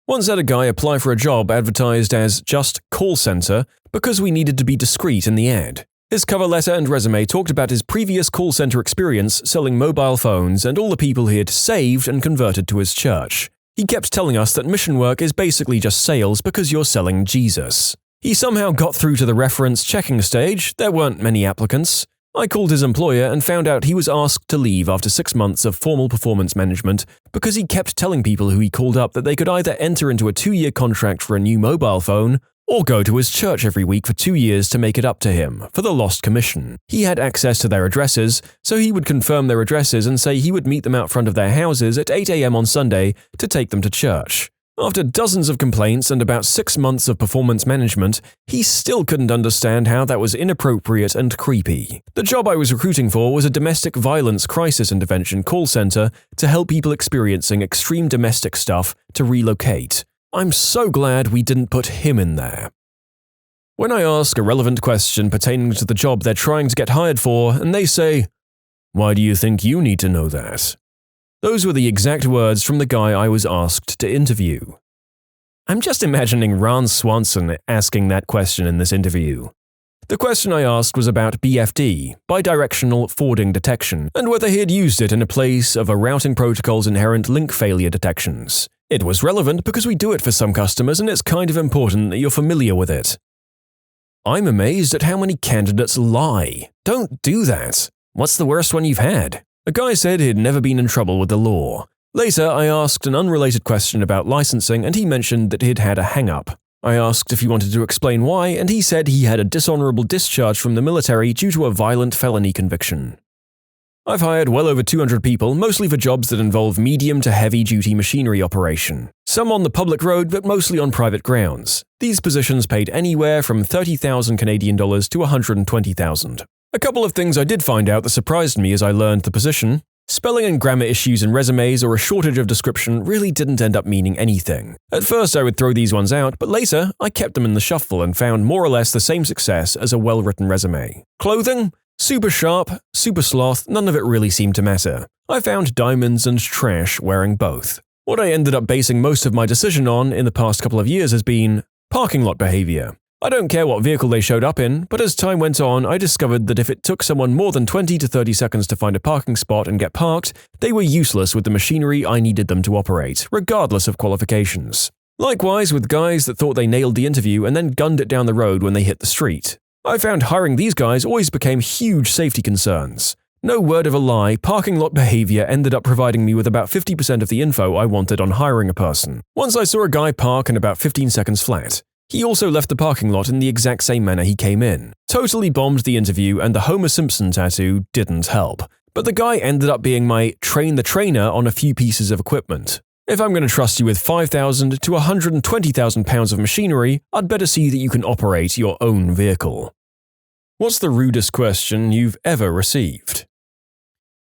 [SPEAKER 1] Once had a guy apply for a job advertised as just call center because we needed to be discreet in the ad. His cover letter and resume talked about his previous call center experience selling mobile phones and all the people he had saved and converted to his church. He kept telling us that mission work is basically just sales because you're selling Jesus. He somehow got through to the reference checking stage. There weren't many applicants. I called his employer and found out he was asked to leave after 6 months of formal performance management because he kept telling people who he called up that they could either enter into a 2-year contract for a new mobile phone or go to his church every week for 2 years to make it up to him for the lost commission. He had access to their addresses, so he would confirm their addresses and say he would meet them out front of their houses at 8 a.m. on Sunday to take them to church. After dozens of complaints and about 6 months of performance management, he still couldn't understand how that was inappropriate and creepy. The job I was recruiting for was a domestic violence crisis intervention call center to help people experiencing extreme domestic stuff to relocate. I'm so glad we didn't put him in there. When I ask a relevant question pertaining to the job they're trying to get hired for, and they say, "Why do you think you need to know that?" Those were the exact words from the guy I was asked to interview. I'm just imagining Ron Swanson asking that question in this interview. The question I asked was about BFD, bidirectional forwarding detection, and whether he had used it in a place of a routing protocol's inherent link failure detections. It was relevant because we do it for some customers and it's kind of important that you're familiar with it. I'm amazed at how many candidates lie. Don't do that. What's the worst one you've had? A guy said he'd never been in trouble with the law. Later, I asked an unrelated question about licensing and he mentioned that he'd had a hang-up. I asked if he wanted to explain why, and he said he had a dishonorable discharge from the military due to a violent felony conviction. I've hired well over 200 people, mostly for jobs that involve medium to heavy-duty machinery operation. Some on the public road, but mostly on private grounds. These positions paid anywhere from 30,000 Canadian dollars to 120,000. A couple of things I did find out that surprised me as I learned the position. Spelling and grammar issues in resumes or a shortage of description really didn't end up meaning anything. At first I would throw these ones out, but later I kept them in the shuffle and found more or less the same success as a well-written resume. Clothing? Super sharp, super sloth, none of it really seemed to matter. I found diamonds and trash wearing both. What I ended up basing most of my decision on in the past couple of years has been parking lot behavior. I don't care what vehicle they showed up in, but as time went on, I discovered that if it took someone more than 20 to 30 seconds to find a parking spot and get parked, they were useless with the machinery I needed them to operate, regardless of qualifications. Likewise with guys that thought they nailed the interview and then gunned it down the road when they hit the street. I found hiring these guys always became huge safety concerns. No word of a lie, parking lot behavior ended up providing me with about 50% of the info I wanted on hiring a person. Once I saw a guy park in about 15 seconds flat. He also left the parking lot in the exact same manner he came in. Totally bombed the interview and the Homer Simpson tattoo didn't help. But the guy ended up being my train the trainer on a few pieces of equipment. If I'm going to trust you with 5,000 to 120,000 pounds of machinery, I'd better see that you can operate your own vehicle. What's the rudest question you've ever received?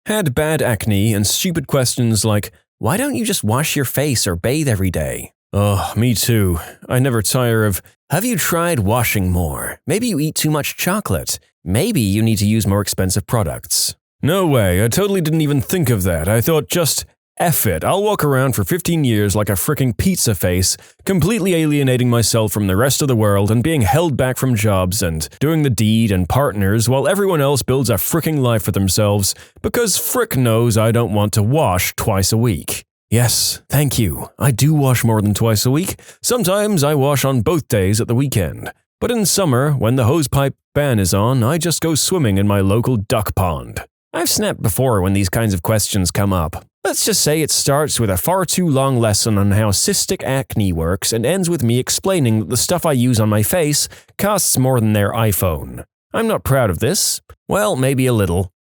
[SPEAKER 1] Had bad acne and stupid questions like, why don't you just wash your face or bathe every day? Oh, me too. I never tire of, have you tried washing more? Maybe you eat too much chocolate. Maybe you need to use more expensive products. No way, I totally didn't even think of that. I thought just, F it, I'll walk around for 15 years like a fricking pizza face, completely alienating myself from the rest of the world and being held back from jobs and doing the deed and partners while everyone else builds a fricking life for themselves because frick knows I don't want to wash twice a week. Yes, thank you. I do wash more than twice a week. Sometimes I wash on both days at the weekend. But in summer, when the hosepipe ban is on, I just go swimming in my local duck pond. I've snapped before when these kinds of questions come up. Let's just say it starts with a far too long lesson on how cystic acne works and ends with me explaining that the stuff I use on my face costs more than their iPhone. I'm not proud of this. Well, maybe a little.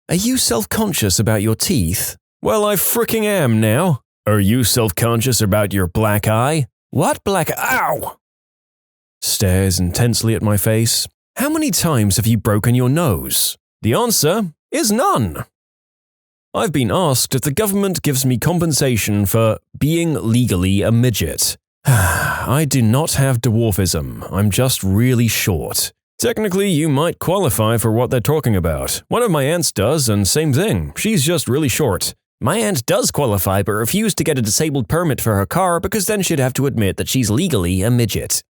[SPEAKER 1] Are you self-conscious about your teeth? Well, I fricking am now. Are you self-conscious about your black eye? What black ow? Stares intensely at my face. How many times have you broken your nose? The answer is none. I've been asked if the government gives me compensation for being legally a midget. I do not have dwarfism, I'm just really short. Technically, you might qualify for what they're talking about. One of my aunts does, and same thing, she's just really short. My aunt does qualify but refused to get a disabled permit for her car because then she'd have to admit that she's legally a midget.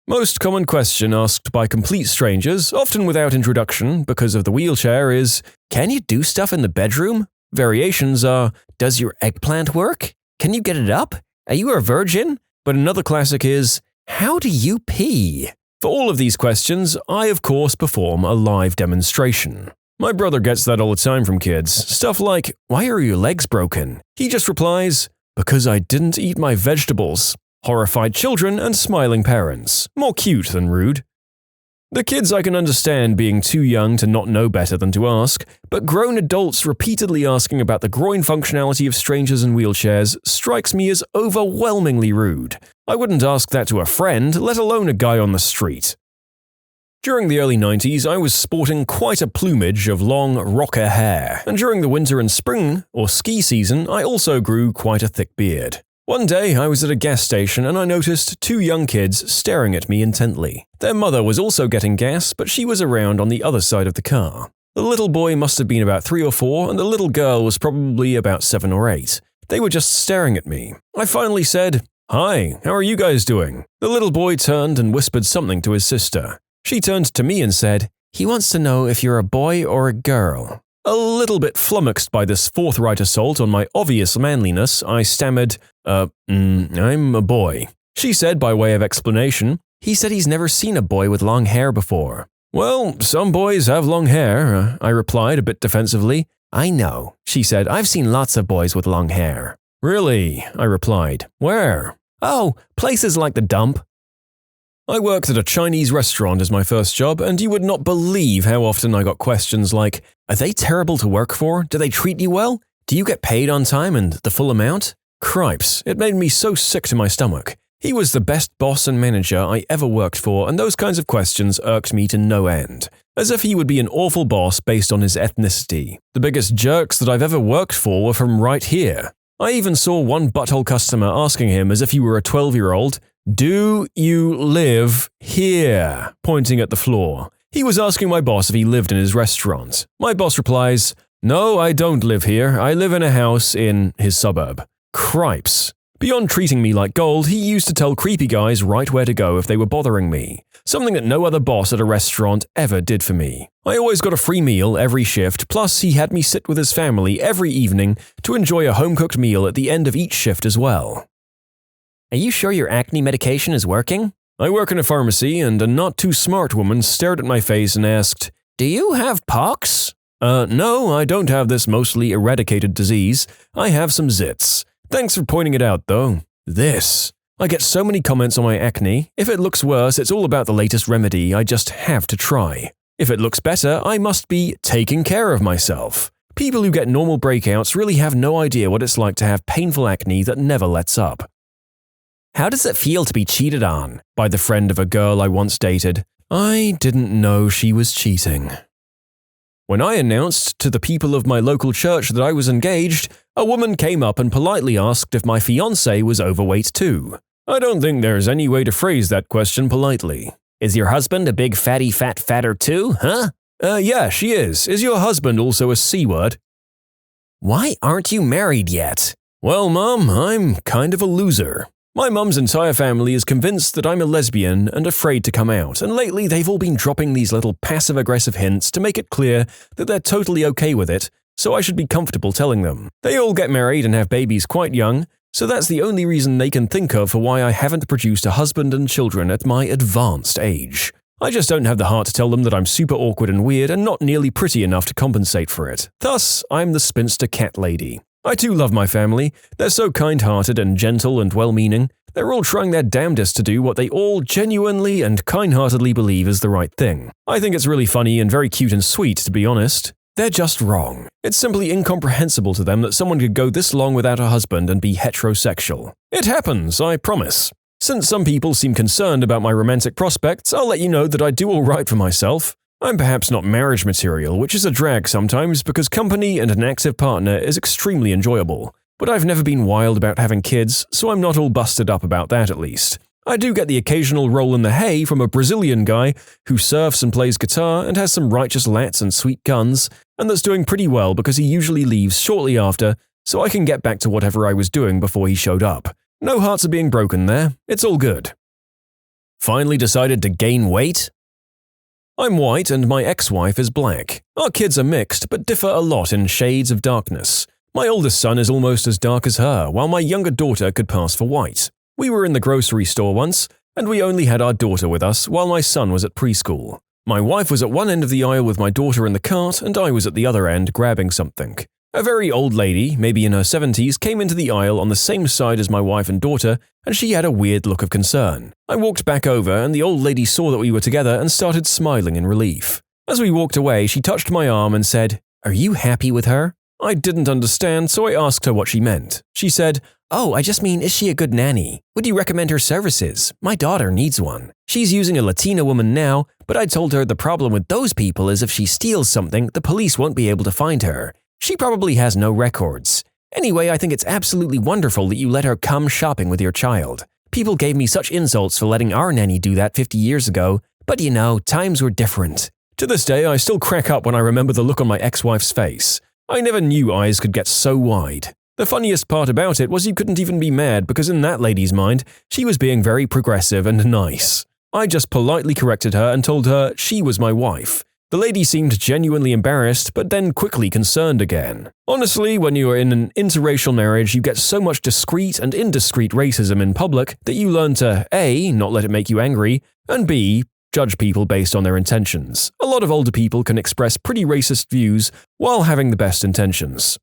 [SPEAKER 1] Most common question asked by complete strangers, often without introduction because of the wheelchair, is, can you do stuff in the bedroom? Variations are, does your eggplant work? Can you get it up? Are you a virgin? But another classic is, how do you pee? For all of these questions, I of course perform a live demonstration. My brother gets that all the time from kids. Stuff like, why are your legs broken? He just replies, because I didn't eat my vegetables. Horrified children and smiling parents. More cute than rude. The kids I can understand being too young to not know better than to ask, but grown adults repeatedly asking about the groin functionality of strangers in wheelchairs strikes me as overwhelmingly rude. I wouldn't ask that to a friend, let alone a guy on the street. During the early 90s, I was sporting quite a plumage of long rocker hair, and during the winter and spring, or ski season, I also grew quite a thick beard. One day, I was at a gas station and I noticed two young kids staring at me intently. Their mother was also getting gas, but she was around on the other side of the car. The little boy must have been about 3 or 4, and the little girl was probably about 7 or 8. They were just staring at me. I finally said, "Hi, how are you guys doing?" The little boy turned and whispered something to his sister. She turned to me and said, "He wants to know if you're a boy or a girl." A little bit flummoxed by this forthright assault on my obvious manliness, I stammered, I'm a boy. She said by way of explanation, "He said he's never seen a boy with long hair before." "Well, some boys have long hair," I replied a bit defensively. "I know," she said, "I've seen lots of boys with long hair." "Really?" I replied. "Where?" "Oh, places like the dump." I worked at a Chinese restaurant as my first job, and you would not believe how often I got questions like, "Are they terrible to work for? Do they treat you well? Do you get paid on time and the full amount?" Cripes, it made me so sick to my stomach. He was the best boss and manager I ever worked for, and those kinds of questions irked me to no end. As if he would be an awful boss based on his ethnicity. The biggest jerks that I've ever worked for were from right here. I even saw one butthole customer asking him as if he were a 12-year-old, "Do you live here?" pointing at the floor. He was asking my boss if he lived in his restaurant. My boss replies, "No, I don't live here. I live in a house in his suburb." Cripes. Beyond treating me like gold, he used to tell creepy guys right where to go if they were bothering me. Something that no other boss at a restaurant ever did for me. I always got a free meal every shift, plus he had me sit with his family every evening to enjoy a home-cooked meal at the end of each shift as well. Are you sure your acne medication is working? I work in a pharmacy, and a not-too-smart woman stared at my face and asked, "Do you have pox?" No, I don't have this mostly eradicated disease. I have some zits. Thanks for pointing it out, though. This. I get so many comments on my acne. If it looks worse, it's all about the latest remedy I just have to try. If it looks better, I must be taking care of myself. People who get normal breakouts really have no idea what it's like to have painful acne that never lets up. How does it feel to be cheated on? By the friend of a girl I once dated. I didn't know she was cheating. When I announced to the people of my local church that I was engaged, a woman came up and politely asked if my fiancé was overweight too. I don't think there's any way to phrase that question politely. Is your husband a big fatty fatter too, huh? Yeah, she is. Is your husband also a C-word? Why aren't you married yet? Well, Mom, I'm kind of a loser. My mum's entire family is convinced that I'm a lesbian and afraid to come out, and lately they've all been dropping these little passive-aggressive hints to make it clear that they're totally okay with it, so I should be comfortable telling them. They all get married and have babies quite young, so that's the only reason they can think of for why I haven't produced a husband and children at my advanced age. I just don't have the heart to tell them that I'm super awkward and weird and not nearly pretty enough to compensate for it. Thus, I'm the spinster cat lady. I too love my family. They're so kind-hearted and gentle and well-meaning. They're all trying their damnedest to do what they all genuinely and kind-heartedly believe is the right thing. I think it's really funny and very cute and sweet, to be honest. They're just wrong. It's simply incomprehensible to them that someone could go this long without a husband and be heterosexual. It happens, I promise. Since some people seem concerned about my romantic prospects, I'll let you know that I do all right for myself. I'm perhaps not marriage material, which is a drag sometimes because company and an active partner is extremely enjoyable. But I've never been wild about having kids, so I'm not all busted up about that at least. I do get the occasional roll in the hay from a Brazilian guy who surfs and plays guitar and has some righteous lats and sweet guns, and that's doing pretty well because he usually leaves shortly after, so I can get back to whatever I was doing before he showed up. No hearts are being broken there, it's all good. Finally decided to gain weight? I'm white and my ex-wife is black. Our kids are mixed but differ a lot in shades of darkness. My oldest son is almost as dark as her, while my younger daughter could pass for white. We were in the grocery store once, and we only had our daughter with us while my son was at preschool. My wife was at one end of the aisle with my daughter in the cart, and I was at the other end grabbing something. A very old lady, maybe in her 70s, came into the aisle on the same side as my wife and daughter, and she had a weird look of concern. I walked back over, and the old lady saw that we were together and started smiling in relief. As we walked away, she touched my arm and said, "Are you happy with her?" I didn't understand, so I asked her what she meant. She said, "Oh, I just mean, is she a good nanny? Would you recommend her services? My daughter needs one. She's using a Latina woman now, but I told her the problem with those people is if she steals something, the police won't be able to find her. She probably has no records. Anyway, I think it's absolutely wonderful that you let her come shopping with your child. People gave me such insults for letting our nanny do that 50 years ago, but you know, times were different." To this day, I still crack up when I remember the look on my ex-wife's face. I never knew eyes could get so wide. The funniest part about it was you couldn't even be mad because in that lady's mind, she was being very progressive and nice. I just politely corrected her and told her she was my wife. The lady seemed genuinely embarrassed, but then quickly concerned again. Honestly, when you are in an interracial marriage, you get so much discreet and indiscreet racism in public that you learn to A, not let it make you angry, and B, judge people based on their intentions. A lot of older people can express pretty racist views while having the best intentions.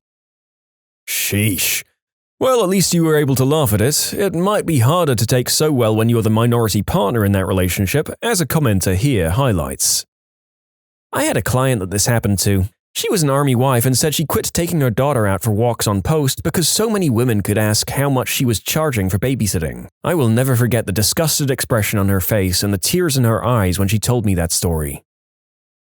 [SPEAKER 1] Sheesh. Well, at least you were able to laugh at it. It might be harder to take so well when you're the minority partner in that relationship, as a commenter here highlights. I had a client that this happened to. She was an army wife and said she quit taking her daughter out for walks on post because so many women could ask how much she was charging for babysitting. I will never forget the disgusted expression on her face and the tears in her eyes when she told me that story.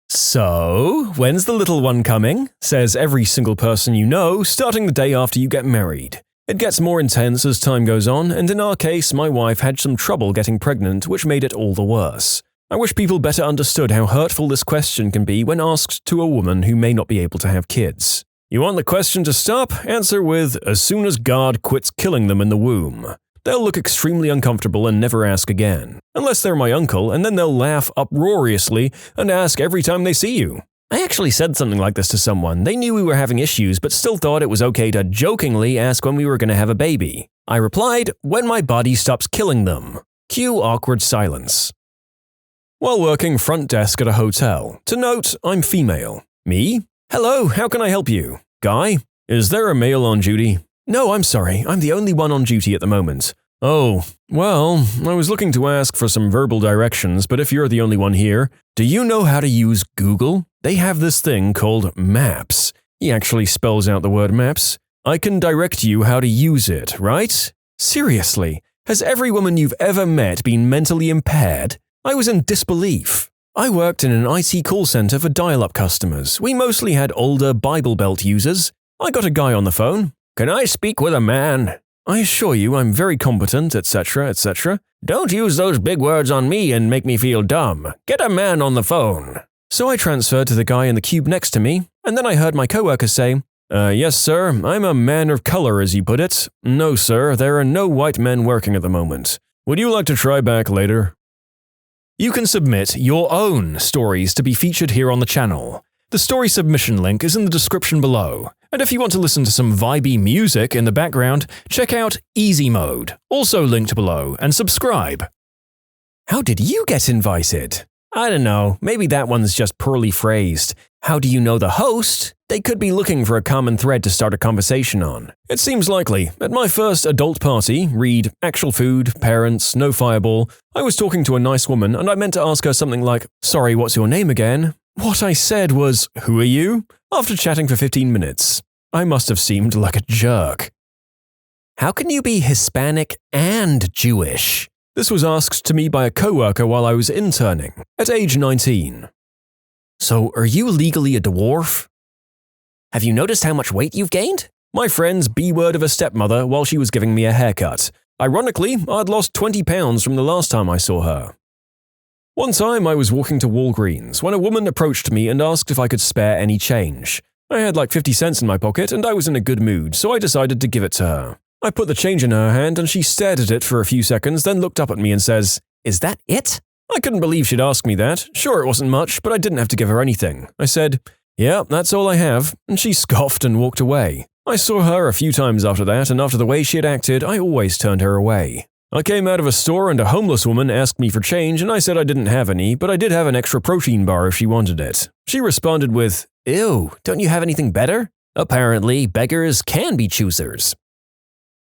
[SPEAKER 1] "So, when's the little one coming?" says every single person you know, starting the day after you get married. It gets more intense as time goes on, and in our case, my wife had some trouble getting pregnant, which made it all the worse. I wish people better understood how hurtful this question can be when asked to a woman who may not be able to have kids. You want the question to stop? Answer with, "As soon as God quits killing them in the womb." They'll look extremely uncomfortable and never ask again. Unless they're my uncle, and then they'll laugh uproariously and ask every time they see you. I actually said something like this to someone. They knew we were having issues but still thought it was okay to jokingly ask when we were going to have a baby. I replied, "When my body stops killing them." Cue awkward silence. While working front desk at a hotel. To note, I'm female. Me? "Hello, how can I help you?" Guy? "Is there a male on duty?" "No, I'm sorry, I'm the only one on duty at the moment." "Oh, well, I was looking to ask for some verbal directions, but if you're the only one here, do you know how to use Google? They have this thing called Maps." He actually spells out the word maps. "I can direct you how to use it, right?" Seriously, has every woman you've ever met been mentally impaired? I was in disbelief. I worked in an IT call center for dial-up customers. We mostly had older Bible Belt users. I got a guy on the phone. "Can I speak with a man?" "I assure you I'm very competent, etc., etc." "Don't use those big words on me and make me feel dumb. Get a man on the phone." So I transferred to the guy in the cube next to me, and then I heard my coworker say, "Yes, sir, I'm a man of color, as you put it. No, sir, there are no white men working at the moment. Would you like to try back later?" You can submit your own stories to be featured here on the channel. The story submission link is in the description below. And if you want to listen to some vibey music in the background, check out easymode, also linked below, and subscribe. How did you get invited? I don't know, maybe that one's just poorly phrased. How do you know the host? They could be looking for a common thread to start a conversation on. It seems likely. At my first adult party, read actual food, parents, no fireball, I was talking to a nice woman and I meant to ask her something like, "Sorry, what's your name again?" What I said was, "Who are you?" After chatting for 15 minutes. I must have seemed like a jerk. How can you be Hispanic and Jewish? This was asked to me by a coworker while I was interning, at age 19. So, are you legally a dwarf? Have you noticed how much weight you've gained? My friend's B-word of a stepmother while she was giving me a haircut. Ironically, I'd lost 20 pounds from the last time I saw her. One time I was walking to Walgreens when a woman approached me and asked if I could spare any change. I had like 50 cents in my pocket and I was in a good mood, so I decided to give it to her. I put the change in her hand and she stared at it for a few seconds, then looked up at me and says, "Is that it?" I couldn't believe she'd asked me that. Sure, it wasn't much, but I didn't have to give her anything. I said, "Yeah, that's all I have," and she scoffed and walked away. I saw her a few times after that, and after the way she had acted, I always turned her away. I came out of a store and a homeless woman asked me for change and I said I didn't have any, but I did have an extra protein bar if she wanted it. She responded with, "Ew, don't you have anything better?" Apparently, beggars can be choosers.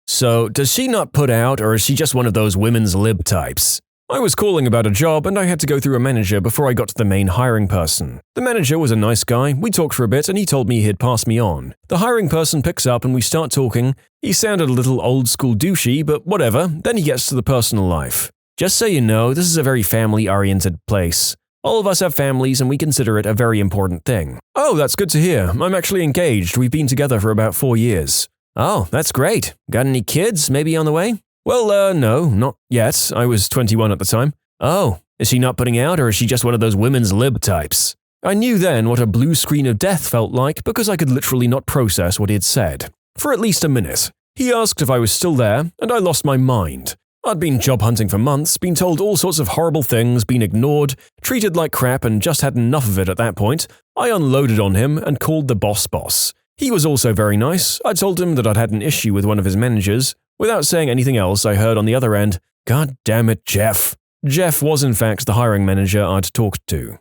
[SPEAKER 1] So, does she not put out, or is she just one of those women's lib types? I was calling about a job and I had to go through a manager before I got to the main hiring person. The manager was a nice guy, we talked for a bit and he told me he'd pass me on. The hiring person picks up and we start talking. He sounded a little old school douchey, but whatever, then he gets to the personal life. "Just so you know, this is a very family-oriented place. All of us have families and we consider it a very important thing." "Oh, that's good to hear. I'm actually engaged. We've been together for about 4 years. "Oh, that's great. Got any kids maybe on the way?" "Well, no, not yet. I was 21 at the time." "Oh, is she not putting out or is she just one of those women's lib types?" I knew then what a blue screen of death felt like because I could literally not process what he had said. For at least a minute. He asked if I was still there, and I lost my mind. I'd been job hunting for months, been told all sorts of horrible things, been ignored, treated like crap and just had enough of it at that point. I unloaded on him and called the boss. He was also very nice. I told him that I'd had an issue with one of his managers. Without saying anything else, I heard on the other end, "God damn it, Jeff." Jeff was in fact the hiring manager I'd talked to.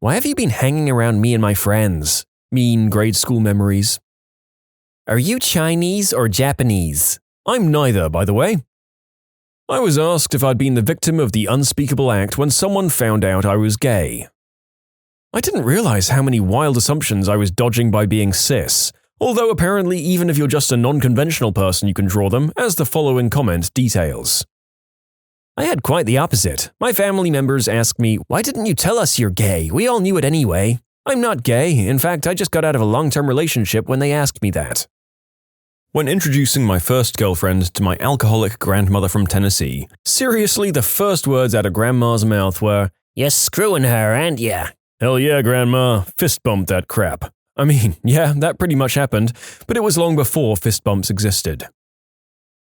[SPEAKER 1] Why have you been hanging around me and my friends? Mean grade school memories. Are you Chinese or Japanese? I'm neither, by the way. I was asked if I'd been the victim of the unspeakable act when someone found out I was gay. I didn't realize how many wild assumptions I was dodging by being cis, although apparently even if you're just a non-conventional person you can draw them, as the following comment details. I had quite the opposite. My family members asked me, "Why didn't you tell us you're gay? We all knew it anyway." I'm not gay. In fact, I just got out of a long-term relationship when they asked me that. When introducing my first girlfriend to my alcoholic grandmother from Tennessee, seriously the first words out of Grandma's mouth were, "You're screwing her, aren't ya?" Hell yeah, Grandma. Fist bumped that crap. I mean, yeah, that pretty much happened, but it was long before fist bumps existed.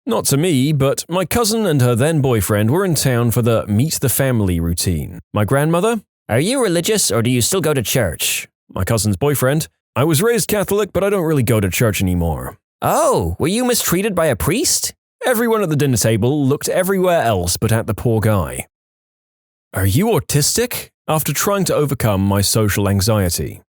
[SPEAKER 1] Not to me, but my cousin and her then boyfriend were in town for the meet the family routine. My grandmother, "Are you religious or do you still go to church?" My cousin's boyfriend, "I was raised Catholic, but I don't really go to church anymore." "Oh, were you mistreated by a priest?" Everyone at the dinner table looked everywhere else but at the poor guy. Are you autistic? After trying to overcome my social anxiety.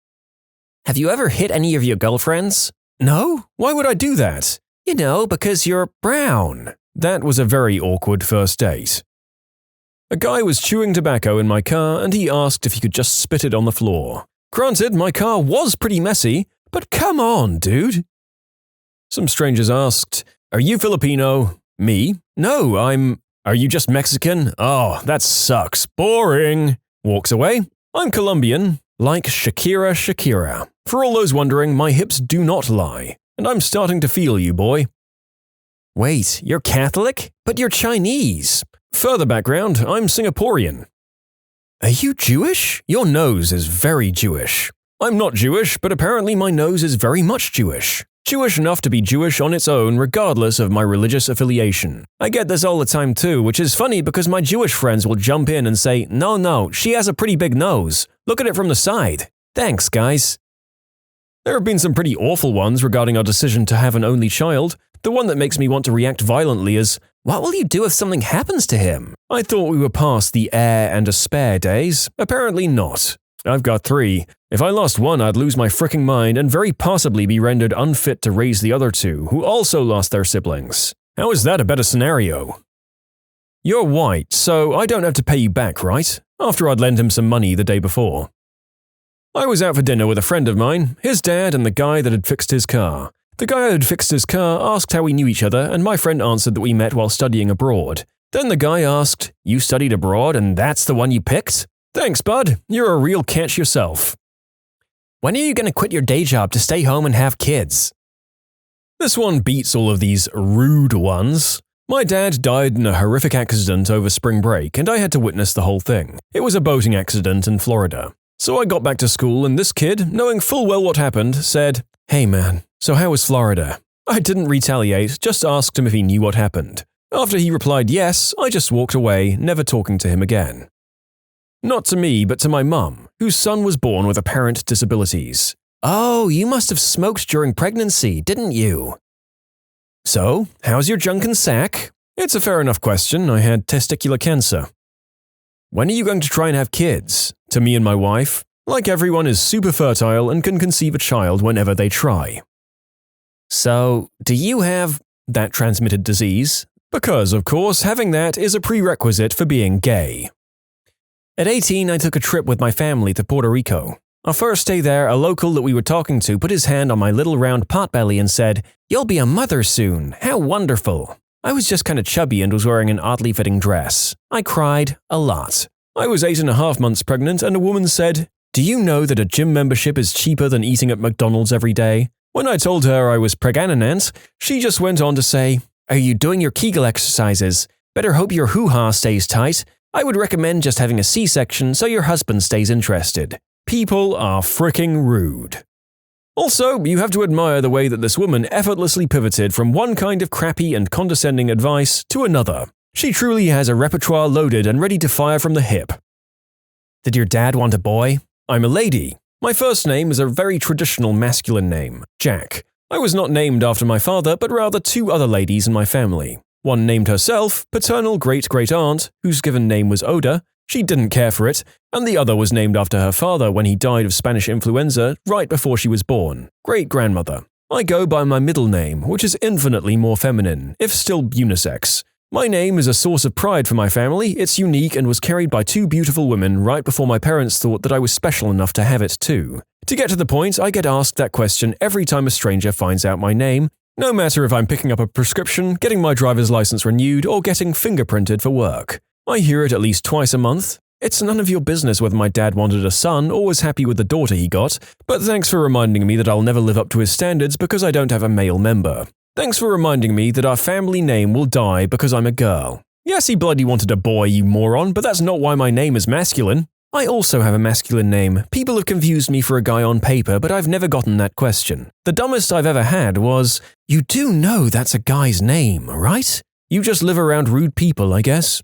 [SPEAKER 1] Have you ever hit any of your girlfriends? No? Why would I do that? You know, because you're brown. That was a very awkward first date. A guy was chewing tobacco in my car and he asked if he could just spit it on the floor. Granted, my car was pretty messy, but come on, dude. Some strangers asked, "Are you Filipino?" Me? "No, I'm..." Are you just Mexican? Oh, that sucks. Boring. Walks away. I'm Colombian. Like Shakira. For all those wondering, my hips do not lie. And I'm starting to feel you, boy. Wait, you're Catholic? But you're Chinese. Further background, I'm Singaporean. Are you Jewish? Your nose is very Jewish. I'm not Jewish, but apparently my nose is very much Jewish. Jewish enough to be Jewish on its own regardless of my religious affiliation. I get this all the time too, which is funny because my Jewish friends will jump in and say, no, she has a pretty big nose. Look at it from the side. Thanks, guys. There have been some pretty awful ones regarding our decision to have an only child. The one that makes me want to react violently is, what will you do if something happens to him? I thought we were past the heir and a spare days. Apparently not. I've got 3. If I lost one, I'd lose my fricking mind and very possibly be rendered unfit to raise the other 2, who also lost their siblings. How is that a better scenario? You're white, so I don't have to pay you back, right? After I'd lent him some money the day before. I was out for dinner with a friend of mine, his dad and the guy that had fixed his car. The guy who had fixed his car asked how we knew each other, and my friend answered that we met while studying abroad. Then the guy asked, "You studied abroad and that's the one you picked? Thanks, bud. You're a real catch yourself." When are you going to quit your day job to stay home and have kids? This one beats all of these rude ones. My dad died in a horrific accident over spring break, and I had to witness the whole thing. It was a boating accident in Florida. So I got back to school, and this kid, knowing full well what happened, said, "Hey man, so how was Florida?" I didn't retaliate, just asked him if he knew what happened. After he replied yes, I just walked away, never talking to him again. Not to me, but to my mum, whose son was born with apparent disabilities. "Oh, you must have smoked during pregnancy, didn't you?" "So, how's your junk and sack?" "It's a fair enough question. I had testicular cancer." "When are you going to try and have kids?" To me and my wife. Like everyone is super fertile and can conceive a child whenever they try. "So, do you have that transmitted disease?" Because, of course, having that is a prerequisite for being gay. At 18, I took a trip with my family to Puerto Rico. Our first day there, a local that we were talking to put his hand on my little round potbelly and said, "You'll be a mother soon. How wonderful." I was just kind of chubby and was wearing an oddly fitting dress. I cried a lot. I was 8.5 months pregnant and a woman said, "Do you know that a gym membership is cheaper than eating at McDonald's every day?" When I told her I was pregnant, she just went on to say, "Are you doing your Kegel exercises? Better hope your hoo-ha stays tight. I would recommend just having a C-section so your husband stays interested." People are fricking rude. Also, you have to admire the way that this woman effortlessly pivoted from one kind of crappy and condescending advice to another. She truly has a repertoire loaded and ready to fire from the hip. Did your dad want a boy? I'm a lady. My first name is a very traditional masculine name, Jack. I was not named after my father, but rather 2 other ladies in my family. One named herself, paternal great-great-aunt, whose given name was Oda. She didn't care for it, and the other was named after her father when he died of Spanish influenza right before she was born, great-grandmother. I go by my middle name, which is infinitely more feminine, if still unisex. My name is a source of pride for my family, it's unique and was carried by 2 beautiful women right before my parents thought that I was special enough to have it too. To get to the point, I get asked that question every time a stranger finds out my name, no matter if I'm picking up a prescription, getting my driver's license renewed, or getting fingerprinted for work. I hear it at least twice a month. It's none of your business whether my dad wanted a son or was happy with the daughter he got, but thanks for reminding me that I'll never live up to his standards because I don't have a male member. Thanks for reminding me that our family name will die because I'm a girl. Yes, he bloody wanted a boy, you moron, but that's not why my name is masculine. I also have a masculine name. People have confused me for a guy on paper, but I've never gotten that question. The dumbest I've ever had was, "You do know that's a guy's name, right? You just live around rude people, I guess."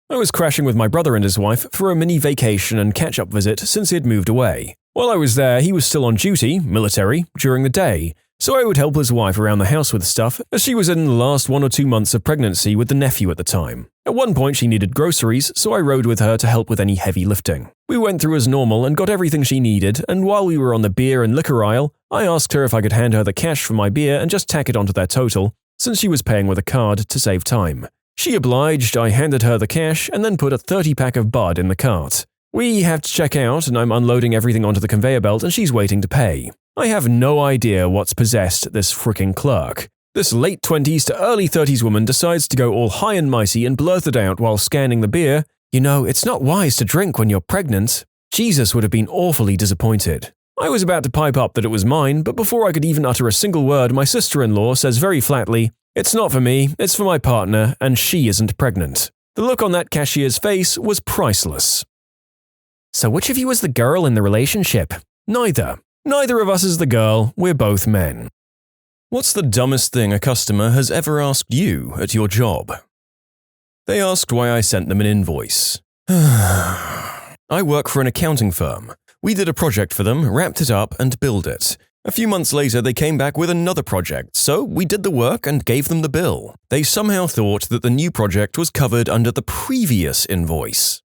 [SPEAKER 1] I was crashing with my brother and his wife for a mini vacation and catch-up visit since he had moved away. While I was there, he was still on duty, military, during the day, so I would help his wife around the house with stuff, as she was in the last 1 or 2 months of pregnancy with the nephew at the time. At one point she needed groceries, so I rode with her to help with any heavy lifting. We went through as normal and got everything she needed, and while we were on the beer and liquor aisle, I asked her if I could hand her the cash for my beer and just tack it onto their total, since she was paying with a card to save time. She obliged, I handed her the cash, and then put a 30-pack of bud in the cart. We have to check out, and I'm unloading everything onto the conveyor belt, and she's waiting to pay. I have no idea what's possessed this fricking clerk. This late 20s to early 30s woman decides to go all high and mighty and blurted out while scanning the beer, "You know, it's not wise to drink when you're pregnant." Jesus would have been awfully disappointed. I was about to pipe up that it was mine, but before I could even utter a single word, my sister-in-law says very flatly, "It's not for me, it's for my partner, and she isn't pregnant." The look on that cashier's face was priceless. So which of you was the girl in the relationship? Neither. Neither of us is the girl, we're both men. What's the dumbest thing a customer has ever asked you at your job? They asked why I sent them an invoice. I work for an accounting firm. We did a project for them, wrapped it up, and billed it. A few months later, they came back with another project, so we did the work and gave them the bill. They somehow thought that the new project was covered under the previous invoice.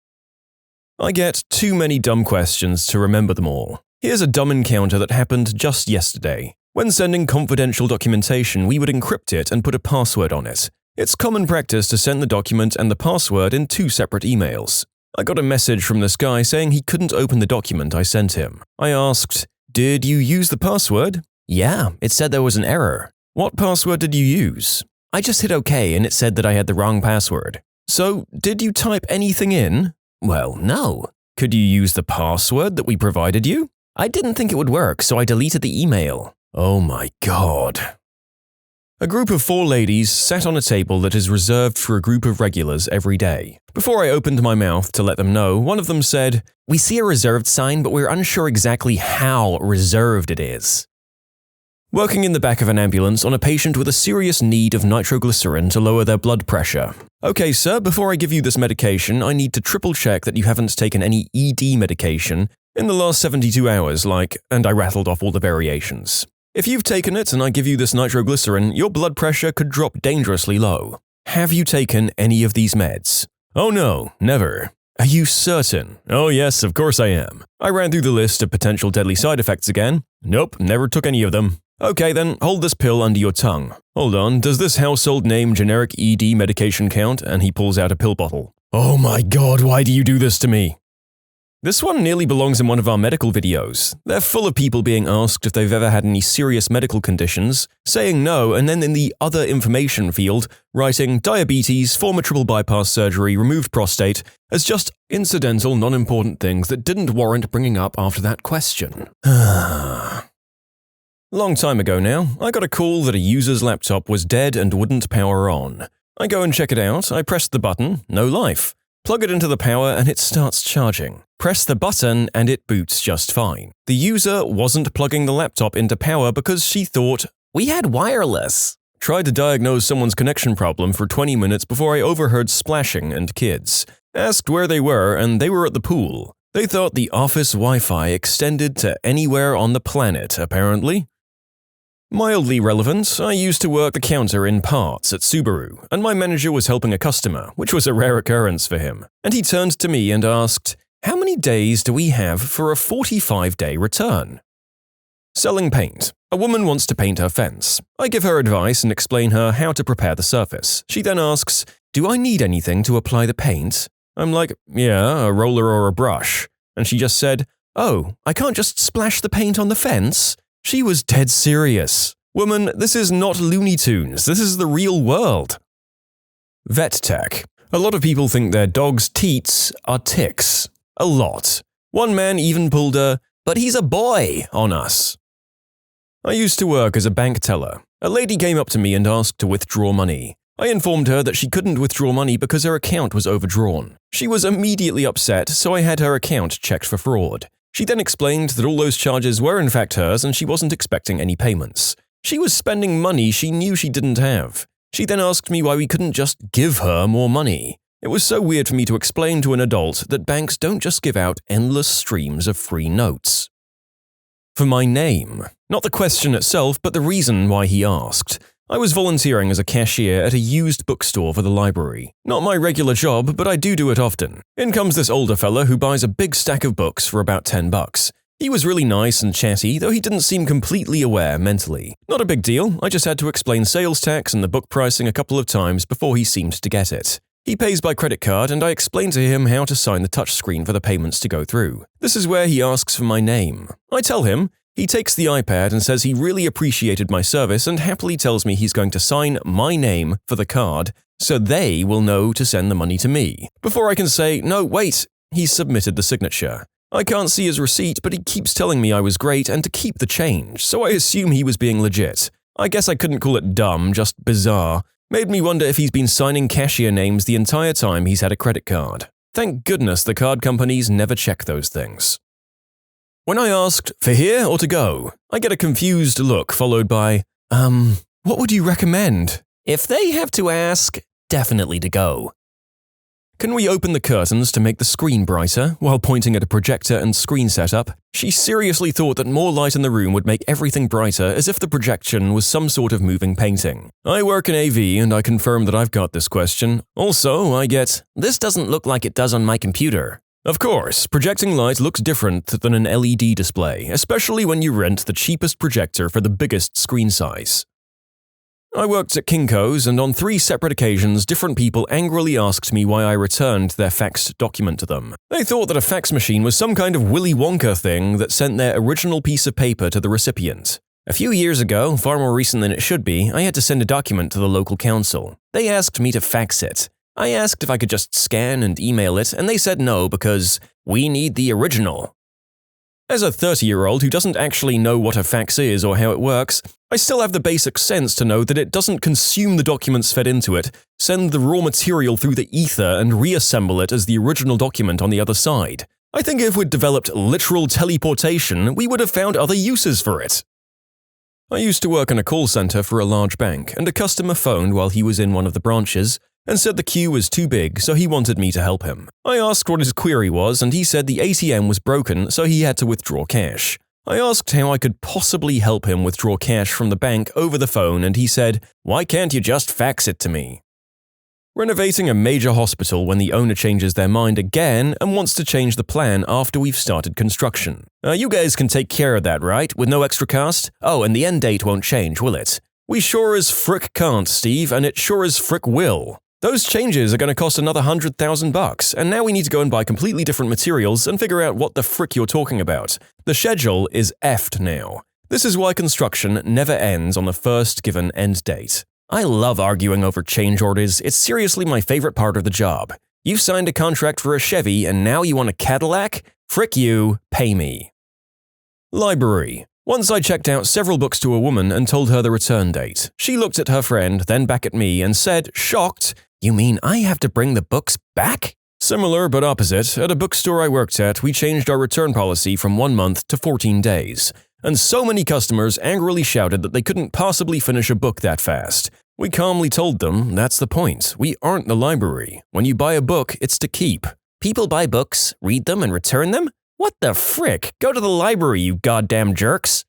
[SPEAKER 1] I get too many dumb questions to remember them all. Here's a dumb encounter that happened just yesterday. When sending confidential documentation, we would encrypt it and put a password on it. It's common practice to send the document and the password in 2 separate emails. I got a message from this guy saying he couldn't open the document I sent him. I asked, "Did you use the password?" "Yeah, it said there was an error." "What password did you use?" "I just hit OK and it said that I had the wrong password." "So, did you type anything in?" "Well, no." "Could you use the password that we provided you?" "I didn't think it would work, so I deleted the email." Oh my God. A group of 4 ladies sat on a table that is reserved for a group of regulars every day. Before I opened my mouth to let them know, one of them said, "We see a reserved sign, but we're unsure exactly how reserved it is." Working in the back of an ambulance on a patient with a serious need of nitroglycerin to lower their blood pressure. "Okay, sir, before I give you this medication, I need to triple check that you haven't taken any ED medication in the last 72 hours, and I rattled off all the variations. If you've taken it and I give you this nitroglycerin, your blood pressure could drop dangerously low. Have you taken any of these meds?" "Oh no, never." "Are you certain?" "Oh yes, of course I am." I ran through the list of potential deadly side effects again. "Nope, never took any of them." "Okay then, hold this pill under your tongue." "Hold on, does this household name generic ED medication count?" And he pulls out a pill bottle. "Oh my God, why do you do this to me?" This one nearly belongs in one of our medical videos. They're full of people being asked if they've ever had any serious medical conditions, saying no, and then in the other information field, writing diabetes, former triple bypass surgery, removed prostate, as just incidental, non-important things that didn't warrant bringing up after that question. Long time ago now, I got a call that a user's laptop was dead and wouldn't power on. I go and check it out, I press the button, no life. Plug it into the power and it starts charging. Press the button and it boots just fine. The user wasn't plugging the laptop into power because she thought, "We had wireless." Tried to diagnose someone's connection problem for 20 minutes before I overheard splashing and kids. Asked where they were and they were at the pool. They thought the office Wi-Fi extended to anywhere on the planet, apparently. Mildly relevant, I used to work the counter in parts at Subaru, and my manager was helping a customer, which was a rare occurrence for him. And he turned to me and asked, "How many days do we have for a 45-day return?" Selling paint. A woman wants to paint her fence. I give her advice and explain her how to prepare the surface. She then asks, "Do I need anything to apply the paint?" I'm like, "Yeah, a roller or a brush." And she just said, "Oh, I can't just splash the paint on the fence?" She was dead serious. Woman, this is not Looney Tunes, this is the real world. Vet tech. A lot of people think their dog's teats are ticks. A lot. One man even pulled a, "But he's a boy," on us. I used to work as a bank teller. A lady came up to me and asked to withdraw money. I informed her that she couldn't withdraw money because her account was overdrawn. She was immediately upset, so I had her account checked for fraud. She then explained that all those charges were in fact hers and she wasn't expecting any payments. She was spending money she knew she didn't have. She then asked me why we couldn't just give her more money. It was so weird for me to explain to an adult that banks don't just give out endless streams of free notes. For my name. Not the question itself, but the reason why he asked. I was volunteering as a cashier at a used bookstore for the library. Not my regular job, but I do it often. In comes this older fella who buys a big stack of books for about $10. He was really nice and chatty, though he didn't seem completely aware mentally. Not a big deal, I just had to explain sales tax and the book pricing a couple of times before he seemed to get it. He pays by credit card and I explain to him how to sign the touchscreen for the payments to go through. This is where he asks for my name. I tell him, He takes the iPad and says he really appreciated my service and happily tells me he's going to sign my name for the card so they will know to send the money to me. Before I can say, no, wait, he's submitted the signature. I can't see his receipt, but he keeps telling me I was great and to keep the change, so I assume he was being legit. I guess I couldn't call it dumb, just bizarre. Made me wonder if he's been signing cashier names the entire time he's had a credit card. Thank goodness the card companies never check those things. When I asked, for here or to go, I get a confused look followed by, what would you recommend? If they have to ask, definitely to go. Can we open the curtains to make the screen brighter while pointing at a projector and screen setup? She seriously thought that more light in the room would make everything brighter as if the projection was some sort of moving painting. I work in AV and I confirm that I've got this question. Also, I get, this doesn't look like it does on my computer. Of course, projecting light looks different than an LED display, especially when you rent the cheapest projector for the biggest screen size. I worked at Kinko's and on 3 separate occasions different people angrily asked me why I returned their faxed document to them. They thought that a fax machine was some kind of Willy Wonka thing that sent their original piece of paper to the recipient. A few years ago, far more recent than it should be, I had to send a document to the local council. They asked me to fax it. I asked if I could just scan and email it, and they said no because we need the original. As a 30-year-old who doesn't actually know what a fax is or how it works, I still have the basic sense to know that it doesn't consume the documents fed into it, send the raw material through the ether and reassemble it as the original document on the other side. I think if we'd developed literal teleportation, we would have found other uses for it. I used to work in a call center for a large bank, and a customer phoned while he was in one of the branches and said the queue was too big, so he wanted me to help him. I asked what his query was, and he said the ATM was broken, so he had to withdraw cash. I asked how I could possibly help him withdraw cash from the bank over the phone, and he said, "Why can't you just fax it to me?" Renovating a major hospital when the owner changes their mind again and wants to change the plan after we've started construction. You guys can take care of that, right? With no extra cost? Oh, and the end date won't change, will it? We sure as frick can't, Steve, and it sure as frick will. Those changes are going to cost another $100,000, and now we need to go and buy completely different materials and figure out what the frick you're talking about. The schedule is effed now. This is why construction never ends on the first given end date. I love arguing over change orders. It's seriously my favorite part of the job. You've signed a contract for a Chevy and now you want a Cadillac? Frick you, pay me. Library. Once I checked out several books to a woman and told her the return date. She looked at her friend, then back at me and said, shocked, "You mean I have to bring the books back?" Similar but opposite, at a bookstore I worked at, we changed our return policy from 1 month to 14 days. And so many customers angrily shouted that they couldn't possibly finish a book that fast. We calmly told them, that's the point. We aren't the library. When you buy a book, it's to keep. People buy books, read them, and return them? What the frick? Go to the library, you goddamn jerks.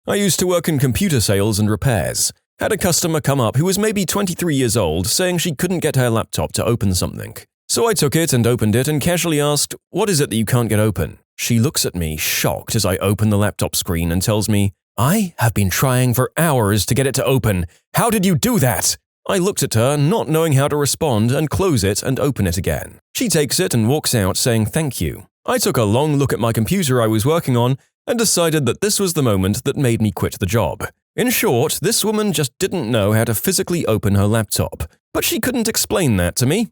[SPEAKER 1] I used to work in computer sales and repairs. Had a customer come up who was maybe 23 years old, saying she couldn't get her laptop to open something. So I took it and opened it and casually asked, "What is it that you can't get open?" She looks at me, shocked, as I open the laptop screen and tells me, "I have been trying for hours to get it to open. How did you do that?" I looked at her, not knowing how to respond, and close it and open it again. She takes it and walks out saying thank you. I took a long look at my computer I was working on and decided that this was the moment that made me quit the job. In short, this woman just didn't know how to physically open her laptop, but she couldn't explain that to me.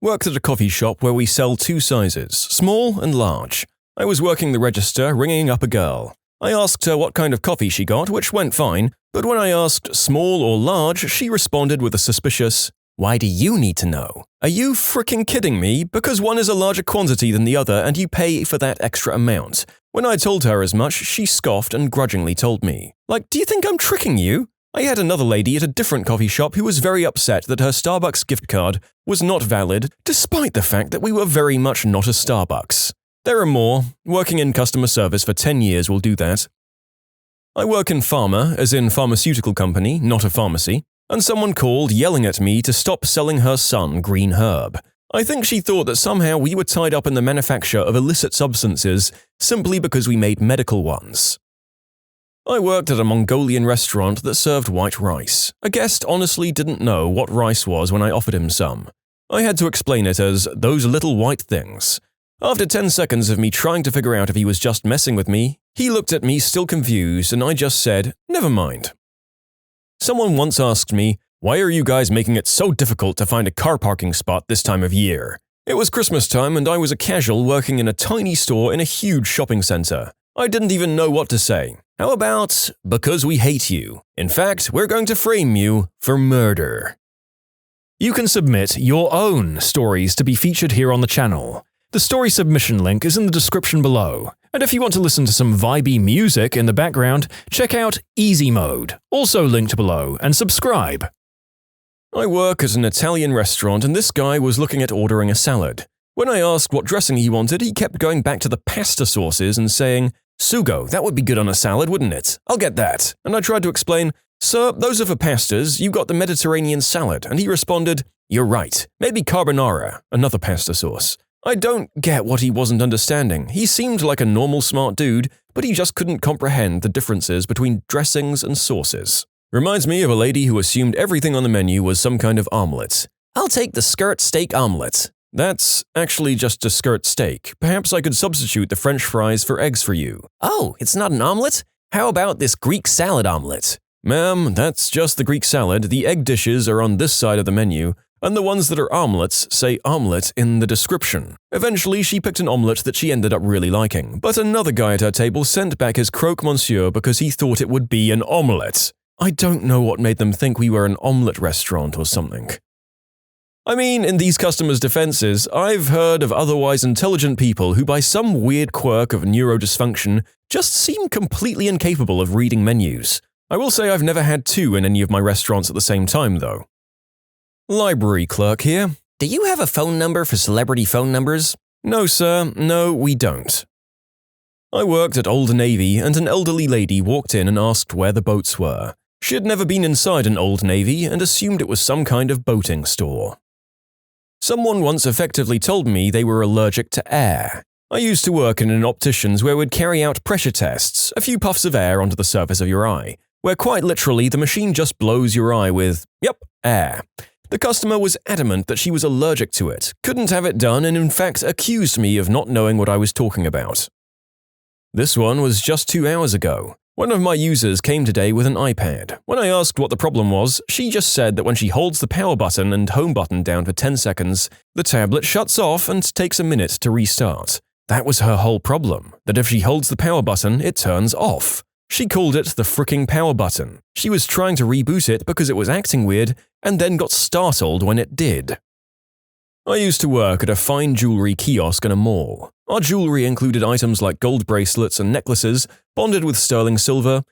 [SPEAKER 1] Worked at a coffee shop where we sell 2 sizes, small and large. I was working the register, ringing up a girl. I asked her what kind of coffee she got, which went fine, but when I asked small or large, she responded with a suspicious, "Why do you need to know? Are you fricking kidding me? Because one is a larger quantity than the other and you pay for that extra amount." When I told her as much, she scoffed and grudgingly told me, "Like, do you think I'm tricking you?" I had another lady at a different coffee shop who was very upset that her Starbucks gift card was not valid, despite the fact that we were very much not a Starbucks. There are more. Working in customer service for 10 years will do that. I work in pharma, as in pharmaceutical company, not a pharmacy, and someone called yelling at me to stop selling her son green herb. I think she thought that somehow we were tied up in the manufacture of illicit substances simply because we made medical ones. I worked at a Mongolian restaurant that served white rice. A guest honestly didn't know what rice was when I offered him some. I had to explain it as those little white things. After 10 seconds of me trying to figure out if he was just messing with me, he looked at me still confused and I just said, never mind. Someone once asked me, "Why are you guys making it so difficult to find a car parking spot this time of year?" It was Christmas time and I was a casual working in a tiny store in a huge shopping center. I didn't even know what to say. How about, "Because we hate you. In fact, we're going to frame you for murder." You can submit your own stories to be featured here on the channel. The story submission link is in the description below. And if you want to listen to some vibey music in the background, check out easymode, also linked below, and subscribe. I work at an Italian restaurant and this guy was looking at ordering a salad. When I asked what dressing he wanted, he kept going back to the pasta sauces and saying, "Sugo, that would be good on a salad, wouldn't it? I'll get that." And I tried to explain, "Sir, those are for pastas, you got the Mediterranean salad." And he responded, "You're right, maybe carbonara, another pasta sauce." I don't get what he wasn't understanding. He seemed like a normal smart dude, but he just couldn't comprehend the differences between dressings and sauces. Reminds me of a lady who assumed everything on the menu was some kind of omelet. "I'll take the skirt steak omelet." That's actually just a skirt steak. Perhaps I could substitute the French fries for eggs for you. "Oh, it's not an omelet? How about this Greek salad omelet?" "Ma'am, that's just the Greek salad. The egg dishes are on this side of the menu, and the ones that are omelets say omelet in the description." Eventually, she picked an omelet that she ended up really liking, but another guy at her table sent back his croque monsieur because he thought it would be an omelet. I don't know what made them think we were an omelet restaurant or something. I mean, in these customers' defenses, I've heard of otherwise intelligent people who by some weird quirk of neurodysfunction just seem completely incapable of reading menus. I will say I've never had two in any of my restaurants at the same time, though. Library clerk here. "Do you have a phone number for celebrity phone numbers?" "No, sir. No, we don't." I worked at Old Navy and an elderly lady walked in and asked where the boats were. She had never been inside an Old Navy and assumed it was some kind of boating store. Someone once effectively told me they were allergic to air. I used to work in an optician's where we'd carry out pressure tests, a few puffs of air onto the surface of your eye, where quite literally the machine just blows your eye with, air. The customer was adamant that she was allergic to it, couldn't have it done, and in fact accused me of not knowing what I was talking about. This one was just 2 hours ago. One of my users came today with an iPad. When I asked what the problem was, she just said that when she holds the power button and home button down for 10 seconds, the tablet shuts off and takes a minute to restart. That was her whole problem, that if she holds the power button, it turns off. She called it the fricking power button. She was trying to reboot it because it was acting weird, and then got startled when it did. I used to work at a fine jewelry kiosk in a mall. Our jewelry included items like gold bracelets and necklaces, bonded with sterling silver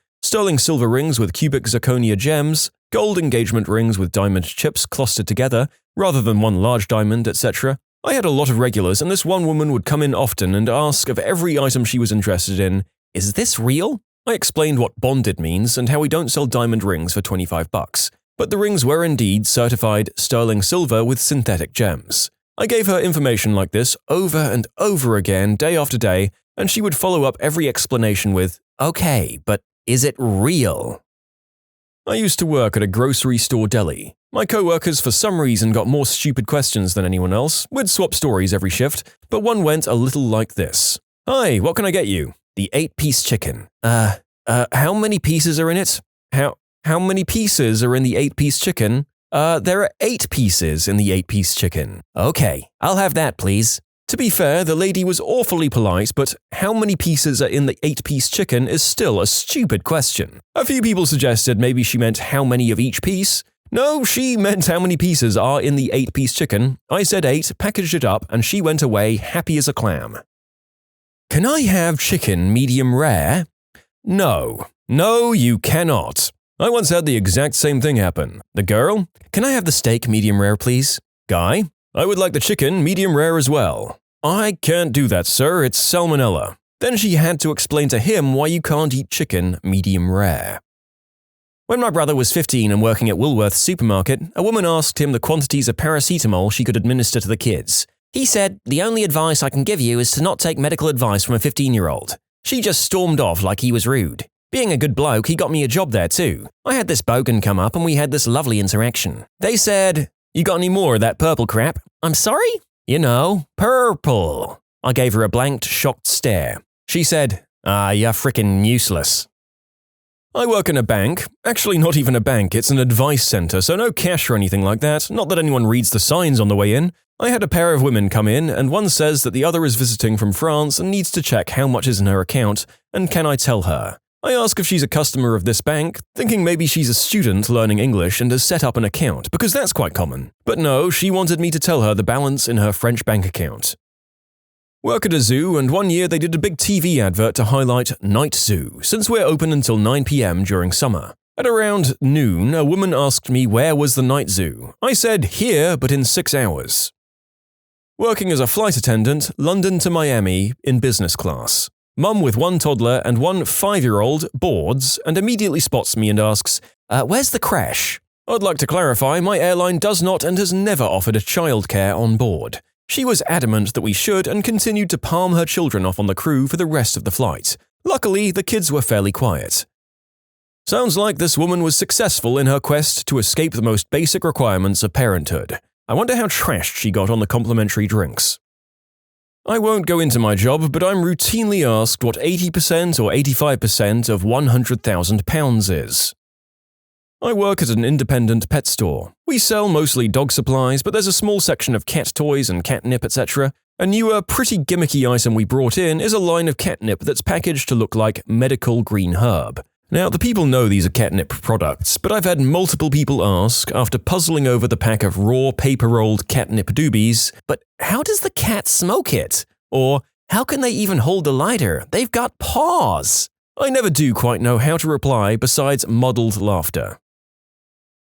[SPEAKER 1] rings with cubic zirconia gems, gold engagement rings with diamond chips clustered together, rather than one large diamond, etc. I had a lot of regulars, and this one woman would come in often and ask of every item she was interested in, "Is this real?" I explained what bonded means and how we don't sell diamond rings for $25, but the rings were indeed certified sterling silver with synthetic gems. I gave her information like this over and over again, day after day, and she would follow up every explanation with, "Okay, but is it real?" I used to work at a grocery store deli. My co-workers for some reason got more stupid questions than anyone else. We'd swap stories every shift, but one went a little like this. "Hi, what can I get you?" "The 8-piece chicken." How many pieces are in it?" How many pieces are in the 8-piece chicken?" There are 8 pieces in the 8-piece chicken." "Okay, I'll have that, please." To be fair, the lady was awfully polite, but how many pieces are in the 8-piece chicken is still a stupid question. A few people suggested maybe she meant how many of each piece. No, she meant how many pieces are in the 8-piece chicken. I said 8, packaged it up, and she went away happy as a clam. "Can I have chicken medium rare?" No, you cannot. I once had the exact same thing happen. The girl, "Can I have the steak medium rare, please?" Guy, "I would like the chicken medium rare as well." "I can't do that, sir, it's salmonella." Then she had to explain to him why you can't eat chicken medium rare. When my brother was 15 and working at Woolworth's supermarket, a woman asked him the quantities of paracetamol she could administer to the kids. He said, "The only advice I can give you is to not take medical advice from a 15-year-old. She just stormed off like he was rude. Being a good bloke, he got me a job there too. I had this bogan come up and we had this lovely interaction. They said, 'You got any more of that purple crap?' I'm sorry? You know, purple. I gave her a blank, shocked stare. She said, you're frickin' useless. I work in a bank. Actually, not even a bank, it's an advice center, so no cash or anything like that, not that anyone reads the signs on the way in. I had a pair of women come in, and one says that the other is visiting from France and needs to check how much is in her account, and can I tell her? I ask if she's a customer of this bank, thinking maybe she's a student learning English and has set up an account, because that's quite common. But no, she wanted me to tell her the balance in her French bank account. Work at a zoo, and one year they did a big TV advert to highlight Night Zoo, since we're open until 9 p.m. during summer. At around noon, a woman asked me where was the night zoo. I said, here, but in 6 hours. Working as a flight attendant, London to Miami, in business class. Mum with 1 toddler and 1 5-year-old boards and immediately spots me and asks, where's the crash? I'd like to clarify, my airline does not and has never offered a childcare on board. She was adamant that we should and continued to palm her children off on the crew for the rest of the flight. Luckily, the kids were fairly quiet. Sounds like this woman was successful in her quest to escape the most basic requirements of parenthood. I wonder how trashed she got on the complimentary drinks. I won't go into my job, but I'm routinely asked what 80% or 85% of £100,000 is. I work at an independent pet store. We sell mostly dog supplies, but there's a small section of cat toys and catnip, etc. A newer, pretty gimmicky item we brought in is a line of catnip that's packaged to look like medical green herb. Now, the people know these are catnip products, but I've had multiple people ask, after puzzling over the pack of raw, paper-rolled catnip doobies, but how does the cat smoke it? Or, how can they even hold a lighter? They've got paws! I never do quite know how to reply besides muddled laughter.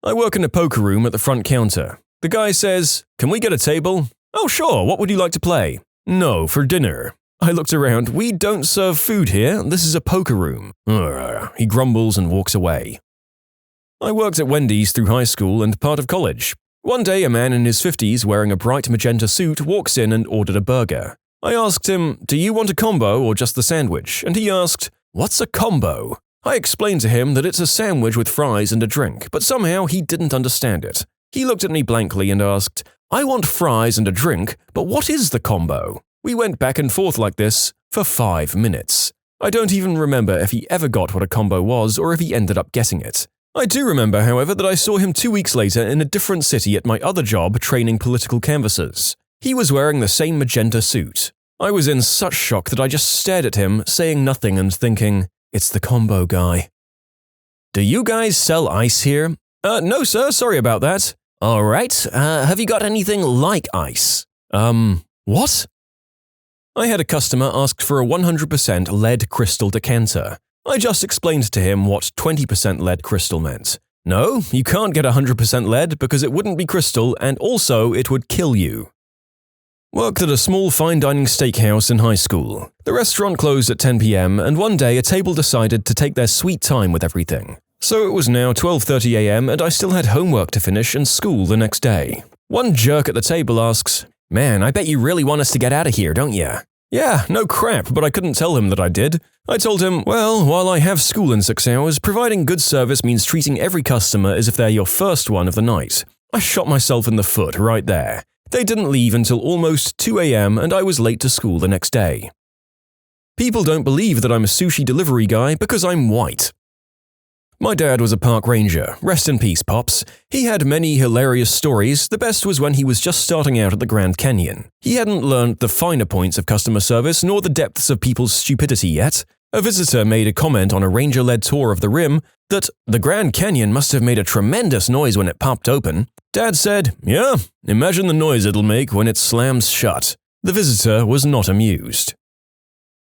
[SPEAKER 1] I work in a poker room at the front counter. The guy says, "Can we get a table?" "Oh sure, what would you like to play?" "No, for dinner." I looked around. "We don't serve food here, this is a poker room." He grumbles and walks away. I worked at Wendy's through high school and part of college. One day a man in his 50s wearing a bright magenta suit walks in and ordered a burger. I asked him, "Do you want a combo or just the sandwich?" And he asked, "What's a combo?" I explained to him that it's a sandwich with fries and a drink, but somehow he didn't understand it. He looked at me blankly and asked, "I want fries and a drink, but what is the combo?" We went back and forth like this for 5 minutes. I don't even remember if he ever got what a combo was or if he ended up getting it. I do remember, however, that I saw him 2 weeks later in a different city at my other job training political canvassers. He was wearing the same magenta suit. I was in such shock that I just stared at him, saying nothing and thinking, it's the combo guy. "Do you guys sell ice here?" No sir, sorry about that." "Alright, have you got anything like ice?" What?" I had a customer ask for a 100% lead crystal decanter. I just explained to him what 20% lead crystal meant. No, you can't get 100% lead because it wouldn't be crystal and also it would kill you. Worked at a small fine dining steakhouse in high school. The restaurant closed at 10 p.m. and one day a table decided to take their sweet time with everything. So it was now 12:30 a.m. and I still had homework to finish and school the next day. One jerk at the table asks, "Man, I bet you really want us to get out of here, don't ya?" Yeah, no crap, but I couldn't tell him that I did. I told him, well, while I have school in 6 hours, providing good service means treating every customer as if they're your first one of the night. I shot myself in the foot right there. They didn't leave until almost 2 a.m. and I was late to school the next day. People don't believe that I'm a sushi delivery guy because I'm white. My dad was a park ranger. Rest in peace, Pops. He had many hilarious stories. The best was when he was just starting out at the Grand Canyon. He hadn't learned the finer points of customer service nor the depths of people's stupidity yet. A visitor made a comment on a ranger-led tour of the rim that the Grand Canyon must have made a tremendous noise when it popped open. Dad said, "Yeah, imagine the noise it'll make when it slams shut." The visitor was not amused.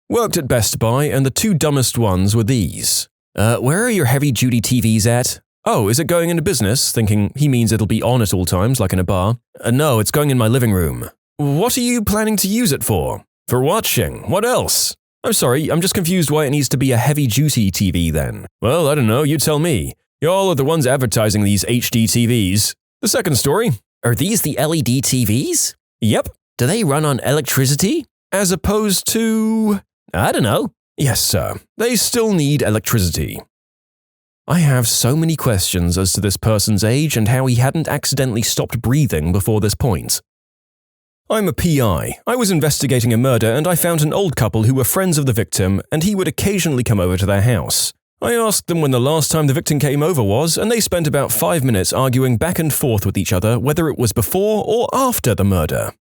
[SPEAKER 1] Worked at Best Buy, and the 2 dumbest ones were these. Where are your heavy-duty TVs at?" "Oh, is it going into business?" thinking he means it'll be on at all times, like in a bar. "No, it's going in my living room." "What are you planning to use it for?" "For watching. What else?" "I'm sorry, I'm just confused why it needs to be a heavy-duty TV then." "Well, I don't know, you tell me. Y'all are the ones advertising these HD TVs." The second story.
[SPEAKER 2] "Are these the LED TVs?"
[SPEAKER 1] "Yep."
[SPEAKER 2] "Do they run on electricity?"
[SPEAKER 1] "As opposed to…"
[SPEAKER 2] "I don't know."
[SPEAKER 1] "Yes, sir. They still need electricity." I have so many questions as to this person's age and how he hadn't accidentally stopped breathing before this point. I'm a PI. I was investigating a murder and I found an old couple who were friends of the victim and he would occasionally come over to their house. I asked them when the last time the victim came over was, and they spent about 5 minutes arguing back and forth with each other whether it was before or after the murder.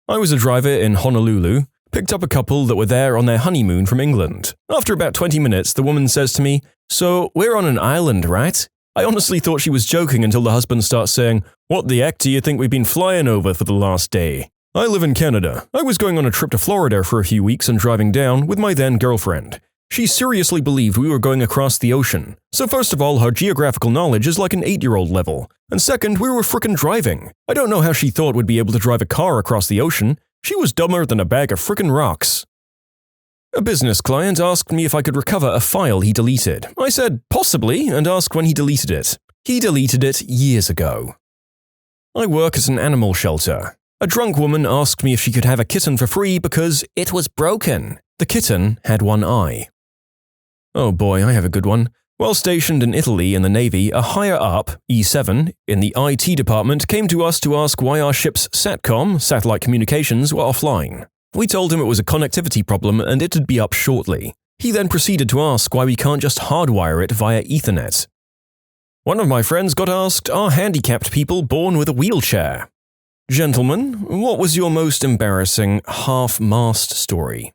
[SPEAKER 1] I was a driver in Honolulu, picked up a couple that were there on their honeymoon from England. After about 20 minutes, the woman says to me, "So, we're on an island, right?" I honestly thought she was joking until the husband starts saying, "What the heck do you think we've been flying over for the last day?" I live in Canada. I was going on a trip to Florida for a few weeks and driving down with my then girlfriend. She seriously believed we were going across the ocean. So first of all, her geographical knowledge is like an 8-year-old level. And second, we were frickin' driving. I don't know how she thought we'd be able to drive a car across the ocean. She was dumber than a bag of frickin' rocks. A business client asked me if I could recover a file he deleted. I said, possibly, and asked when he deleted it. He deleted it years ago. I work at an animal shelter. A drunk woman asked me if she could have a kitten for free because it was broken. The kitten had one eye. Oh boy, I have a good one. While stationed in Italy in the Navy, a higher-up, E7, in the IT department came to us to ask why our ship's SATCOM, satellite communications, were offline. We told him it was a connectivity problem and it'd be up shortly. He then proceeded to ask why we can't just hardwire it via Ethernet. One of my friends got asked, are handicapped people born with a wheelchair? Gentlemen, what was your most embarrassing half-mast story?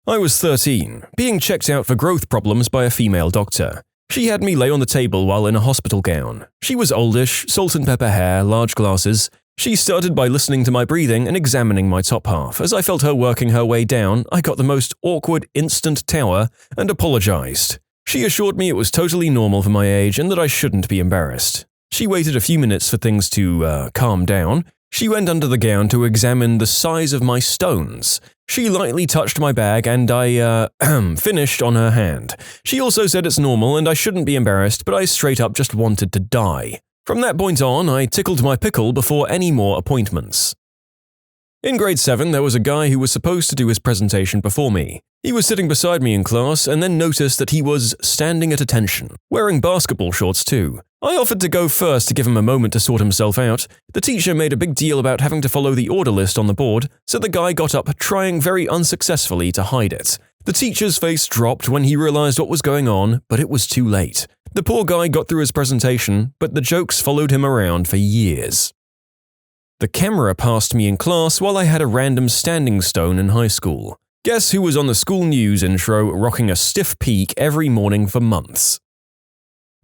[SPEAKER 1] I was 13, being checked out for growth problems by a female doctor. She had me lay on the table while in a hospital gown. She was oldish, salt and pepper hair, large glasses. She started by listening to my breathing and examining my top half. As I felt her working her way down, I got the most awkward instant tower and apologized. She assured me it was totally normal for my age and that I shouldn't be embarrassed. She waited a few minutes for things to calm down. She went under the gown to examine the size of my stones. She lightly touched my bag and I, finished on her hand. She also said it's normal and I shouldn't be embarrassed, but I straight up just wanted to die. From that point on, I tickled my pickle before any more appointments. In grade 7, there was a guy who was supposed to do his presentation before me. He was sitting beside me in class and then noticed that he was standing at attention, wearing basketball shorts too. I offered to go first to give him a moment to sort himself out. The teacher made a big deal about having to follow the order list on the board, so the guy got up, trying very unsuccessfully to hide it. The teacher's face dropped when he realized what was going on, but it was too late. The poor guy got through his presentation, but the jokes followed him around for years. The camera passed me in class while I had a random standing stone in high school. Guess who was on the school news intro rocking a stiff peak every morning for months?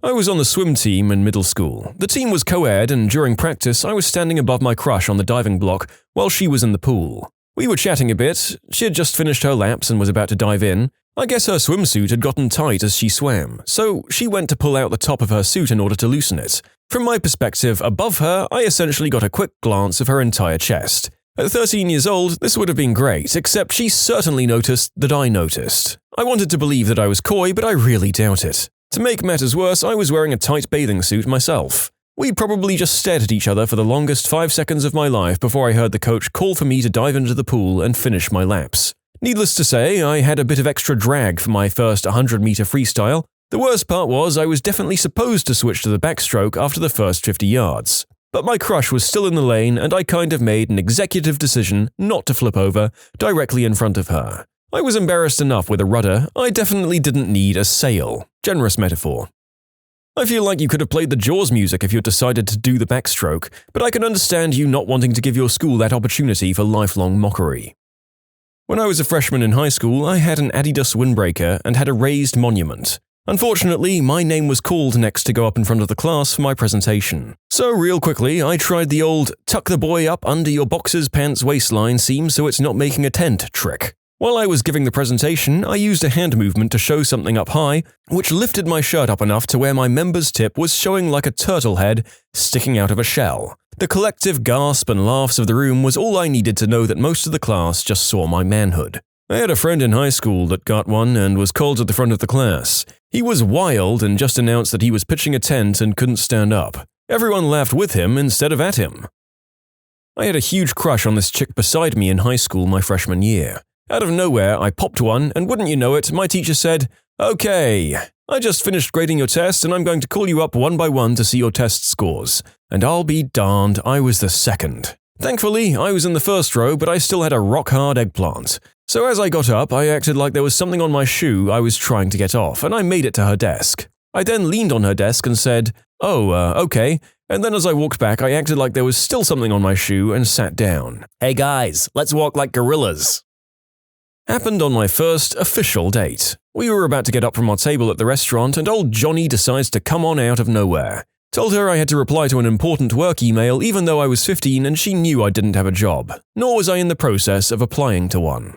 [SPEAKER 1] I was on the swim team in middle school. The team was co-ed and during practice I was standing above my crush on the diving block while she was in the pool. We were chatting a bit. She had just finished her laps and was about to dive in. I guess her swimsuit had gotten tight as she swam, so she went to pull out the top of her suit in order to loosen it. From my perspective, above her, I essentially got a quick glance of her entire chest. At 13 years old, this would have been great, except she certainly noticed that I noticed. I wanted to believe that I was coy, but I really doubt it. To make matters worse, I was wearing a tight bathing suit myself. We probably just stared at each other for the longest 5 seconds of my life before I heard the coach call for me to dive into the pool and finish my laps. Needless to say, I had a bit of extra drag for my first 100-meter freestyle. The worst part was I was definitely supposed to switch to the backstroke after the first 50 yards. But my crush was still in the lane and I kind of made an executive decision not to flip over directly in front of her. I was embarrassed enough with a rudder, I definitely didn't need a sail. Generous metaphor. I feel like you could have played the Jaws music if you had decided to do the backstroke, but I can understand you not wanting to give your school that opportunity for lifelong mockery. When I was a freshman in high school, I had an Adidas windbreaker and had a raised monument. Unfortunately, my name was called next to go up in front of the class for my presentation. So real quickly, I tried the old tuck the boy up under your boxer's pants waistline seam so it's not making a tent trick. While I was giving the presentation, I used a hand movement to show something up high, which lifted my shirt up enough to where my member's tip was showing like a turtle head sticking out of a shell. The collective gasp and laughs of the room was all I needed to know that most of the class just saw my manhood. I had a friend in high school that got one and was called to the front of the class. He was wild and just announced that he was pitching a tent and couldn't stand up. Everyone laughed with him instead of at him. I had a huge crush on this chick beside me in high school my freshman year. Out of nowhere, I popped one, and wouldn't you know it, my teacher said, "Okay, I just finished grading your test and I'm going to call you up one by one to see your test scores." And I'll be darned, I was the second. Thankfully, I was in the first row, but I still had a rock-hard eggplant. So as I got up, I acted like there was something on my shoe I was trying to get off, and I made it to her desk. I then leaned on her desk and said, okay, and then as I walked back, I acted like there was still something on my shoe and sat down.
[SPEAKER 2] Hey guys, let's walk like gorillas.
[SPEAKER 1] Happened on my first official date. We were about to get up from our table at the restaurant, and old Johnny decides to come on out of nowhere. Told her I had to reply to an important work email even though I was 15 and she knew I didn't have a job, nor was I in the process of applying to one.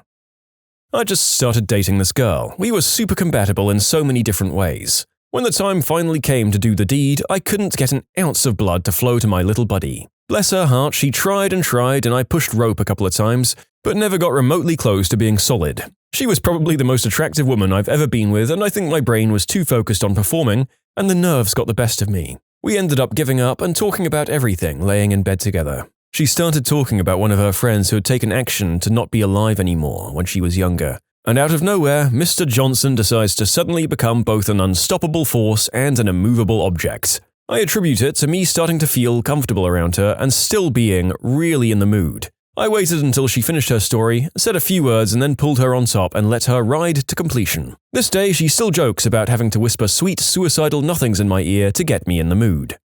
[SPEAKER 1] I just started dating this girl. We were super compatible in so many different ways. When the time finally came to do the deed, I couldn't get an ounce of blood to flow to my little buddy. Bless her heart, she tried and I pushed rope a couple of times, but never got remotely close to being solid. She was probably the most attractive woman I've ever been with, and I think my brain was too focused on performing, and the nerves got the best of me. We ended up giving up and talking about everything, laying in bed together. She started talking about one of her friends who had taken action to not be alive anymore when she was younger. And out of nowhere, Mr. Johnson decides to suddenly become both an unstoppable force and an immovable object. I attribute it to me starting to feel comfortable around her and still being really in the mood. I waited until she finished her story, said a few words and then pulled her on top and let her ride to completion. This day she still jokes about having to whisper sweet suicidal nothings in my ear to get me in the mood.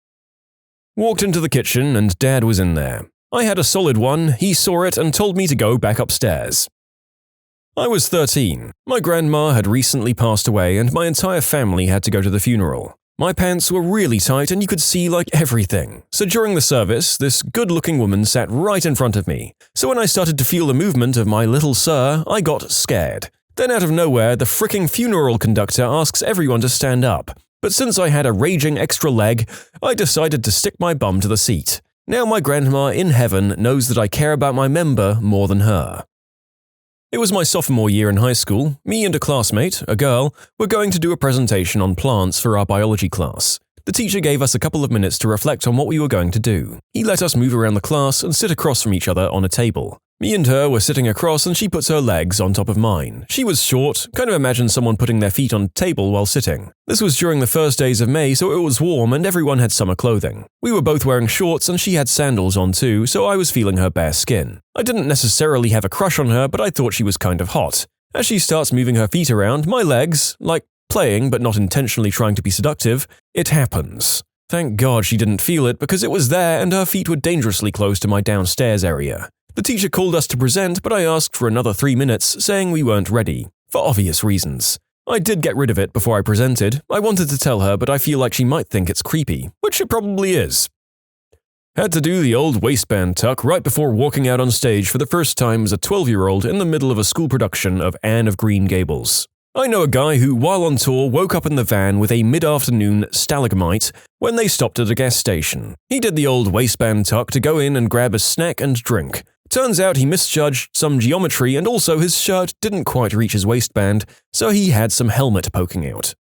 [SPEAKER 1] Walked into the kitchen and Dad was in there. I had a solid one, he saw it and told me to go back upstairs. I was 13. My grandma had recently passed away and my entire family had to go to the funeral. My pants were really tight and you could see like everything. So during the service, this good-looking woman sat right in front of me. So when I started to feel the movement of my little sir, I got scared. Then out of nowhere, the fricking funeral conductor asks everyone to stand up. But since I had a raging extra leg, I decided to stick my bum to the seat. Now my grandma in heaven knows that I care about my member more than her. It was my sophomore year in high school. Me and a classmate, a girl, were going to do a presentation on plants for our biology class. The teacher gave us a couple of minutes to reflect on what we were going to do. He let us move around the class and sit across from each other on a table. Me and her were sitting across and she puts her legs on top of mine. She was short, kind of imagine someone putting their feet on a table while sitting. This was during the first days of May, so it was warm and everyone had summer clothing. We were both wearing shorts and she had sandals on too, so I was feeling her bare skin. I didn't necessarily have a crush on her, but I thought she was kind of hot. As she starts moving her feet around, my legs, like playing but not intentionally trying to be seductive, it happens. Thank God she didn't feel it because it was there and her feet were dangerously close to my downstairs area. The teacher called us to present, but I asked for another 3 minutes, saying we weren't ready, for obvious reasons. I did get rid of it before I presented. I wanted to tell her, but I feel like she might think it's creepy, which it probably is. Had to do the old waistband tuck right before walking out on stage for the first time as a 12-year-old in the middle of a school production of Anne of Green Gables. I know a guy who, while on tour, woke up in the van with a mid-afternoon stalagmite when they stopped at a gas station. He did the old waistband tuck to go in and grab a snack and drink. Turns out he misjudged some geometry and also his shirt didn't quite reach his waistband, so he had some helmet poking out.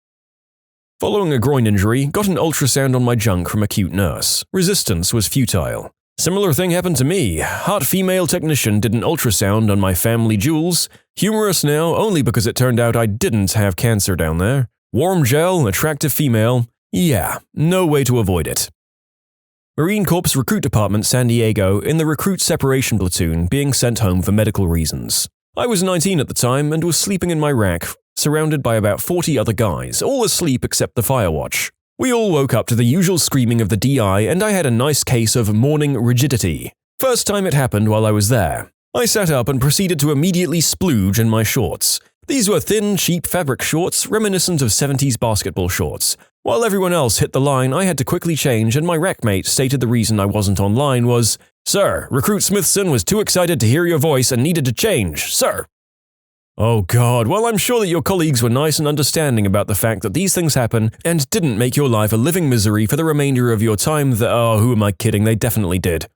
[SPEAKER 1] Following a groin injury, got an ultrasound on my junk from a cute nurse. Resistance was futile. Similar thing happened to me. Hot female technician did an ultrasound on my family jewels. Humorous now only because it turned out I didn't have cancer down there. Warm gel, attractive female. Yeah, no way to avoid it. Marine Corps Recruit Department, San Diego, in the recruit separation platoon, being sent home for medical reasons. I was 19 at the time and was sleeping in my rack, surrounded by about 40 other guys, all asleep except the fire watch. We all woke up to the usual screaming of the DI and I had a nice case of morning rigidity. First time it happened while I was there. I sat up and proceeded to immediately splooge in my shorts. These were thin, cheap fabric shorts, reminiscent of 70s basketball shorts. While everyone else hit the line, I had to quickly change and my rackmate stated the reason I wasn't online was, "Sir, Recruit Smithson was too excited to hear your voice and needed to change, sir." Oh God, well I'm sure that your colleagues were nice and understanding about the fact that these things happen and didn't make your life a living misery for the remainder of your time who am I kidding, they definitely did.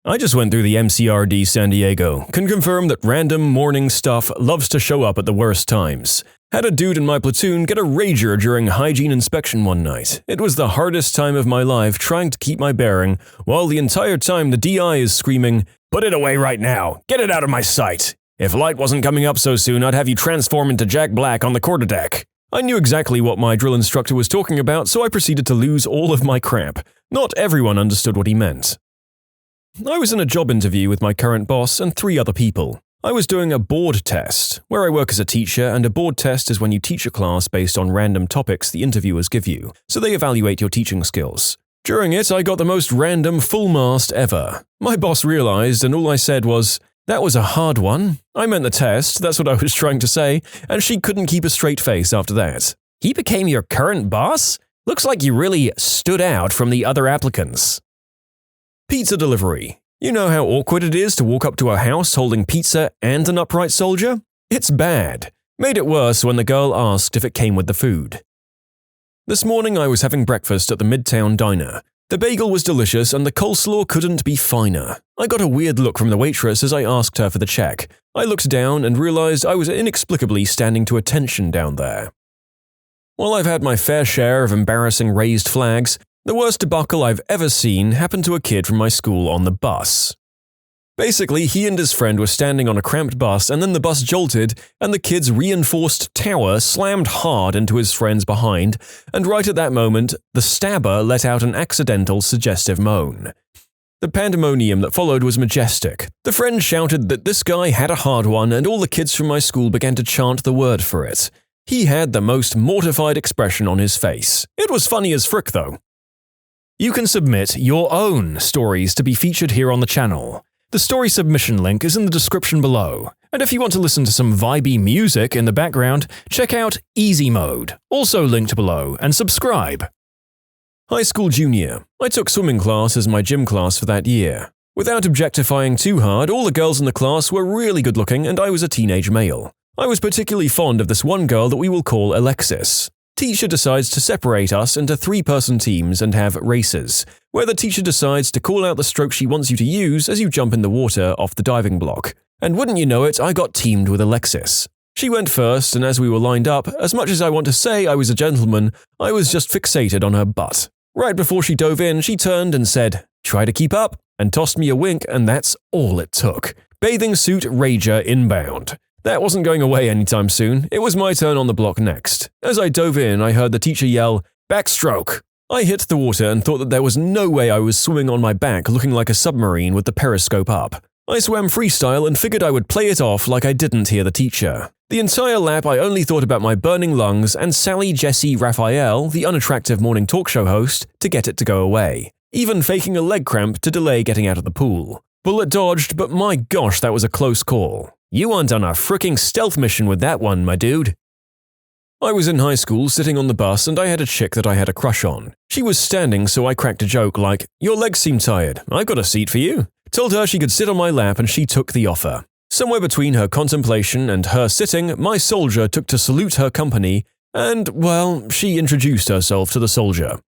[SPEAKER 1] I just went through the MCRD San Diego, can confirm that random morning stuff loves to show up at the worst times. Had a dude in my platoon get a rager during hygiene inspection one night. It was the hardest time of my life trying to keep my bearing, while the entire time the DI is screaming, "Put it away right now! Get it out of my sight! If light wasn't coming up so soon, I'd have you transform into Jack Black on the quarterdeck." I knew exactly what my drill instructor was talking about, so I proceeded to lose all of my crap. Not everyone understood what he meant. I was in a job interview with my current boss and 3 other people. I was doing a board test, where I work as a teacher, and a board test is when you teach a class based on random topics the interviewers give you, so they evaluate your teaching skills. During it, I got the most random full-mast ever. My boss realized, and all I said was, "That was a hard one. I meant the test, that's what I was trying to say," and she couldn't keep a straight face after that.
[SPEAKER 2] He became your current boss? Looks like you really stood out from the other applicants.
[SPEAKER 1] Pizza delivery. You know how awkward it is to walk up to a house holding pizza and an upright soldier? It's bad. Made it worse when the girl asked if it came with the food. This morning I was having breakfast at the Midtown Diner. The bagel was delicious and the coleslaw couldn't be finer. I got a weird look from the waitress as I asked her for the check. I looked down and realized I was inexplicably standing to attention down there. While I've had my fair share of embarrassing raised flags, the worst debacle I've ever seen happened to a kid from my school on the bus. Basically, he and his friend were standing on a cramped bus and then the bus jolted and the kid's reinforced tower slammed hard into his friend's behind, and right at that moment, the stabber let out an accidental suggestive moan. The pandemonium that followed was majestic. The friend shouted that this guy had a hard one and all the kids from my school began to chant the word for it. He had the most mortified expression on his face. It was funny as frick though. You can submit your own stories to be featured here on the channel. The story submission link is in the description below, and if you want to listen to some vibey music in the background, check out easymode, also linked below, and subscribe. High school junior. I took swimming class as my gym class for that year. Without objectifying too hard, all the girls in the class were really good looking and I was a teenage male. I was particularly fond of this one girl that we will call Alexis. Teacher decides to separate us into 3-person teams and have races, where the teacher decides to call out the stroke she wants you to use as you jump in the water off the diving block. And wouldn't you know it, I got teamed with Alexis. She went first, and as we were lined up, as much as I want to say I was a gentleman, I was just fixated on her butt. Right before she dove in, she turned and said, "Try to keep up," and tossed me a wink, and that's all it took. Bathing suit rager inbound. That wasn't going away anytime soon. It was my turn on the block next. As I dove in, I heard the teacher yell, "Backstroke!" I hit the water and thought that there was no way I was swimming on my back looking like a submarine with the periscope up. I swam freestyle and figured I would play it off like I didn't hear the teacher. The entire lap I only thought about my burning lungs and Sally Jessie Raphael, the unattractive morning talk show host, to get it to go away. Even faking a leg cramp to delay getting out of the pool. Bullet dodged, but my gosh, that was a close call. You weren't on a fricking stealth mission with that one, my dude. I was in high school sitting on the bus and I had a chick that I had a crush on. She was standing, so I cracked a joke like, "Your legs seem tired, I've got a seat for you." Told her she could sit on my lap and she took the offer. Somewhere between her contemplation and her sitting, my soldier took to salute her company and, well, she introduced herself to the soldier.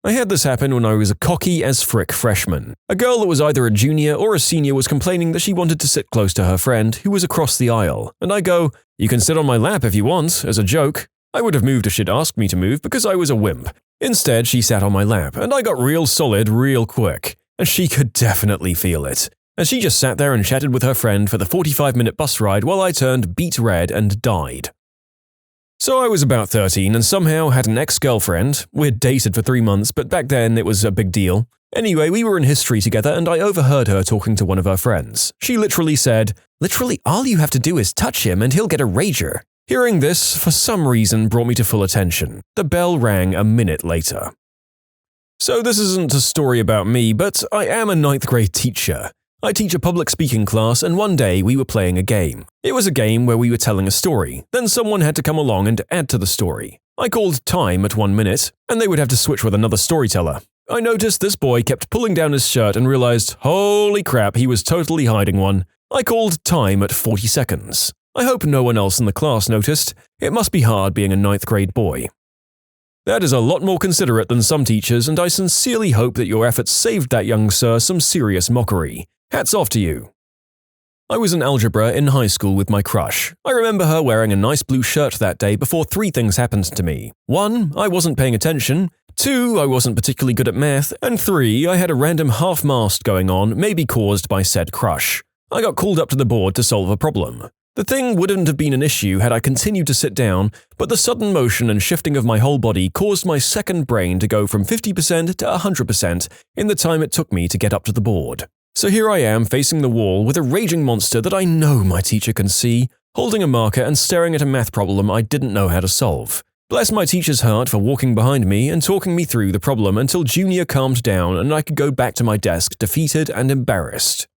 [SPEAKER 1] I had this happen when I was a cocky as frick freshman. A girl that was either a junior or a senior was complaining that she wanted to sit close to her friend, who was across the aisle, and I go, "You can sit on my lap if you want," as a joke. I would have moved if she'd asked me to move because I was a wimp. Instead, she sat on my lap, and I got real solid real quick, and she could definitely feel it. And she just sat there and chatted with her friend for the 45-minute bus ride while I turned beet red and died. So I was about 13 and somehow had an ex-girlfriend. We'd dated for 3 months, but back then it was a big deal. Anyway, we were in history together and I overheard her talking to one of her friends. She literally said, "Literally all you have to do is touch him and he'll get a rager." Hearing this, for some reason, brought me to full attention. The bell rang a minute later. So this isn't a story about me, but I am a 9th grade teacher. I teach a public speaking class and one day we were playing a game. It was a game where we were telling a story, then someone had to come along and add to the story. I called time at 1 minute, and they would have to switch with another storyteller. I noticed this boy kept pulling down his shirt and realized, holy crap, he was totally hiding one. I called time at 40 seconds. I hope no one else in the class noticed. It must be hard being a 9th grade boy. That is a lot more considerate than some teachers, and I sincerely hope that your efforts saved that young sir some serious mockery. Hats off to you. I was in algebra in high school with my crush. I remember her wearing a nice blue shirt that day before 3 things happened to me. 1, I wasn't paying attention. 2, I wasn't particularly good at math. And 3, I had a random half-mast going on, maybe caused by said crush. I got called up to the board to solve a problem. The thing wouldn't have been an issue had I continued to sit down, but the sudden motion and shifting of my whole body caused my second brain to go from 50% to 100% in the time it took me to get up to the board. So here I am facing the wall with a raging monster that I know my teacher can see, holding a marker and staring at a math problem I didn't know how to solve. Bless my teacher's heart for walking behind me and talking me through the problem until Junior calmed down and I could go back to my desk defeated and embarrassed.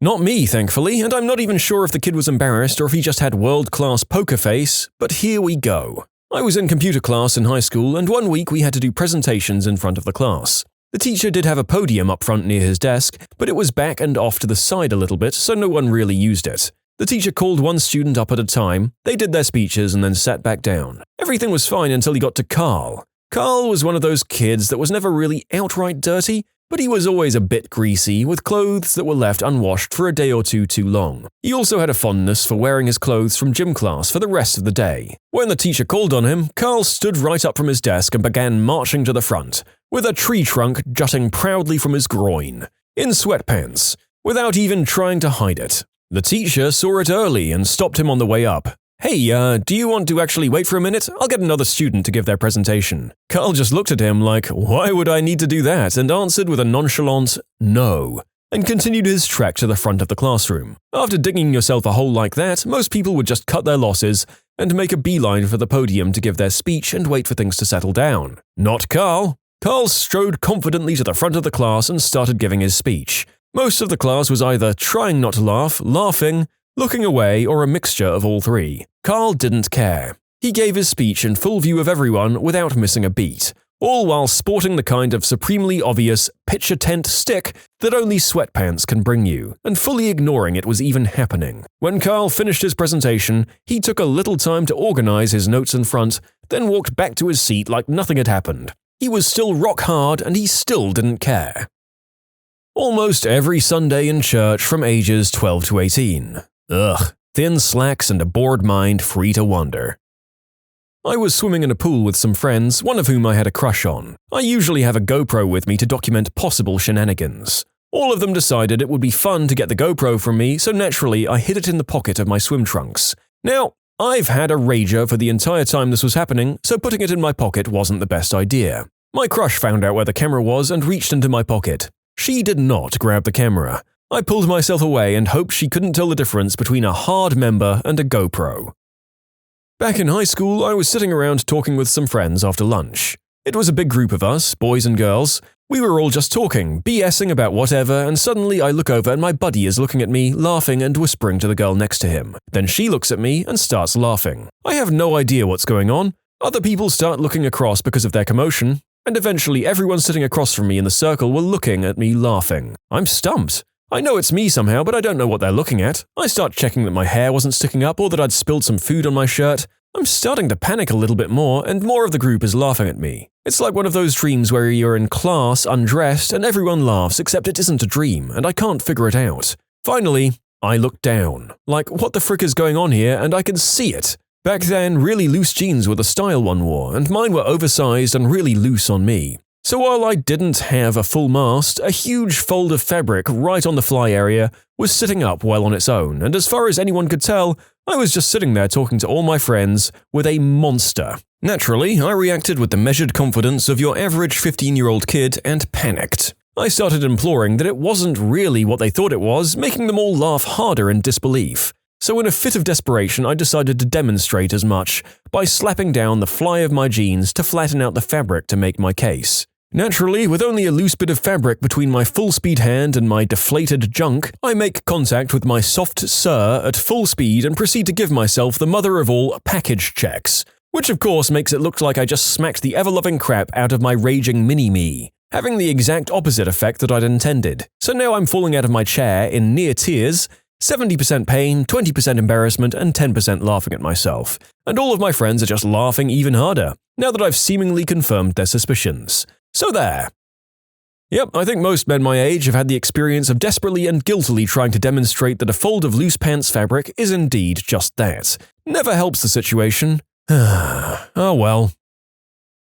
[SPEAKER 1] Not me, thankfully, and I'm not even sure if the kid was embarrassed or if he just had world-class poker face, but here we go. I was in computer class in high school, and one week we had to do presentations in front of the class. The teacher did have a podium up front near his desk, but it was back and off to the side a little bit, so no one really used it. The teacher called one student up at a time, they did their speeches and then sat back down. Everything was fine until he got to Carl. Carl was one of those kids that was never really outright dirty, but he was always a bit greasy, with clothes that were left unwashed for a day or two too long. He also had a fondness for wearing his clothes from gym class for the rest of the day. When the teacher called on him, Carl stood right up from his desk and began marching to the front, with a tree trunk jutting proudly from his groin, in sweatpants, without even trying to hide it. The teacher saw it early and stopped him on the way up. "Hey, do you want to actually wait for a minute? I'll get another student to give their presentation." Carl just looked at him like, "Why would I need to do that?" and answered with a nonchalant "no," and continued his trek to the front of the classroom. After digging yourself a hole like that, most people would just cut their losses and make a beeline for the podium to give their speech and wait for things to settle down. Not Carl. Carl strode confidently to the front of the class and started giving his speech. Most of the class was either trying not to laugh, laughing, looking away, or a mixture of all three. Carl didn't care. He gave his speech in full view of everyone without missing a beat, all while sporting the kind of supremely obvious pitch a tent stick that only sweatpants can bring you, and fully ignoring it was even happening. When Carl finished his presentation, he took a little time to organize his notes in front, then walked back to his seat like nothing had happened. He was still rock hard and he still didn't care. Almost every Sunday in church from ages 12 to 18. Ugh, thin slacks and a bored mind free to wander. I was swimming in a pool with some friends, one of whom I had a crush on. I usually have a GoPro with me to document possible shenanigans. All of them decided it would be fun to get the GoPro from me, so naturally I hid it in the pocket of my swim trunks. Now, I've had a rager for the entire time this was happening, so putting it in my pocket wasn't the best idea. My crush found out where the camera was and reached into my pocket. She did not grab the camera. I pulled myself away and hoped she couldn't tell the difference between a hard member and a GoPro. Back in high school, I was sitting around talking with some friends after lunch. It was a big group of us, boys and girls. We were all just talking, BSing about whatever, and suddenly I look over and my buddy is looking at me, laughing and whispering to the girl next to him. Then she looks at me and starts laughing. I have no idea what's going on. Other people start looking across because of their commotion, and eventually everyone sitting across from me in the circle were looking at me laughing. I'm stumped. I know it's me somehow, but I don't know what they're looking at. I start checking that my hair wasn't sticking up or that I'd spilled some food on my shirt. I'm starting to panic a little bit more, and more of the group is laughing at me. It's like one of those dreams where you're in class, undressed, and everyone laughs except it isn't a dream, and I can't figure it out. Finally, I look down. Like, what the frick is going on here, and I can see it. Back then, really loose jeans were the style one wore, and mine were oversized and really loose on me. So while I didn't have a full mast, a huge fold of fabric right on the fly area was sitting up well on its own, and as far as anyone could tell, I was just sitting there talking to all my friends with a monster. Naturally, I reacted with the measured confidence of your average 15-year-old kid and panicked. I started imploring that it wasn't really what they thought it was, making them all laugh harder in disbelief. So in a fit of desperation, I decided to demonstrate as much by slapping down the fly of my jeans to flatten out the fabric to make my case. Naturally, with only a loose bit of fabric between my full-speed hand and my deflated junk, I make contact with my soft sir at full speed and proceed to give myself the mother of all package checks, which of course makes it look like I just smacked the ever-loving crap out of my raging mini-me, having the exact opposite effect that I'd intended. So now I'm falling out of my chair in near tears, 70% pain, 20% embarrassment, and 10% laughing at myself. And all of my friends are just laughing even harder, now that I've seemingly confirmed their suspicions. So there. Yep, I think most men my age have had the experience of desperately and guiltily trying to demonstrate that a fold of loose pants fabric is indeed just that. Never helps the situation. Oh well.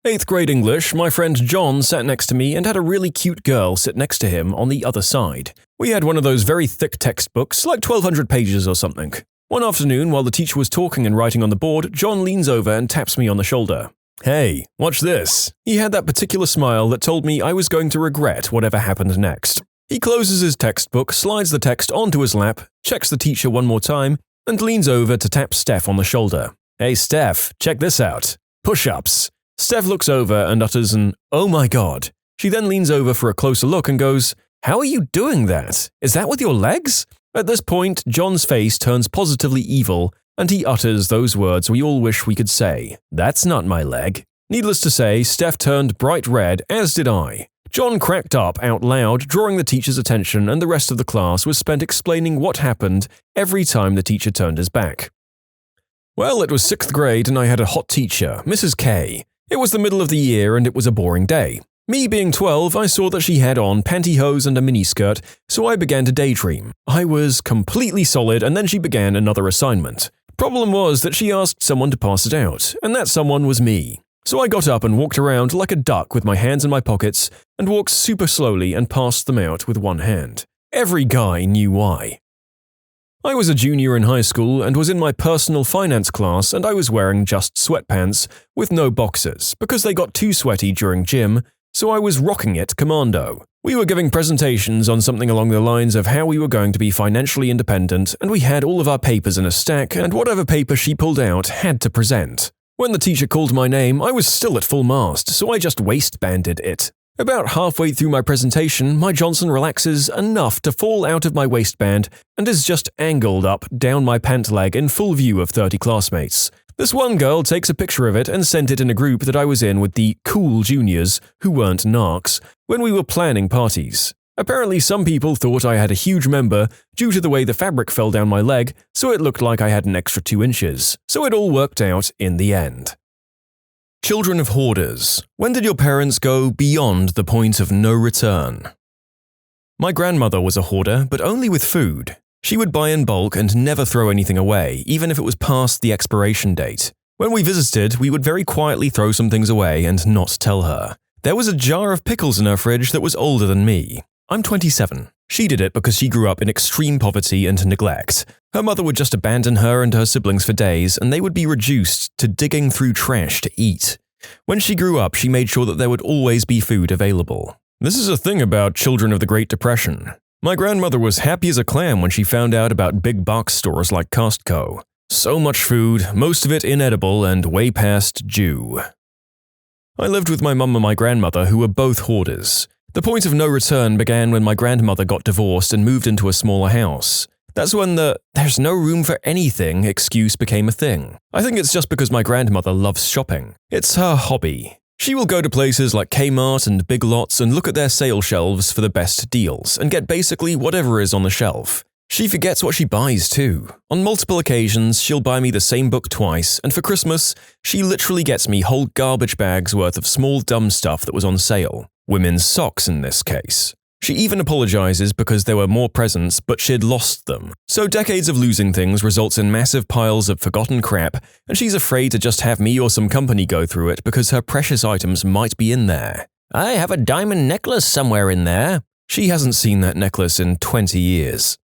[SPEAKER 1] 8th grade English, my friend John sat next to me and had a really cute girl sit next to him on the other side. We had one of those very thick textbooks, like 1,200 pages or something.
[SPEAKER 2] One afternoon, while the teacher was talking and writing on the board, John leans over and taps me on the shoulder. "Hey, watch this." He had that particular smile that told me I was going to regret whatever happened next. He closes his textbook, slides the text onto his lap, checks the teacher one more time, and leans over to tap Steph on the shoulder. "Hey Steph, check this out. Push-ups." Steph looks over and utters an "Oh my god." She then leans over for a closer look and goes, "How are you doing that? Is that with your legs?" At this point, John's face turns positively evil, and he utters those words we all wish we could say. "That's not my leg." Needless to say, Steph turned bright red, as did I. John cracked up out loud, drawing the teacher's attention, and the rest of the class was spent explaining what happened every time the teacher turned his back. Well, it was 6th grade and I had a hot teacher, Mrs. K. It was the middle of the year and it was a boring day. Me being 12, I saw that she had on pantyhose and a miniskirt, so I began to daydream. I was completely solid and then she began another assignment. Problem was that she asked someone to pass it out, and that someone was me. So I got up and walked around like a duck with my hands in my pockets and walked super slowly and passed them out with one hand. Every guy knew why. I was a junior in high school and was in my personal finance class, and I was wearing just sweatpants with no boxers because they got too sweaty during gym, so I was rocking it commando. We were giving presentations on something along the lines of how we were going to be financially independent, and we had all of our papers in a stack, and whatever paper she pulled out had to present. When the teacher called my name, I was still at full mast, so I just waistbanded it. About halfway through my presentation, my Johnson relaxes enough to fall out of my waistband and is just angled up down my pant leg in full view of 30 classmates. This one girl takes a picture of it and sent it in a group that I was in with the cool juniors, who weren't narcs, when we were planning parties. Apparently some people thought I had a huge member due to the way the fabric fell down my leg, so it looked like I had an extra 2 inches. So it all worked out in the end. Children of hoarders. When did your parents go beyond the point of no return? My grandmother was a hoarder, but only with food. She would buy in bulk and never throw anything away, even if it was past the expiration date. When we visited, we would very quietly throw some things away and not tell her. There was a jar of pickles in her fridge that was older than me. I'm 27. She did it because she grew up in extreme poverty and neglect. Her mother would just abandon her and her siblings for days, and they would be reduced to digging through trash to eat. When she grew up, she made sure that there would always be food available. This is a thing about children of the Great Depression. My grandmother was happy as a clam when she found out about big box stores like Costco. So much food, most of it inedible and way past due. I lived with my mum and my grandmother, who were both hoarders. The point of no return began when my grandmother got divorced and moved into a smaller house. That's when the "there's no room for anything" excuse became a thing. I think it's just because my grandmother loves shopping. It's her hobby. She will go to places like Kmart and Big Lots and look at their sale shelves for the best deals and get basically whatever is on the shelf. She forgets what she buys too. On multiple occasions, she'll buy me the same book twice, and for Christmas, she literally gets me whole garbage bags worth of small dumb stuff that was on sale. Women's socks in this case. She even apologizes because there were more presents, but she'd lost them. So decades of losing things results in massive piles of forgotten crap, and she's afraid to just have me or some company go through it because her precious items might be in there. "I have a diamond necklace somewhere in there." She hasn't seen that necklace in 20 years.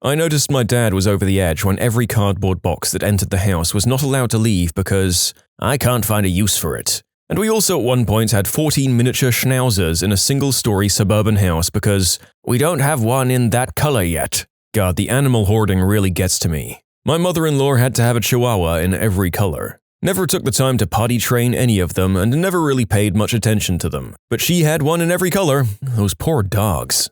[SPEAKER 2] I noticed my dad was over the edge when every cardboard box that entered the house was not allowed to leave because "I can't find a use for it." And we also at one point had 14 miniature schnauzers in a single-story suburban house because "we don't have one in that color yet." God, the animal hoarding really gets to me. My mother-in-law had to have a chihuahua in every color. Never took the time to potty train any of them and never really paid much attention to them. But she had one in every color. Those poor dogs.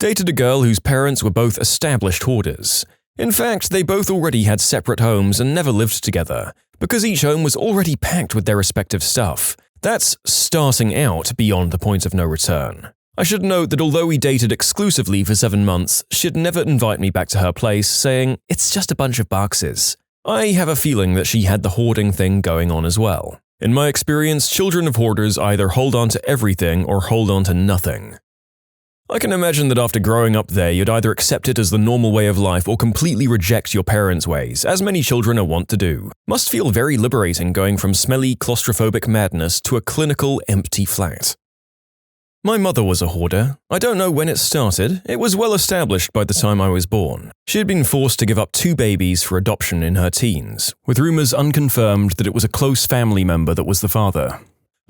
[SPEAKER 2] Dated a girl whose parents were both established hoarders. In fact, they both already had separate homes and never lived together, because each home was already packed with their respective stuff. That's starting out beyond the point of no return. I should note that although we dated exclusively for 7 months, she'd never invite me back to her place, saying, "It's just a bunch of boxes." I have a feeling that she had the hoarding thing going on as well. In my experience, children of hoarders either hold on to everything or hold on to nothing. I can imagine that after growing up there, you'd either accept it as the normal way of life or completely reject your parents' ways, as many children are wont to do. Must feel very liberating going from smelly, claustrophobic madness to a clinical, empty flat.
[SPEAKER 1] My mother was a hoarder. I don't know when it started. It was well established by the time I was born. She had been forced to give up 2 babies for adoption in her teens, with rumors unconfirmed that it was a close family member that was the father.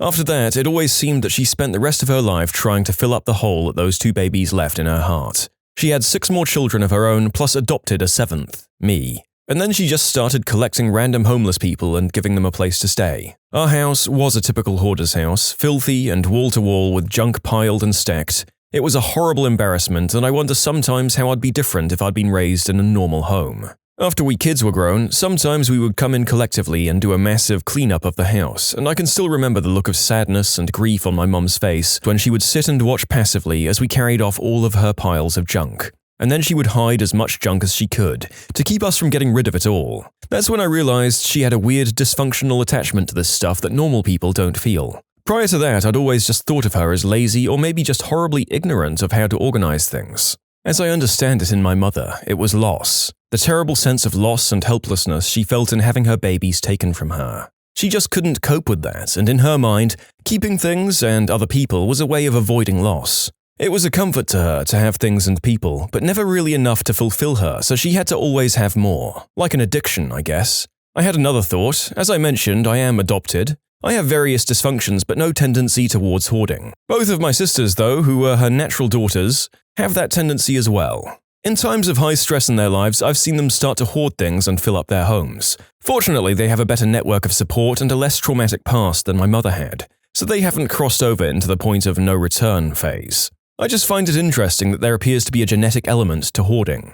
[SPEAKER 1] After that, it always seemed that she spent the rest of her life trying to fill up the hole that those 2 babies left in her heart. She had 6 more children of her own, plus adopted a 7th, me. And then she just started collecting random homeless people and giving them a place to stay. Our house was a typical hoarder's house, filthy and wall-to-wall with junk piled and stacked. It was a horrible embarrassment, and I wonder sometimes how I'd be different if I'd been raised in a normal home. After we kids were grown, sometimes we would come in collectively and do a massive cleanup of the house, and I can still remember the look of sadness and grief on my mum's face when she would sit and watch passively as we carried off all of her piles of junk. And then she would hide as much junk as she could, to keep us from getting rid of it all. That's when I realized she had a weird dysfunctional attachment to this stuff that normal people don't feel. Prior to that, I'd always just thought of her as lazy or maybe just horribly ignorant of how to organize things. As I understand it in my mother, it was loss. The terrible sense of loss and helplessness she felt in having her babies taken from her. She just couldn't cope with that, and in her mind, keeping things and other people was a way of avoiding loss. It was a comfort to her to have things and people, but never really enough to fulfill her, so she had to always have more. Like an addiction, I guess. I had another thought. As I mentioned, I am adopted. I have various dysfunctions, but no tendency towards hoarding. Both of my sisters, though, who were her natural daughters, have that tendency as well. In times of high stress in their lives, I've seen them start to hoard things and fill up their homes. Fortunately, they have a better network of support and a less traumatic past than my mother had, so they haven't crossed over into the point of no return phase. I just find it interesting that there appears to be a genetic element to hoarding.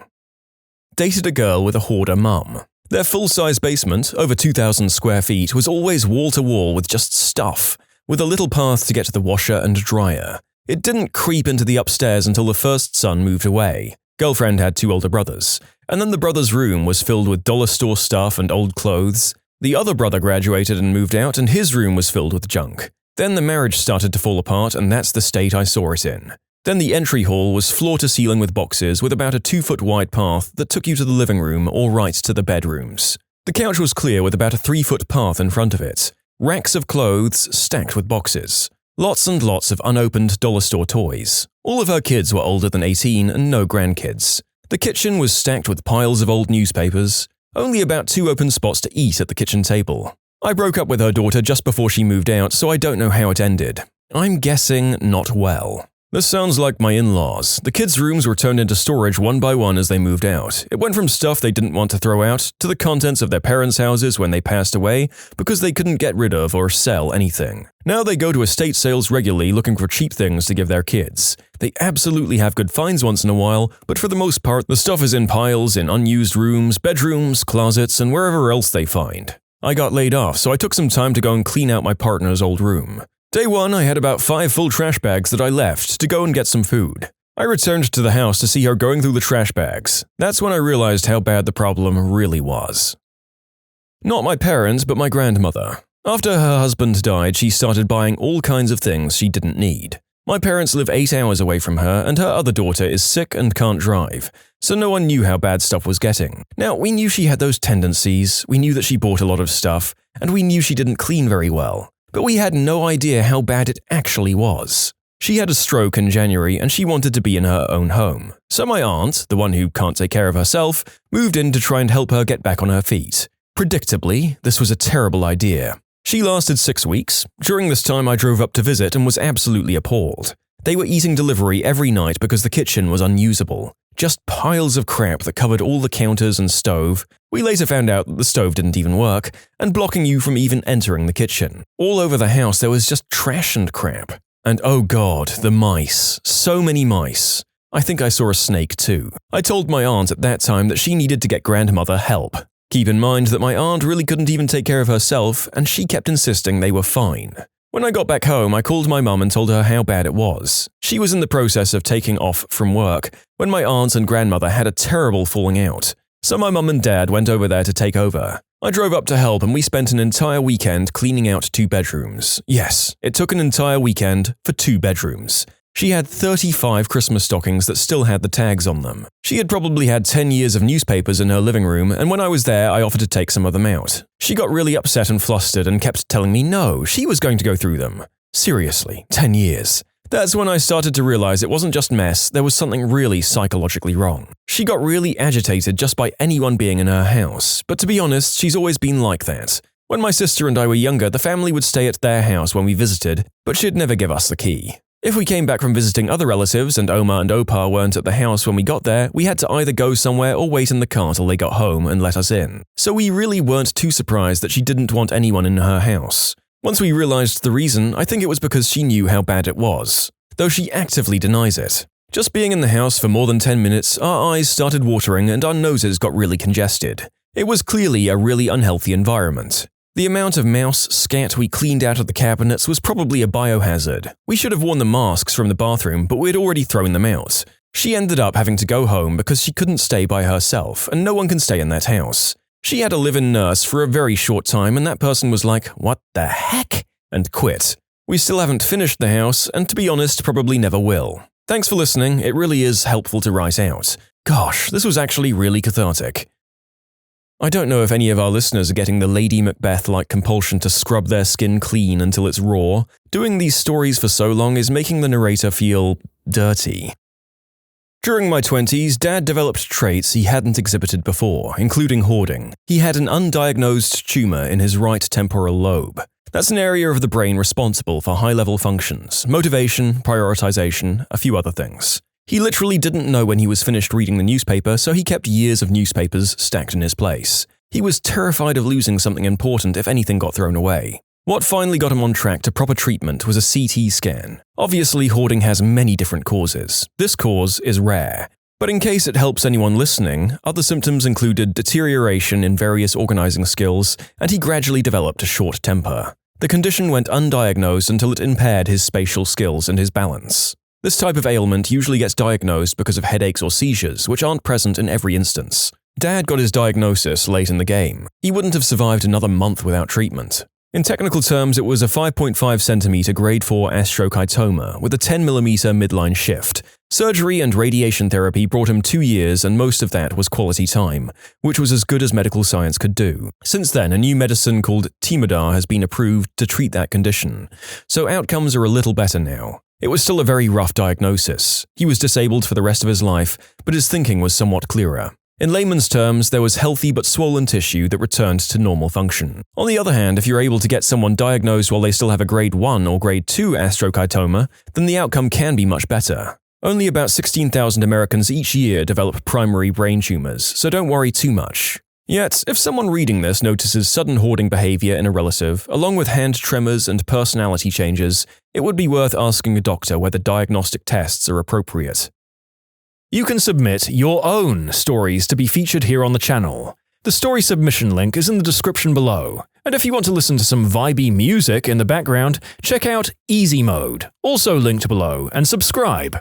[SPEAKER 1] Dated a girl with a hoarder mum. Their full-size basement, over 2,000 square feet, was always wall-to-wall with just stuff, with a little path to get to the washer and dryer. It didn't creep into the upstairs until the first son moved away. Girlfriend had 2 older brothers, and then the brother's room was filled with dollar store stuff and old clothes. The other brother graduated and moved out, and his room was filled with junk. Then the marriage started to fall apart, and that's the state I saw it in. Then the entry hall was floor-to-ceiling with boxes with about a 2-foot-wide path that took you to the living room or right to the bedrooms. The couch was clear with about a 3-foot path in front of it. Racks of clothes stacked with boxes. Lots and lots of unopened dollar store toys. All of her kids were older than 18 and no grandkids. The kitchen was stacked with piles of old newspapers. Only about 2 open spots to eat at the kitchen table. I broke up with her daughter just before she moved out, so I don't know how it ended. I'm guessing not well. This sounds like my in-laws. The kids' rooms were turned into storage one by one as they moved out. It went from stuff they didn't want to throw out to the contents of their parents' houses when they passed away because they couldn't get rid of or sell anything. Now they go to estate sales regularly looking for cheap things to give their kids. They absolutely have good finds once in a while, but for the most part, the stuff is in piles in unused rooms, bedrooms, closets, and wherever else they find. I got laid off, so I took some time to go and clean out my partner's old room. Day 1, I had about 5 full trash bags that I left to go and get some food. I returned to the house to see her going through the trash bags. That's when I realized how bad the problem really was. Not my parents, but my grandmother. After her husband died, she started buying all kinds of things she didn't need. My parents live 8 hours away from her, and her other daughter is sick and can't drive, so no one knew how bad stuff was getting. Now, we knew she had those tendencies, we knew that she bought a lot of stuff, and we knew she didn't clean very well. But we had no idea how bad it actually was. She had a stroke in January and she wanted to be in her own home. So my aunt, the one who can't take care of herself, moved in to try and help her get back on her feet. Predictably, this was a terrible idea. She lasted 6 weeks. During this time, I drove up to visit and was absolutely appalled. They were eating delivery every night because the kitchen was unusable. Just piles of crap that covered all the counters and stove. We later found out that the stove didn't even work, and blocking you from even entering the kitchen. All over the house there was just trash and crap. And oh god, the mice. So many mice. I think I saw a snake too. I told my aunt at that time that she needed to get grandmother help. Keep in mind that my aunt really couldn't even take care of herself, and she kept insisting they were fine. When I got back home, I called my mum and told her how bad it was. She was in the process of taking off from work when my aunt and grandmother had a terrible falling out. So my mum and dad went over there to take over. I drove up to help and we spent an entire weekend cleaning out 2 bedrooms. Yes, it took an entire weekend for 2 bedrooms. She had 35 Christmas stockings that still had the tags on them. She had probably had 10 years of newspapers in her living room, and when I was there, I offered to take some of them out. She got really upset and flustered and kept telling me no, she was going to go through them. Seriously, 10 years.
[SPEAKER 2] That's when I started to realize it wasn't just mess, there was something really psychologically wrong. She got really agitated just by anyone being in her house, but to be honest, she's always been like that. When my sister and I were younger, the family would stay at their house when we visited, but she'd never give us the key. If we came back from visiting other relatives and Oma and Opa weren't at the house when we got there, we had to either go somewhere or wait in the car till they got home and let us in. So we really weren't too surprised that she didn't want anyone in her house. Once we realized the reason, I think it was because she knew how bad it was, though she actively denies it. Just being in the house for more than 10 minutes, our eyes started watering and our noses got really congested. It was clearly a really unhealthy environment. The amount of mouse scat we cleaned out of the cabinets was probably a biohazard. We should have worn the masks from the bathroom, but we'd already thrown them out. She ended up having to go home because she couldn't stay by herself, and no one can stay in that house. She had a live-in nurse for a very short time, and that person was like, "What the heck?" and quit. We still haven't finished the house, and to be honest, probably never will. Thanks for listening, it really is helpful to write out. Gosh, this was actually really cathartic. I don't know if any of our listeners are getting the Lady Macbeth-like compulsion to scrub their skin clean until it's raw. Doing these stories for so long is making the narrator feel dirty. During my 20s, Dad developed traits he hadn't exhibited before, including hoarding. He had an undiagnosed tumor in his right temporal lobe. That's an area of the brain responsible for high-level functions, motivation, prioritization, a few other things. He literally didn't know when he was finished reading the newspaper, so he kept years of newspapers stacked in his place. He was terrified of losing something important if anything got thrown away. What finally got him on track to proper treatment was a CT scan. Obviously, hoarding has many different causes. This cause is rare. But in case it helps anyone listening, other symptoms included deterioration in various organizing skills, and he gradually developed a short temper. The condition went undiagnosed until it impaired his spatial skills and his balance. This type of ailment usually gets diagnosed because of headaches or seizures, which aren't present in every instance. Dad got his diagnosis late in the game. He wouldn't have survived another month without treatment. In technical terms, it was a 5.5 centimeter grade 4 astrocytoma with a 10 millimeter midline shift. Surgery and radiation therapy brought him 2 years, and most of that was quality time, which was as good as medical science could do. Since then, a new medicine called Temodar has been approved to treat that condition, so outcomes are a little better now. It was still a very rough diagnosis. He was disabled for the rest of his life, but his thinking was somewhat clearer. In layman's terms, there was healthy but swollen tissue that returned to normal function. On the other hand, if you're able to get someone diagnosed while they still have a grade 1 or grade 2 astrocytoma, then the outcome can be much better. Only about 16,000 Americans each year develop primary brain tumors, so don't worry too much. Yet, if someone reading this notices sudden hoarding behavior in a relative, along with hand tremors and personality changes, it would be worth asking a doctor whether diagnostic tests are appropriate. You can submit your own stories to be featured here on the channel. The story submission link is in the description below. And if you want to listen to some vibey music in the background, check out easymode, also linked below, and subscribe.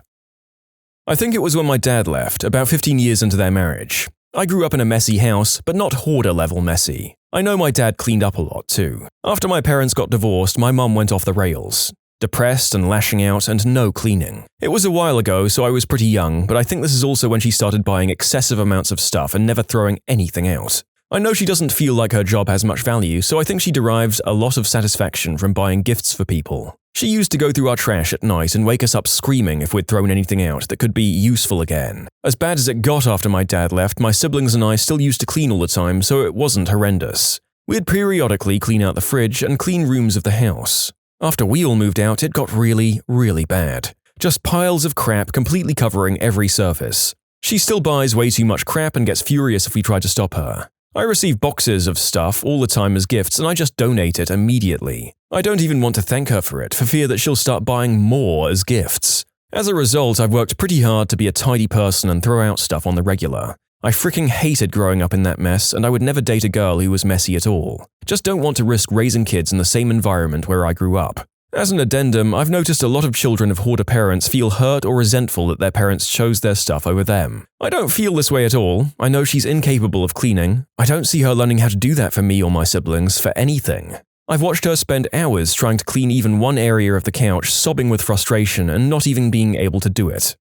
[SPEAKER 2] I think it was when my dad left, about 15 years into their marriage. I grew up in a messy house, but not hoarder-level messy. I know my dad cleaned up a lot too. After my parents got divorced, my mum went off the rails. Depressed and lashing out and no cleaning. It was a while ago, so I was pretty young, but I think this is also when she started buying excessive amounts of stuff and never throwing anything out. I know she doesn't feel like her job has much value, so I think she derives a lot of satisfaction from buying gifts for people. She used to go through our trash at night and wake us up screaming if we'd thrown anything out that could be useful again. As bad as it got after my dad left, my siblings and I still used to clean all the time, so it wasn't horrendous. We'd periodically clean out the fridge and clean rooms of the house. After we all moved out, it got really, really bad. Just piles of crap completely covering every surface. She still buys way too much crap and gets furious if we try to stop her. I receive boxes of stuff all the time as gifts and I just donate it immediately. I don't even want to thank her for it, for fear that she'll start buying more as gifts. As a result, I've worked pretty hard to be a tidy person and throw out stuff on the regular. I freaking hated growing up in that mess, and I would never date a girl who was messy at all. Just don't want to risk raising kids in the same environment where I grew up. As an addendum, I've noticed a lot of children of hoarder parents feel hurt or resentful that their parents chose their stuff over them. I don't feel this way at all. I know she's incapable of cleaning. I don't see her learning how to do that for me or my siblings for anything. I've watched her spend hours trying to clean even one area of the couch, sobbing with frustration and not even being able to do it.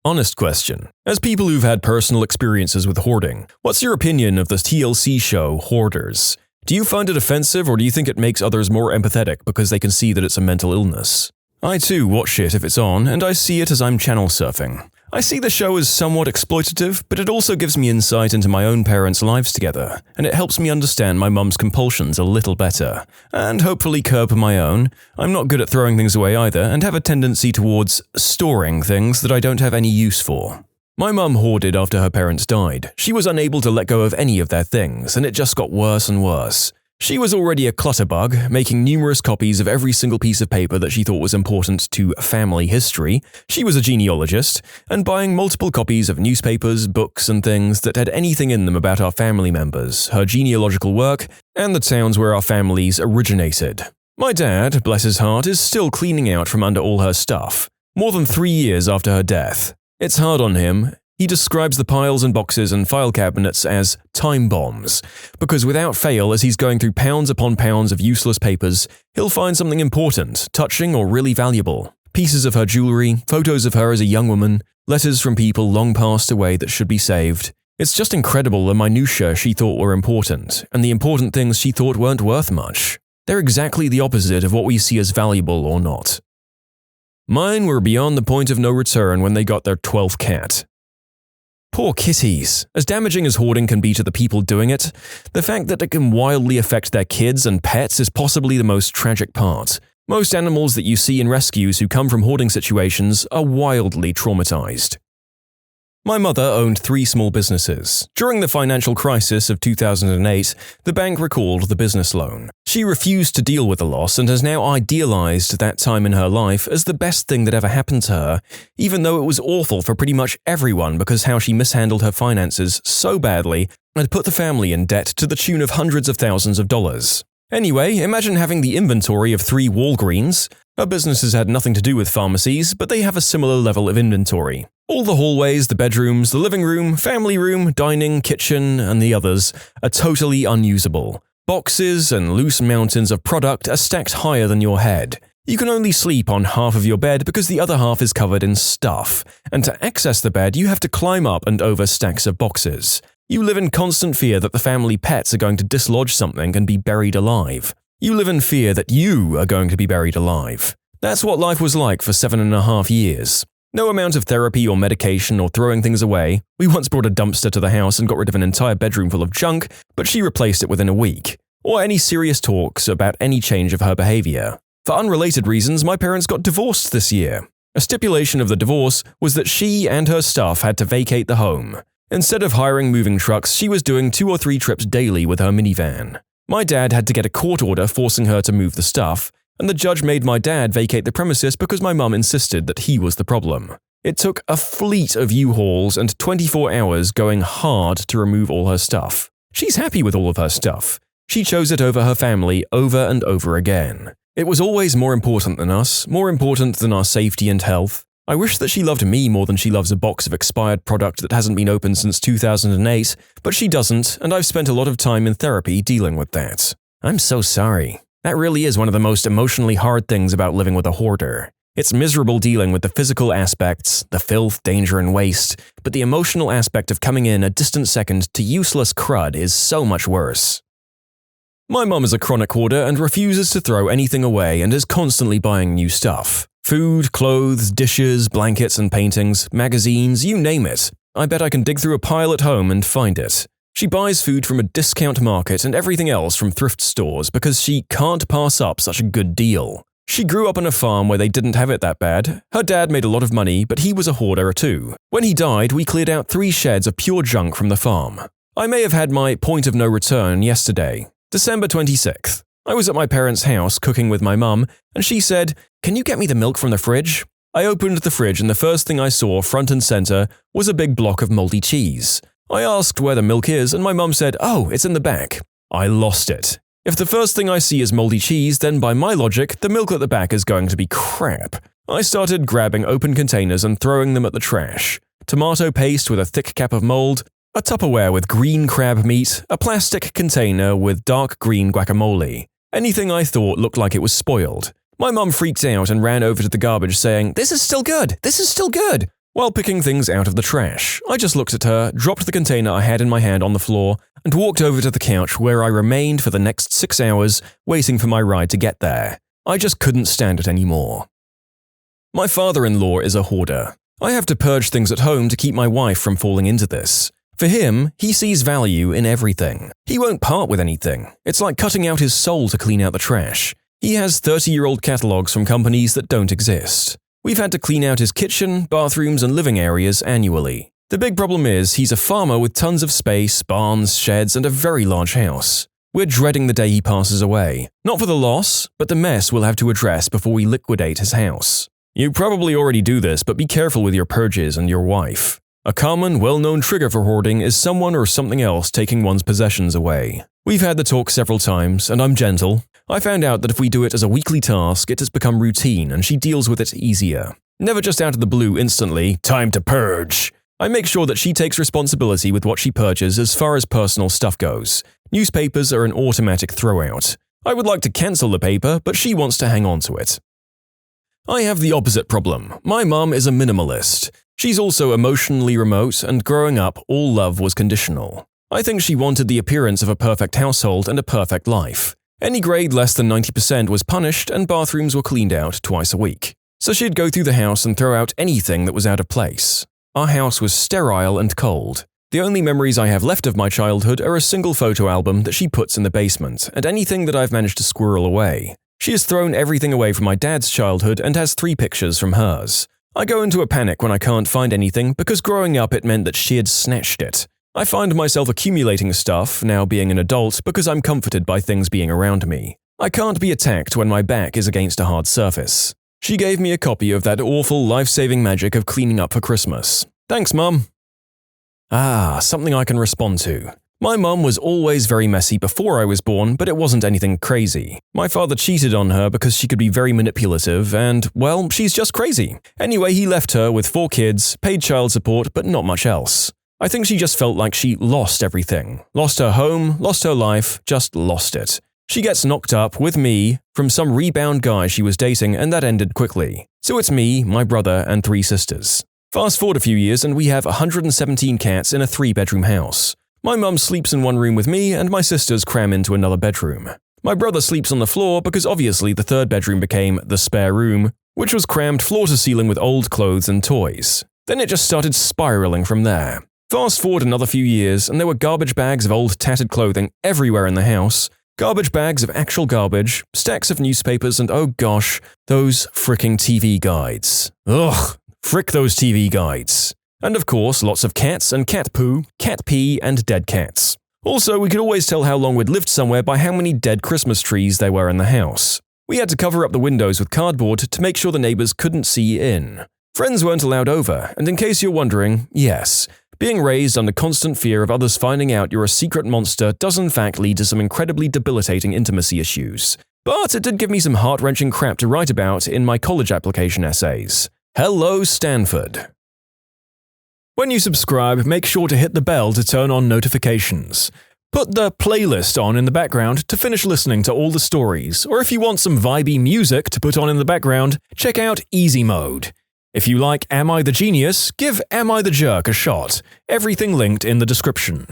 [SPEAKER 2] Honest question. As people who've had personal experiences with hoarding, what's your opinion of the TLC show Hoarders? Do you find it offensive or do you think it makes others more empathetic because they can see that it's a mental illness?
[SPEAKER 1] I too watch it if it's on, and I see it as I'm channel surfing. I see the show as somewhat exploitative, but it also gives me insight into my own parents' lives together, and it helps me understand my mum's compulsions a little better, and hopefully curb my own. I'm not good at throwing things away either, and have a tendency towards storing things that I don't have any use for. My mum hoarded after her parents died. She was unable to let go of any of their things, and it just got worse and worse. She was already a clutterbug, making numerous copies of every single piece of paper that she thought was important to family history. She was a genealogist, and buying multiple copies of newspapers, books, and things that had anything in them about our family members, her genealogical work, and the towns where our families originated. My dad, bless his heart, is still cleaning out from under all her stuff, more than 3 years after her death. It's hard on him. He describes the piles and boxes and file cabinets as time bombs, because without fail, as he's going through pounds upon pounds of useless papers, he'll find something important, touching, or really valuable. Pieces of her jewelry, photos of her as a young woman, letters from people long passed away that should be saved. It's just incredible the minutiae she thought were important, and the important things she thought weren't worth much. They're exactly the opposite of what we see as valuable or not. Mine were beyond the point of no return when they got their 12th cat. Poor kitties. As damaging as hoarding can be to the people doing it, the fact that it can wildly affect their kids and pets is possibly the most tragic part. Most animals that you see in rescues who come from hoarding situations are wildly traumatized. My mother owned 3 small businesses. During the financial crisis of 2008, the bank recalled the business loan. She refused to deal with the loss and has now idealized that time in her life as the best thing that ever happened to her, even though it was awful for pretty much everyone because how she mishandled her finances so badly and put the family in debt to the tune of hundreds of thousands of dollars. Anyway, imagine having the inventory of 3 Walgreens. Her businesses had nothing to do with pharmacies, but they have a similar level of inventory. All the hallways, the bedrooms, the living room, family room, dining, kitchen, and the others are totally unusable. Boxes and loose mountains of product are stacked higher than your head. You can only sleep on half of your bed because the other half is covered in stuff, and to access the bed you have to climb up and over stacks of boxes. You live in constant fear that the family pets are going to dislodge something and be buried alive. You live in fear that you are going to be buried alive. That's what life was like for 7.5 years. No amount of therapy or medication or throwing things away. We once brought a dumpster to the house and got rid of an entire bedroom full of junk, but she replaced it within a week. Or any serious talks about any change of her behavior. For unrelated reasons, my parents got divorced this year. A stipulation of the divorce was that she and her stuff had to vacate the home. Instead of hiring moving trucks, she was doing 2 or 3 trips daily with her minivan. My dad had to get a court order forcing her to move the stuff, and the judge made my dad vacate the premises because my mum insisted that he was the problem. It took a fleet of U-Hauls and 24 hours going hard to remove all her stuff. She's happy with all of her stuff. She chose it over her family over and over again. It was always more important than us, more important than our safety and health. I wish that she loved me more than she loves a box of expired product that hasn't been opened since 2008, but she doesn't, and I've spent a lot of time in therapy dealing with that. I'm so sorry. That really is one of the most emotionally hard things about living with a hoarder. It's miserable dealing with the physical aspects, the filth, danger, and waste, but the emotional aspect of coming in a distant second to useless crud is so much worse. My mum is a chronic hoarder and refuses to throw anything away and is constantly buying new stuff. Food, clothes, dishes, blankets and paintings, magazines, you name it. I bet I can dig through a pile at home and find it. She buys food from a discount market and everything else from thrift stores because she can't pass up such a good deal. She grew up on a farm where they didn't have it that bad. Her dad made a lot of money, but he was a hoarder too. When he died, we cleared out 3 sheds of pure junk from the farm. I may have had my point of no return yesterday. December 26th. I was at my parents' house cooking with my mum, and she said, "Can you get me the milk from the fridge?" I opened the fridge and the first thing I saw front and center was a big block of moldy cheese. I asked where the milk is and my mum said, "Oh, it's in the back." I lost it. If the first thing I see is moldy cheese, then by my logic, the milk at the back is going to be crap. I started grabbing open containers and throwing them at the trash. Tomato paste with a thick cap of mold, a Tupperware with green crab meat, a plastic container with dark green guacamole. Anything I thought looked like it was spoiled. My mum freaked out and ran over to the garbage saying, "This is still good! This is still good!" While picking things out of the trash, I just looked at her, dropped the container I had in my hand on the floor, and walked over to the couch where I remained for the next 6 hours, waiting for my ride to get there. I just couldn't stand it anymore.
[SPEAKER 2] My father-in-law is a hoarder. I have to purge things at home to keep my wife from falling into this. For him, he sees value in everything. He won't part with anything. It's like cutting out his soul to clean out the trash. He has 30-year-old catalogs from companies that don't exist. We've had to clean out his kitchen, bathrooms, and living areas annually. The big problem is he's a farmer with tons of space, barns, sheds, and a very large house. We're dreading the day he passes away. Not for the loss, but the mess we'll have to address before we liquidate his house. You probably already do this, but be careful with your purges and your wife. A common, well-known trigger for hoarding is someone or something else taking one's possessions away. We've had the talk several times, and I'm gentle. I found out that if we do it as a weekly task, it has become routine and she deals with it easier. Never just out of the blue instantly, time to purge. I make sure that she takes responsibility with what she purges as far as personal stuff goes. Newspapers are an automatic throw-out. I would like to cancel the paper, but she wants to hang on to it. I have the opposite problem. My mum is a minimalist. She's also emotionally remote, and growing up, all love was conditional. I think she wanted the appearance of a perfect household and a perfect life. Any grade less than 90% was punished, and bathrooms were cleaned out twice a week. So she'd go through the house and throw out anything that was out of place. Our house was sterile and cold. The only memories I have left of my childhood are a single photo album that she puts in the basement, and anything that I've managed to squirrel away. She has thrown everything away from my dad's childhood and has 3 pictures from hers. I go into a panic when I can't find anything because growing up it meant that she had snatched it. I find myself accumulating stuff, now being an adult, because I'm comforted by things being around me. I can't be attacked when my back is against a hard surface. She gave me a copy of that awful life-saving magic of cleaning up for Christmas. Thanks, Mum. Something I can respond to. My mum was always very messy before I was born, but it wasn't anything crazy. My father cheated on her because she could be very manipulative and, well, she's just crazy. Anyway, he left her with 4 kids, paid child support, but not much else. I think she just felt like she lost everything. Lost her home, lost her life, just lost it. She gets knocked up, with me, from some rebound guy she was dating, and that ended quickly. So it's me, my brother, and 3 sisters. Fast forward a few years and we have 117 cats in a 3-bedroom house. My mum sleeps in one room with me and my sisters cram into another bedroom. My brother sleeps on the floor because obviously the 3rd bedroom became the spare room, which was crammed floor to ceiling with old clothes and toys. Then it just started spiraling from there. Fast forward another few years and there were garbage bags of old tattered clothing everywhere in the house, garbage bags of actual garbage, stacks of newspapers, and oh gosh, those fricking TV guides. Ugh, frick those TV guides. And of course, lots of cats and cat poo, cat pee, and dead cats. Also, we could always tell how long we'd lived somewhere by how many dead Christmas trees there were in the house. We had to cover up the windows with cardboard to make sure the neighbors couldn't see in. Friends weren't allowed over, and in case you're wondering, yes, being raised under constant fear of others finding out you're a secret monster does in fact lead to some incredibly debilitating intimacy issues. But it did give me some heart-wrenching crap to write about in my college application essays. Hello, Stanford. When you subscribe, make sure to hit the bell to turn on notifications. Put the playlist on in the background to finish listening to all the stories, or if you want some vibey music to put on in the background, check out easymode. If you like Am I the Genius, give Am I the Jerk a shot. Everything linked in the description.